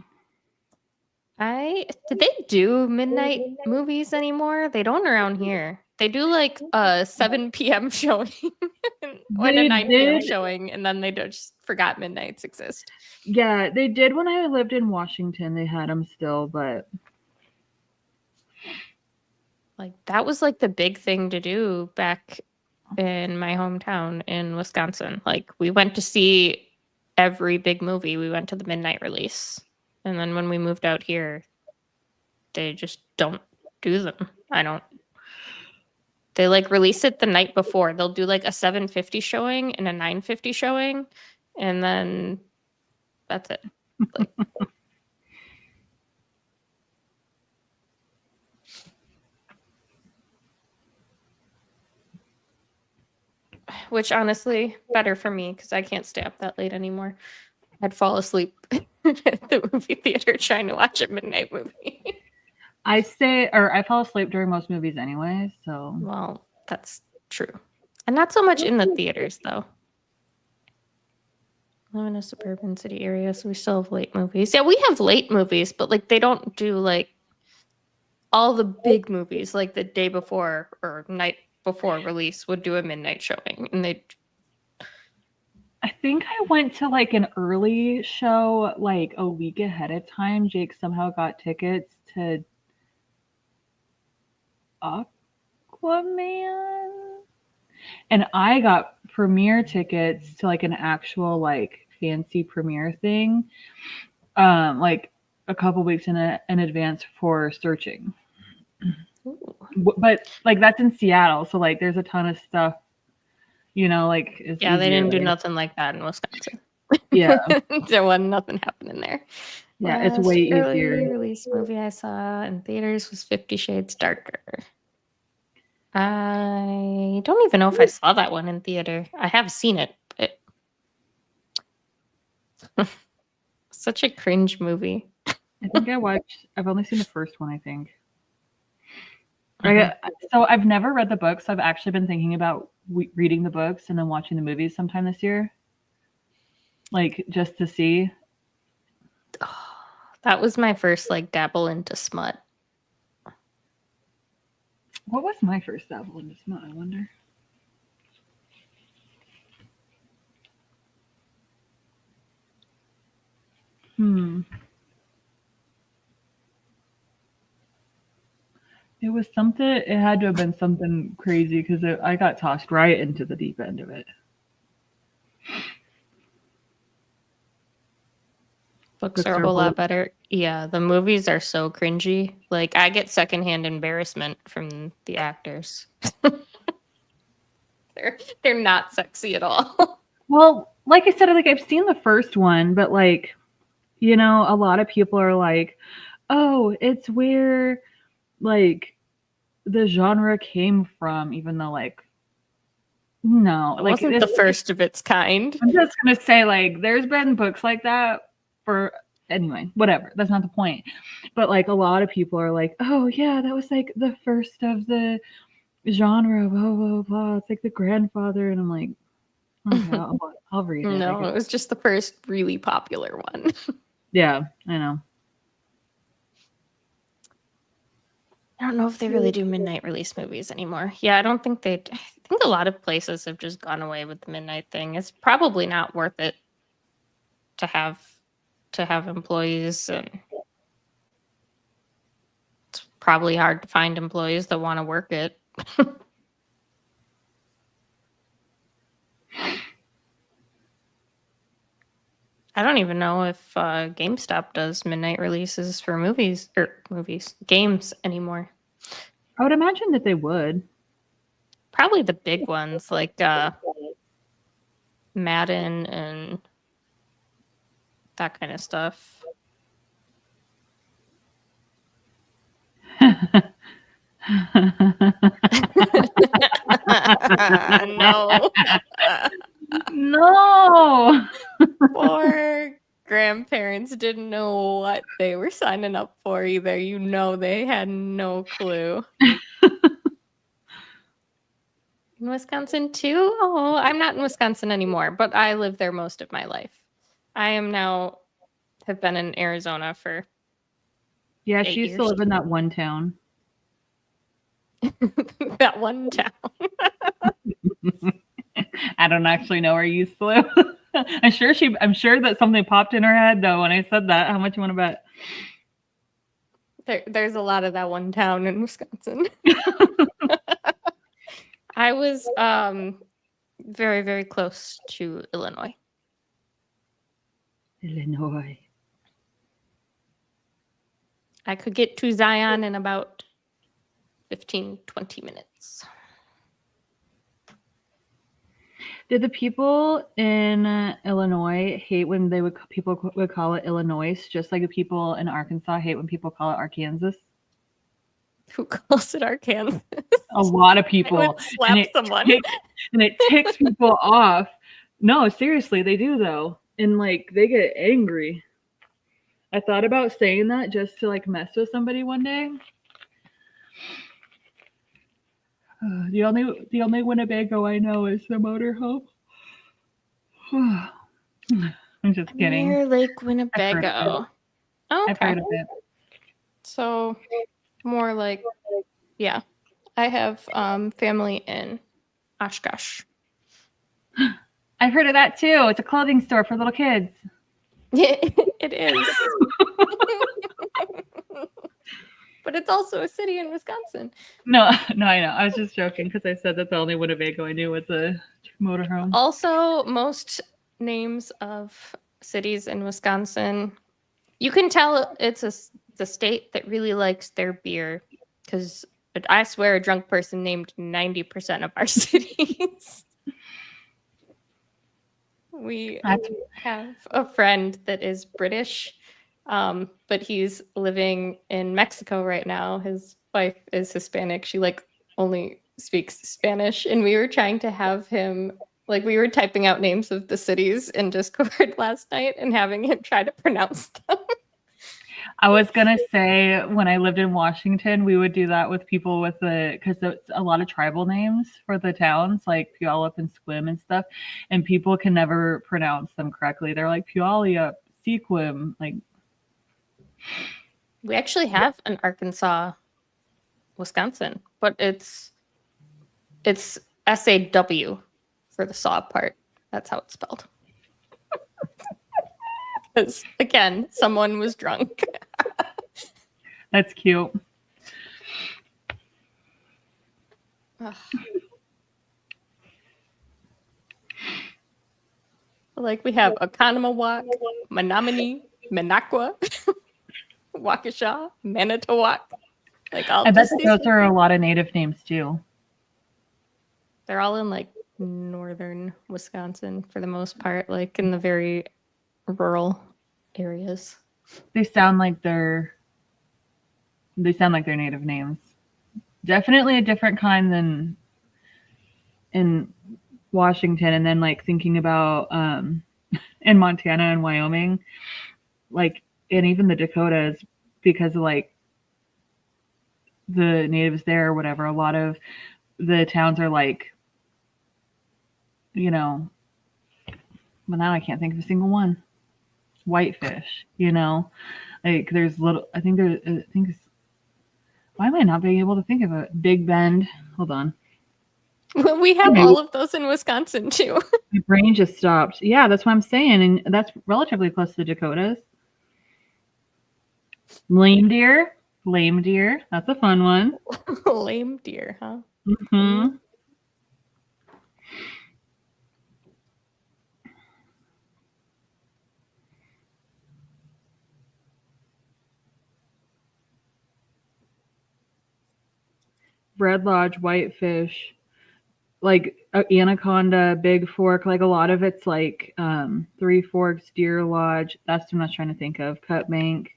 Did they do midnight movies anymore? They don't around here. They do like a 7 p.m. showing and a 9 p.m. showing, and then they just forgot midnights exist. Yeah, they did when I lived in Washington. They had them still, but like that was like the big thing to do back in my hometown in Wisconsin. Like we went to see every big movie. We went to the midnight release. And then when we moved out here, they just don't do them. They like release it the night before. They'll do like a 7:50 showing and a 9:50 showing, and then that's it. Like, which honestly, better for me because I can't stay up that late anymore. I'd fall asleep at the movie theater trying to watch a midnight movie. I fall asleep during most movies anyway, so. Well, that's true. And not so much in the theaters, though. I live in a suburban city area, so we still have late movies. Yeah, we have late movies, but like they don't do like all the big movies like the day before or night before release would do a midnight showing. And I think I went to like an early show like a week ahead of time. Jake somehow got tickets to Aquaman, and I got premiere tickets to like an actual like fancy premiere thing, like a couple weeks in advance for Searching. But like that's in Seattle, so like there's a ton of stuff, you know, like it's yeah, they didn't do easier. nothing like that in Wisconsin. Yeah, there wasn't nothing happening there. yeah, it's way early easier. release movie I saw in theaters was 50 Shades Darker. I don't even know if I saw that one in theater. I have seen it, but such a cringe movie. I think I've only seen the first one, I think. Mhm. So I've never read the books. So I've actually been thinking about reading the books and then watching the movies sometime this year. Like just to see. That was my first like dabble into smut. What was my first dabble into smut, I wonder? It was something, it had to have been something crazy because I got tossed right into the deep end of it. Books are a whole lot better. Yeah, the movies are so cringy. Like I get secondhand embarrassment from the actors. they're not sexy at all. Well, like I said, like I've seen the first one, but like, you know, a lot of people are like, oh, it's where like the genre came from, even though like no, It like wasn't the first of its kind. I'm just gonna say like there's been books like that for anyway, whatever. That's not the point. But like a lot of people are like, oh yeah, that was like the first of the genre, blah blah blah. It's like the grandfather, and I'm like, okay, I'll read it. No, it was just the first really popular one. Yeah, I know. I don't know if they really do midnight release movies anymore. Yeah, I think a lot of places have just gone away with the midnight thing. It's probably not worth it to have employees, and it's probably hard to find employees that want to work it. I don't even know if GameStop does midnight releases for games anymore. I would imagine that they would. Probably the big ones like Madden and that kind of stuff. No. No. Poor grandparents didn't know what they were signing up for either. You know, they had no clue. In Wisconsin too? Oh, I'm not in Wisconsin anymore, but I lived there most of my life. I have been in Arizona for Yeah, she used to live in that one town. that one town. I don't actually know where you used to live. I'm sure that something popped in her head though when I said that. How much you want to bet? There's a lot of that one town in Wisconsin. I was very, very close to Illinois. Illinois. I could get to Zion in about 15, 20 minutes. Did the people in Illinois hate when people would call it Illinois, just like the people in Arkansas hate when people call it Arkansas? Who calls it Arkansas? A lot of I people. would slap someone. And it ticks people off. No, seriously, they do though. And like they get angry. I thought about saying that just to like mess with somebody one day. The only Winnebago I know is the motorhome. I'm just kidding. Near Lake Winnebago. Oh, I've heard of it. So more like, yeah. I have family in Oshkosh. I've heard of that too. It's a clothing store for little kids. It is. But it's also a city in Wisconsin. No, I know. I was just joking because I said that the only Winnebago I knew was a motorhome. Also, most names of cities in Wisconsin, you can tell it's the state that really likes their beer, because I swear a drunk person named 90% of our cities. We have a friend that is British, but he's living in Mexico right now. His wife is Hispanic. She like only speaks Spanish, and we were trying to have him, like we were typing out names of the cities in Discord last night and having him try to pronounce them. I was gonna say when I lived in Washington, we would do that with people with because it's a lot of tribal names for the towns, like Puyallup and Sequim and stuff, and people can never pronounce them correctly. They're like Puyallup, Sequim, like. We actually have an Arkansas, Wisconsin, but it's SAW for the saw part. That's how it's spelled. Because again, someone was drunk. That's cute. Like we have Oconomowoc, Menominee, Minocqua, Waukesha, Manitowoc. Like all I bet those are a lot of native names too. They're all in like northern Wisconsin for the most part, like in the very rural areas. They sound like they're native names. Definitely a different kind than in Washington. And then like thinking about in Montana and Wyoming, like, and even the Dakotas, because of like the natives there or whatever, a lot of the towns are like, you know, but now I can't think of a single one. Whitefish, you know, like there's little, I think it's, why am I not being able to think of it? Big Bend. Hold on. We have all of those in Wisconsin too. My brain just stopped. Yeah, that's what I'm saying. And that's relatively close to the Dakotas. Lame deer. That's a fun one. Lame deer, huh? Mm-hmm. Red Lodge, Whitefish, like Anaconda, Big Fork, like a lot of it's like Three Forks, Deer Lodge. That's what I'm not trying to think of. Cut Bank.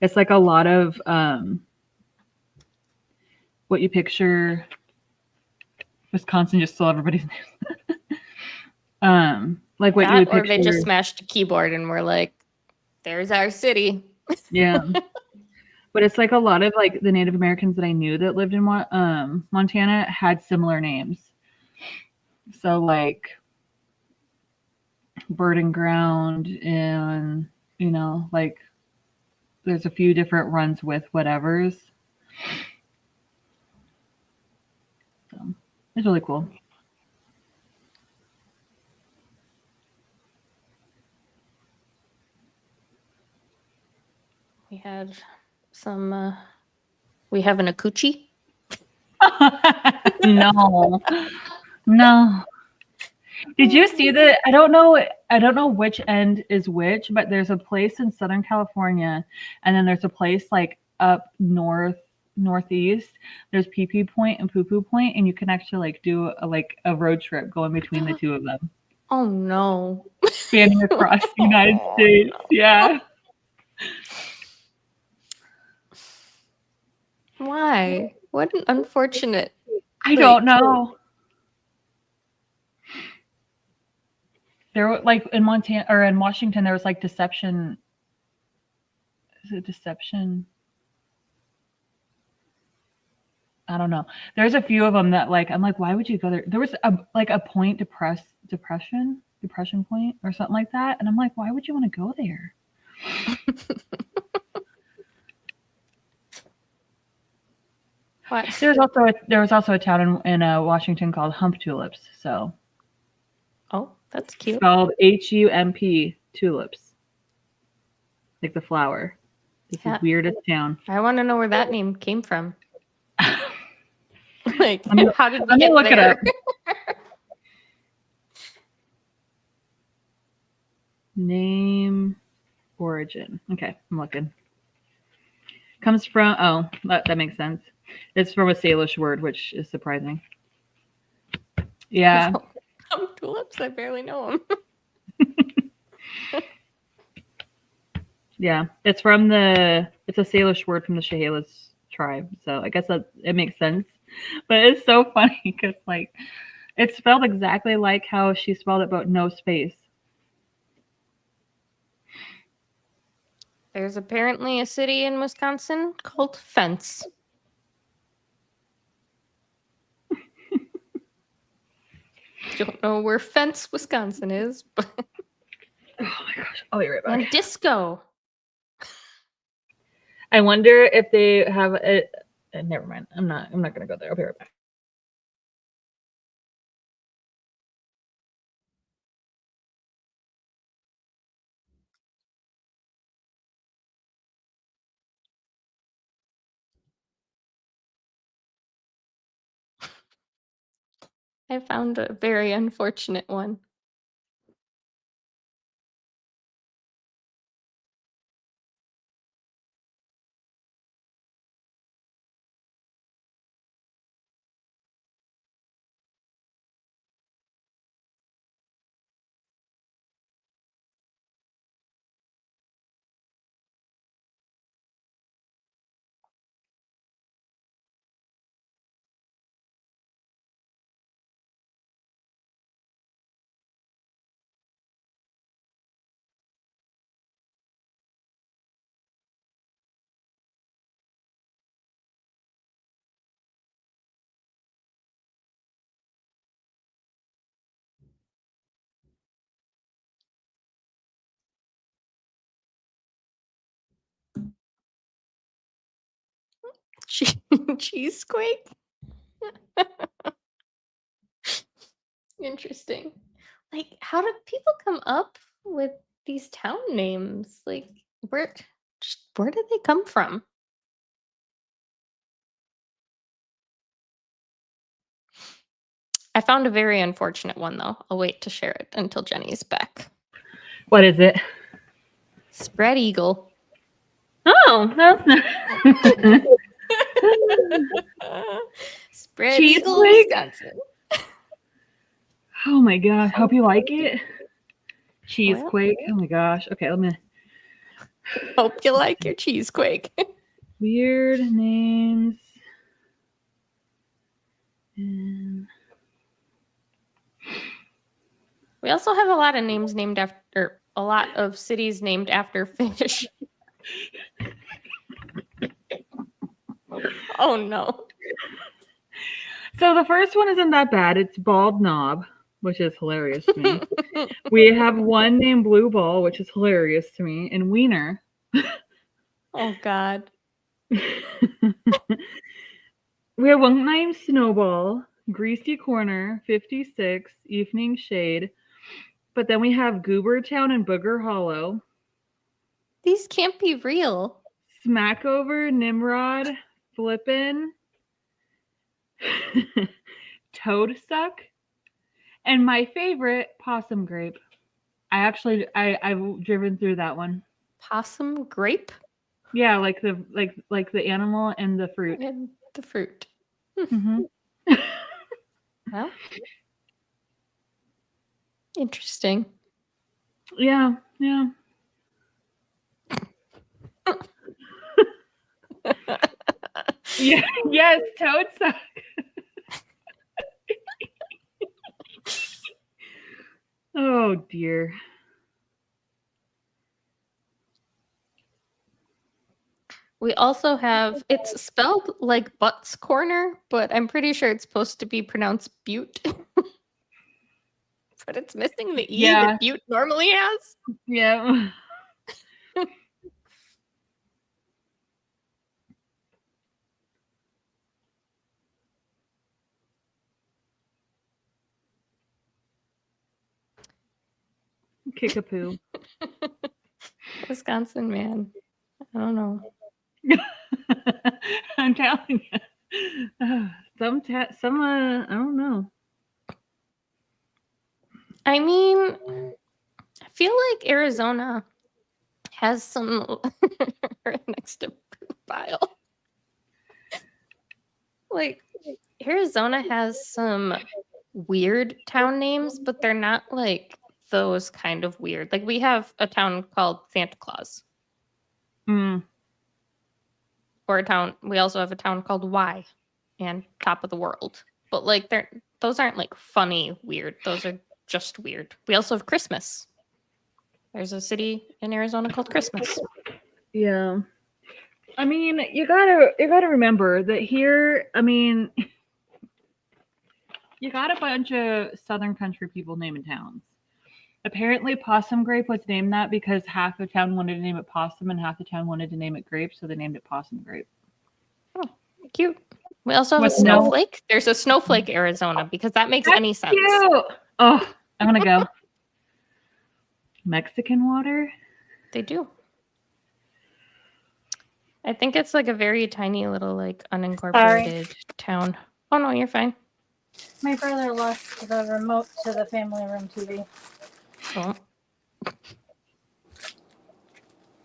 It's like a lot of what you picture. Wisconsin just stole everybody's names. Like what you would picture. Or they just smashed a keyboard and were like, "There's our city." Yeah. But it's like a lot of like the Native Americans that I knew that lived in Montana had similar names. So like Bird and Ground, and you know, like there's a few different runs with whatevers. So it's really cool. We had some. We have an Akuchi. No. Did you see that? I don't know which end is which, but there's a place in Southern California, and then there's a place like up northeast. There's Pee Pee Point and Poo Poo Point, and you can actually like do a road trip going between the two of them, Oh no. spanning across the United States. Yeah. Why? What an unfortunate. I don't know. There were like in Montana or in Washington, there was like Deception. Is it Deception? I don't know. There's a few of them that like I'm like, why would you go there? There was a point depression point or something like that, and I'm like, why would you want to go there? What? There was also a town in Washington called Hump Tulips. So Oh, that's cute. spelled HUMP tulips, like the flower. It's the weirdest town. I want to know where that name came from. Like, how did we let me get look there? it up. Name origin. Okay, I'm looking. Comes from that makes sense. It's from a Salish word, which is surprising. Yeah. Tulips, I barely know them. Yeah, it's a Salish word from the Chehalis tribe, so I guess that it makes sense. But it's so funny because like it's spelled exactly like how she spelled it, but no space. There's apparently a city in Wisconsin called Fence. Don't know where Fence, Wisconsin is, but Oh my gosh, I'll be right back. and Disco. I wonder if they have it. Never mind. I'm not gonna go there. I'll be right back. I found a very unfortunate one. Cheesequake? Interesting. Like, how did people come up with these town names? Like, where did they come from? I found a very unfortunate one though. I'll wait to share it until Jenny's back. What is it? Spread Eagle. Oh, that's not. Spread Cheese Eagle, Quake? Wisconsin. Oh my god! Hope you like it. Cheesequake. Well, Oh my gosh. Okay, let me. hope you like your cheesequake. Weird names. And We also have a lot of names named after, a lot of cities named after fish. Oh no. so the first one isn't that bad. It's Bald Knob, which is hilarious to me. We have one named Blue Ball, which is hilarious to me, and Wiener. Oh god. We have one named Snowball, Greasy Corner, 56, Evening Shade. But then we have Goobertown and Booger Hollow. These can't be real. Smackover, Nimrod, Flippin', Toadsuck, and my favorite, Possum Grape. I've driven through that one. Possum grape? Yeah, like the animal and the fruit. And the fruit. Mm-hmm. Well, interesting. Yeah. Yeah. Yes, toad suck. Oh dear. We also have, it's spelled like Butts Corner, but I'm pretty sure it's supposed to be pronounced Butte. But it's missing the E Yeah. that Butte normally has. Yeah. Kickapoo. Wisconsin, man. I don't know. I'm telling you. Some I don't know. I mean, I feel like Arizona has some right next to poop pile. Like Arizona has some weird town names, but they're not like those kind of weird. Like we have a town called Santa Claus, Mm. or a town. We also have a town called Y, and Top of the World. But like those aren't like funny weird. Those are just weird. We also have Christmas. There's a city in Arizona called Christmas. Yeah. I mean, you gotta remember that here, I mean, you got a bunch of Southern country people naming towns. Apparently, Possum Grape was named that because half the town wanted to name it Possum and half the town wanted to name it Grape, so they named it Possum Grape. Oh, cute. We also have With a snowflake. There's a snowflake, Arizona, because that makes any sense. Cute. Oh, I'm gonna go. Mexican water? They do. I think it's like a very tiny little like unincorporated town. Oh no, you're fine. My brother lost the remote to the family room TV. Oh.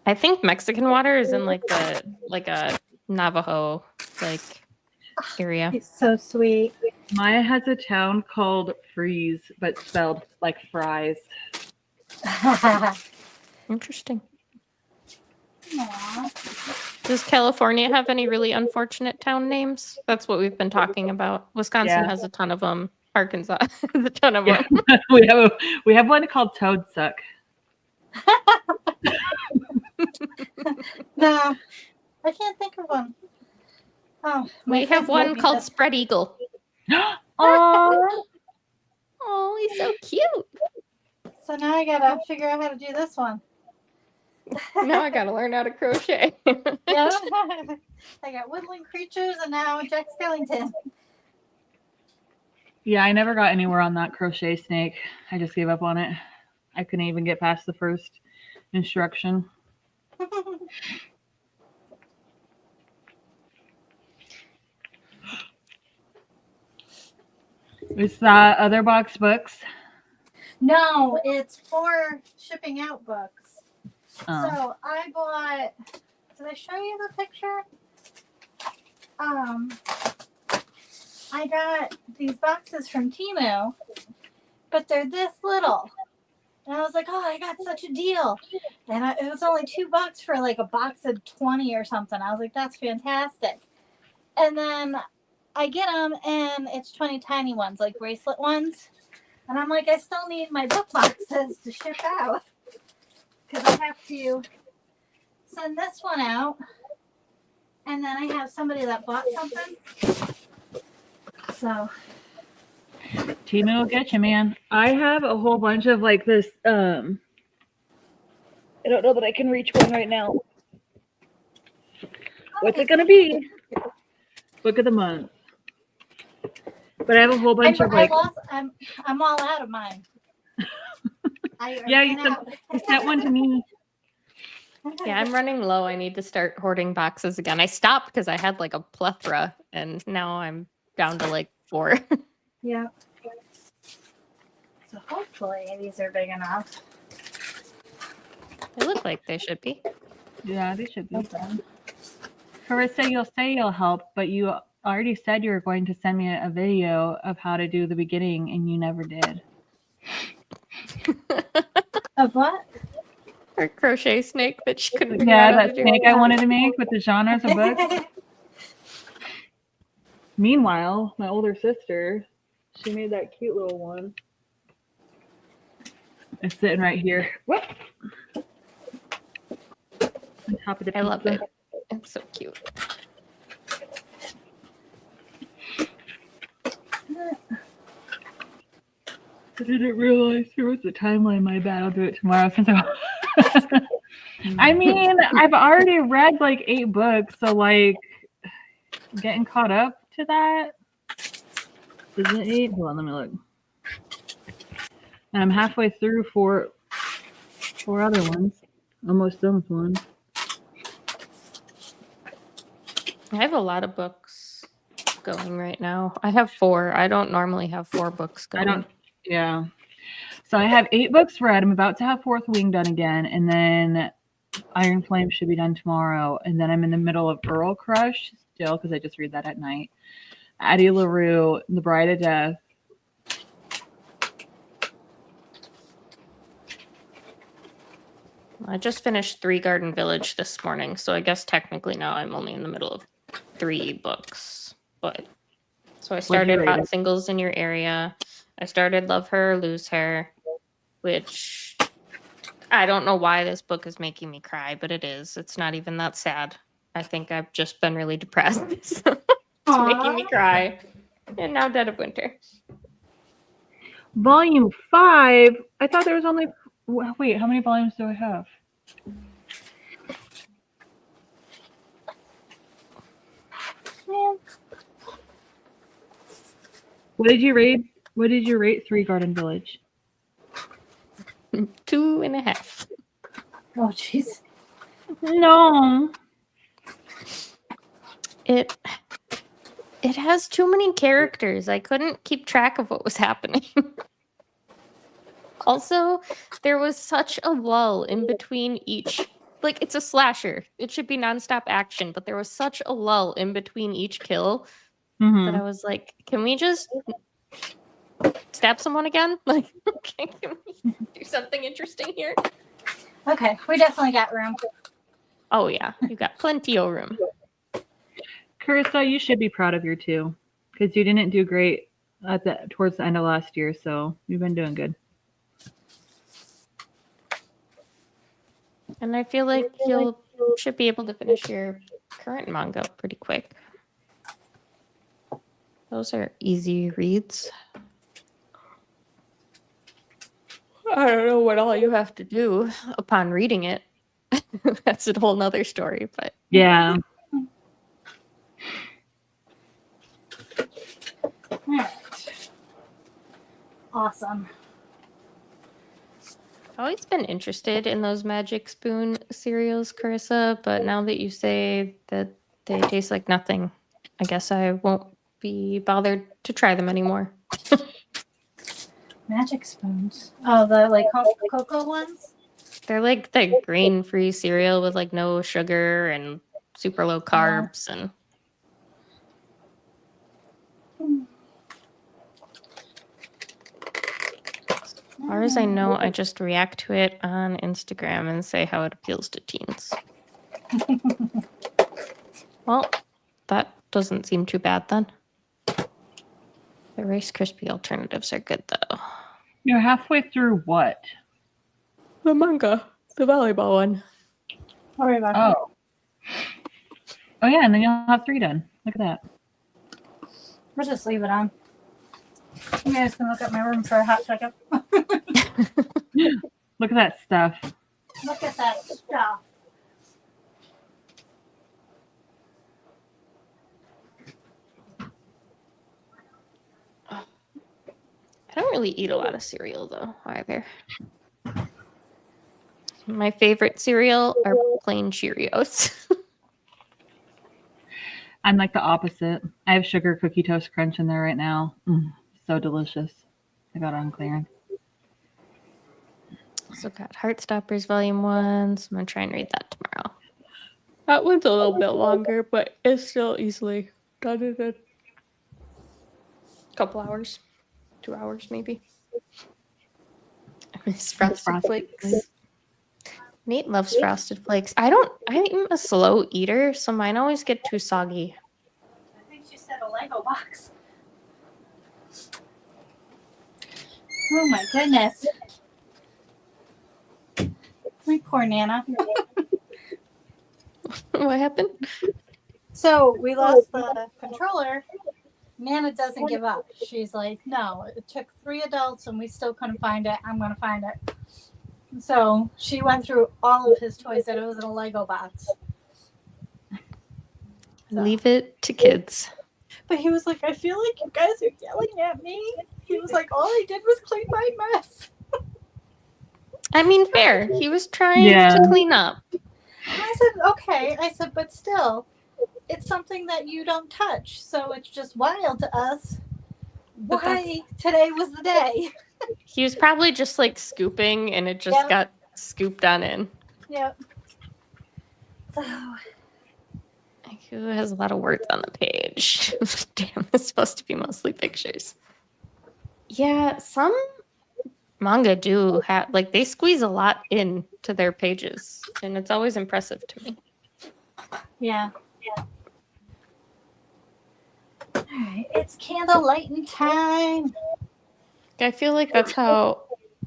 I think Mexican water is in like a Navajo like area. He's so sweet. Maya has a town called Freeze, but spelled like fries. Interesting. Aww. Does California have any really unfortunate town names? That's what we've been talking about. Wisconsin Yeah. has a ton of them. Arkansas has a ton of Yeah. them. we have one called Toad Suck. No, I can't think of one. Oh, We have one called Spread Eagle. Oh, Oh, he's so cute. So now I gotta figure out how to do this one. Now I gotta learn how to crochet. Yeah. I got woodland creatures and now Jack Skellington. yeah, I never got anywhere on that crochet snake. I just gave up on it. I couldn't even get past the first instruction. Is that other box books? No, it's for shipping out books. Oh. So I bought. Did I show you the picture? I got these boxes from Temu, but they're this little. And I was like, oh, I got such a deal. And it was only $2 for like a box of 20 or something. I was like, that's fantastic. And then I get them and it's 20 tiny ones, like bracelet ones. And I'm like, I still need my book boxes to ship out. Because I have to send this one out. And then I have somebody that bought something. So. Timo will get you, man. I have a whole bunch of like this. I don't know that I can reach one right now. What's it gonna be? Book of the month. But I have a whole bunch of like. I'm all out of mine. Yeah, you sent one to me. Yeah, I'm running low. I need to start hoarding boxes again. I stopped because I had like a plethora, and now I'm down to like 4. Yeah. So hopefully these are big enough. They look like they should be. Yeah, they should be. Carissa, you'll say you'll help, but you already said you were going to send me a video of how to do the beginning, and you never did. Of what? Her crochet snake that she couldn't figure Yeah, out how to that do. snake I wanted to make with the genres of books. Meanwhile, my older sister, she made that cute little one. It's sitting right here. Whoop! On top of the I love pizza. it. It's so cute. I didn't realize there was a timeline. My bad. I'll do it tomorrow. Since I mean, I've already read like 8 books, so like getting caught up to that. Is it 8? Hold on, let me look. And I'm halfway through 4 other ones. Almost done with one. I have a lot of books going right now. I have 4. I don't normally have 4 books going. Yeah. So I have 8 books read. I'm about to have Fourth Wing done again, and then Iron Flame should be done tomorrow. And then I'm in the middle of Earl Crush still because I just read that at night. Addie LaRue, The Bride of Death. I just finished 3 Garden Village this morning, so I guess technically now I'm only in the middle of 3 books. But so I started rate Hot it? Singles in Your Area. I started Love Her or Lose Her, which I don't know why this book is making me cry, but it is. It's not even that sad. I think I've just been really depressed. So it's making me cry. And now Dead of Winter. Volume 5. I thought there was only. Wait, how many volumes do I have? What did you rate? What did you rate 3 Garden Village? 2.5. Oh, jeez. No. It has too many characters. I couldn't keep track of what was happening. Also, there was such a lull in between each. Like, it's a slasher. It should be nonstop action, but there was such a lull in between each kill that I was like, can we just stab someone again? Like, okay, can we do something interesting here? Okay, we definitely got room. Oh, yeah. You got plenty of room. Carissa, you should be proud of your 2 because you didn't do great towards the end of last year, so you've been doing good. And I feel like you should be able to finish your current manga pretty quick. Those are easy reads. I don't know what all you have to do upon reading it. That's a whole nother story, but Yeah. All right. Awesome. I've always been interested in those Magic Spoon cereals, Carissa, but now that you say that they taste like nothing, I guess I won't be bothered to try them anymore. Magic spoons. Oh, the like cocoa ones? They're like the grain-free cereal with like no sugar and super low carbs and as far as I know, I just react to it on Instagram and say how it appeals to teens. Well, that doesn't seem too bad then. The Rice Krispie alternatives are good though. You're halfway through what? The manga, the volleyball one. Don't worry about it. Oh. Oh yeah, and then you'll have 3 done. Look at that. We'll just leave it on. You guys can look at my room for a hot second. Look at that stuff. Look at that stuff. I don't really eat a lot of cereal though either. My favorite cereal are plain Cheerios. I'm like the opposite. I have sugar cookie toast crunch in there right now. So delicious. I got it on clearance. Also got Heartstoppers Volume 1, so I'm gonna try and read that tomorrow. That one's a little bit longer, but it's still easily done in a couple hours, 2 hours maybe. I miss frosted flakes. Nate loves frosted flakes. I'm a slow eater, so mine always get too soggy. I think she said a Lego box. Oh my goodness. My poor Nana. What happened? So we lost the controller. Nana doesn't give up. She's like, no, it took 3 adults and we still couldn't find it. I'm going to find it. So she went through all of his toys that it was in a Lego box. So. Leave it to kids. But he was like, I feel like you guys are yelling at me. He was like, all I did was clean my mess. I mean, fair. He was trying Yeah. to clean up. And I said, okay. I said, but still, it's something that you don't touch. So it's just wild to us. Why today was the day. He was probably just like scooping and it just got scooped on in. Yep. So Who has a lot of words on the page? Damn, it's supposed to be mostly pictures. Yeah, some manga do have, like, they squeeze a lot into their pages, and it's always impressive to me. yeah. All right, it's candle lighting time. I feel like that's how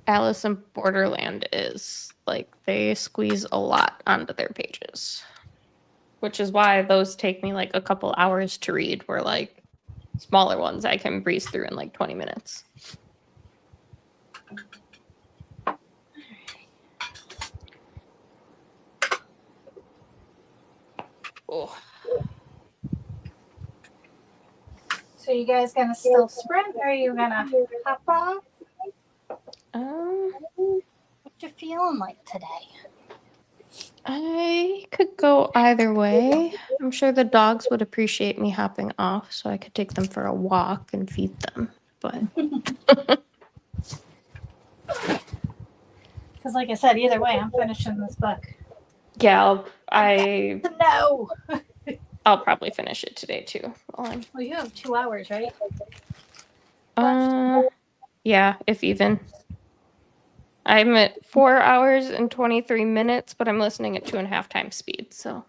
Alice in Borderland is. Like, they squeeze a lot onto their pages. Which is why those take me like a couple hours to read, where like smaller ones I can breeze through in like 20 minutes. Oh. So you guys gonna still sprint or are you gonna hop off? What you feeling like today? I could go either way. I'm sure the dogs would appreciate me hopping off, so I could take them for a walk and feed them. But Because like I said, either way, I'm finishing this book. yeah, No. I'll probably finish it today too. Well, you have 2 hours, right? Yeah, if even. I'm at 4 hours and 23 minutes, but I'm listening at 2.5 times speed. So.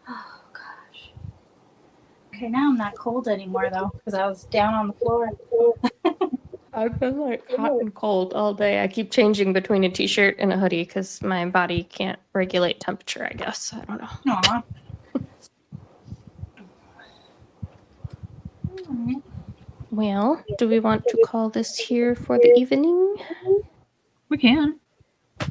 Oh gosh. Okay, now I'm not cold anymore though, because I was down on the floor. I've been like hot and cold all day. I keep changing between a t-shirt and a hoodie because my body can't regulate temperature, I guess. I don't know. Aw. Well, do we want to call this here for the evening? We can. All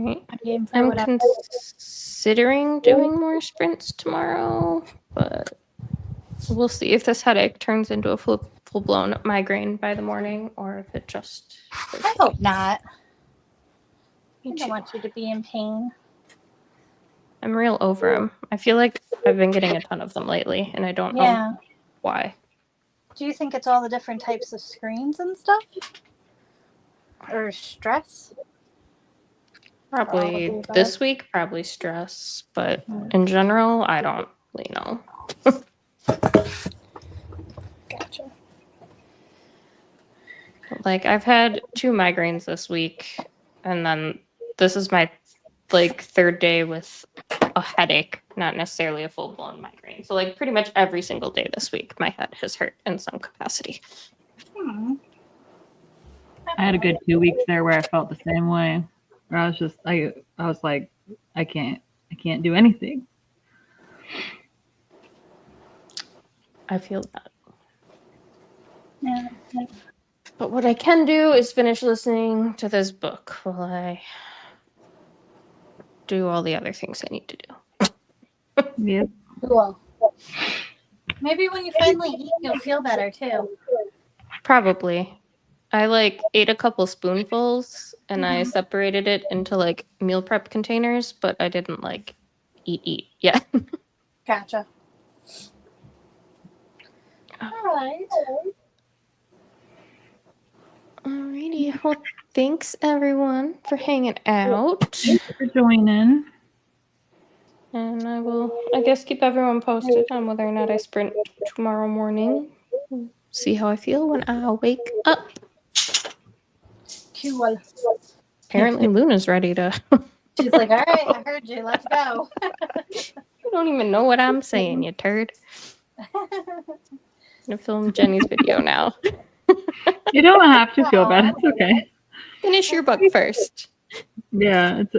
right. I'm game for I'm whatever. considering doing more sprints tomorrow, but we'll see if this headache turns into a full-blown migraine by the morning or if it just... I hope not. Me I too. don't want you to be in pain. I'm real over them. I feel like I've been getting a ton of them lately, and I don't know Yeah. why. Do you think it's all the different types of screens and stuff? Or stress? Probably Probably this both. week, probably stress, but in general, I don't really know. Gotcha. Like, I've had 2 migraines this week, and then this is my like 3rd day with a headache, not necessarily a full-blown migraine. So like pretty much every single day this week, my head has hurt in some capacity. I had a good 2 weeks there where I felt the same way. Where I was like, I can't do anything. I feel that. Yeah. But what I can do is finish listening to this book while I do all the other things I need to do. Yep. Cool. Maybe when you finally eat, you'll feel better too. Probably. I like ate a couple spoonfuls and I separated it into like meal prep containers, but I didn't like eat yet. Gotcha. All right. Alrighty. Well, Thanks everyone for hanging out. Thanks for joining. And I will, I guess, keep everyone posted on whether or not I sprint tomorrow morning. We'll see how I feel when I wake up. Cool. Apparently Luna's ready to. She's like, all right, I heard you. Let's go. You don't even know what I'm saying, you turd. I'm gonna film Jenny's video now. You don't have to feel bad. It's okay. Finish your book first. Yeah, it's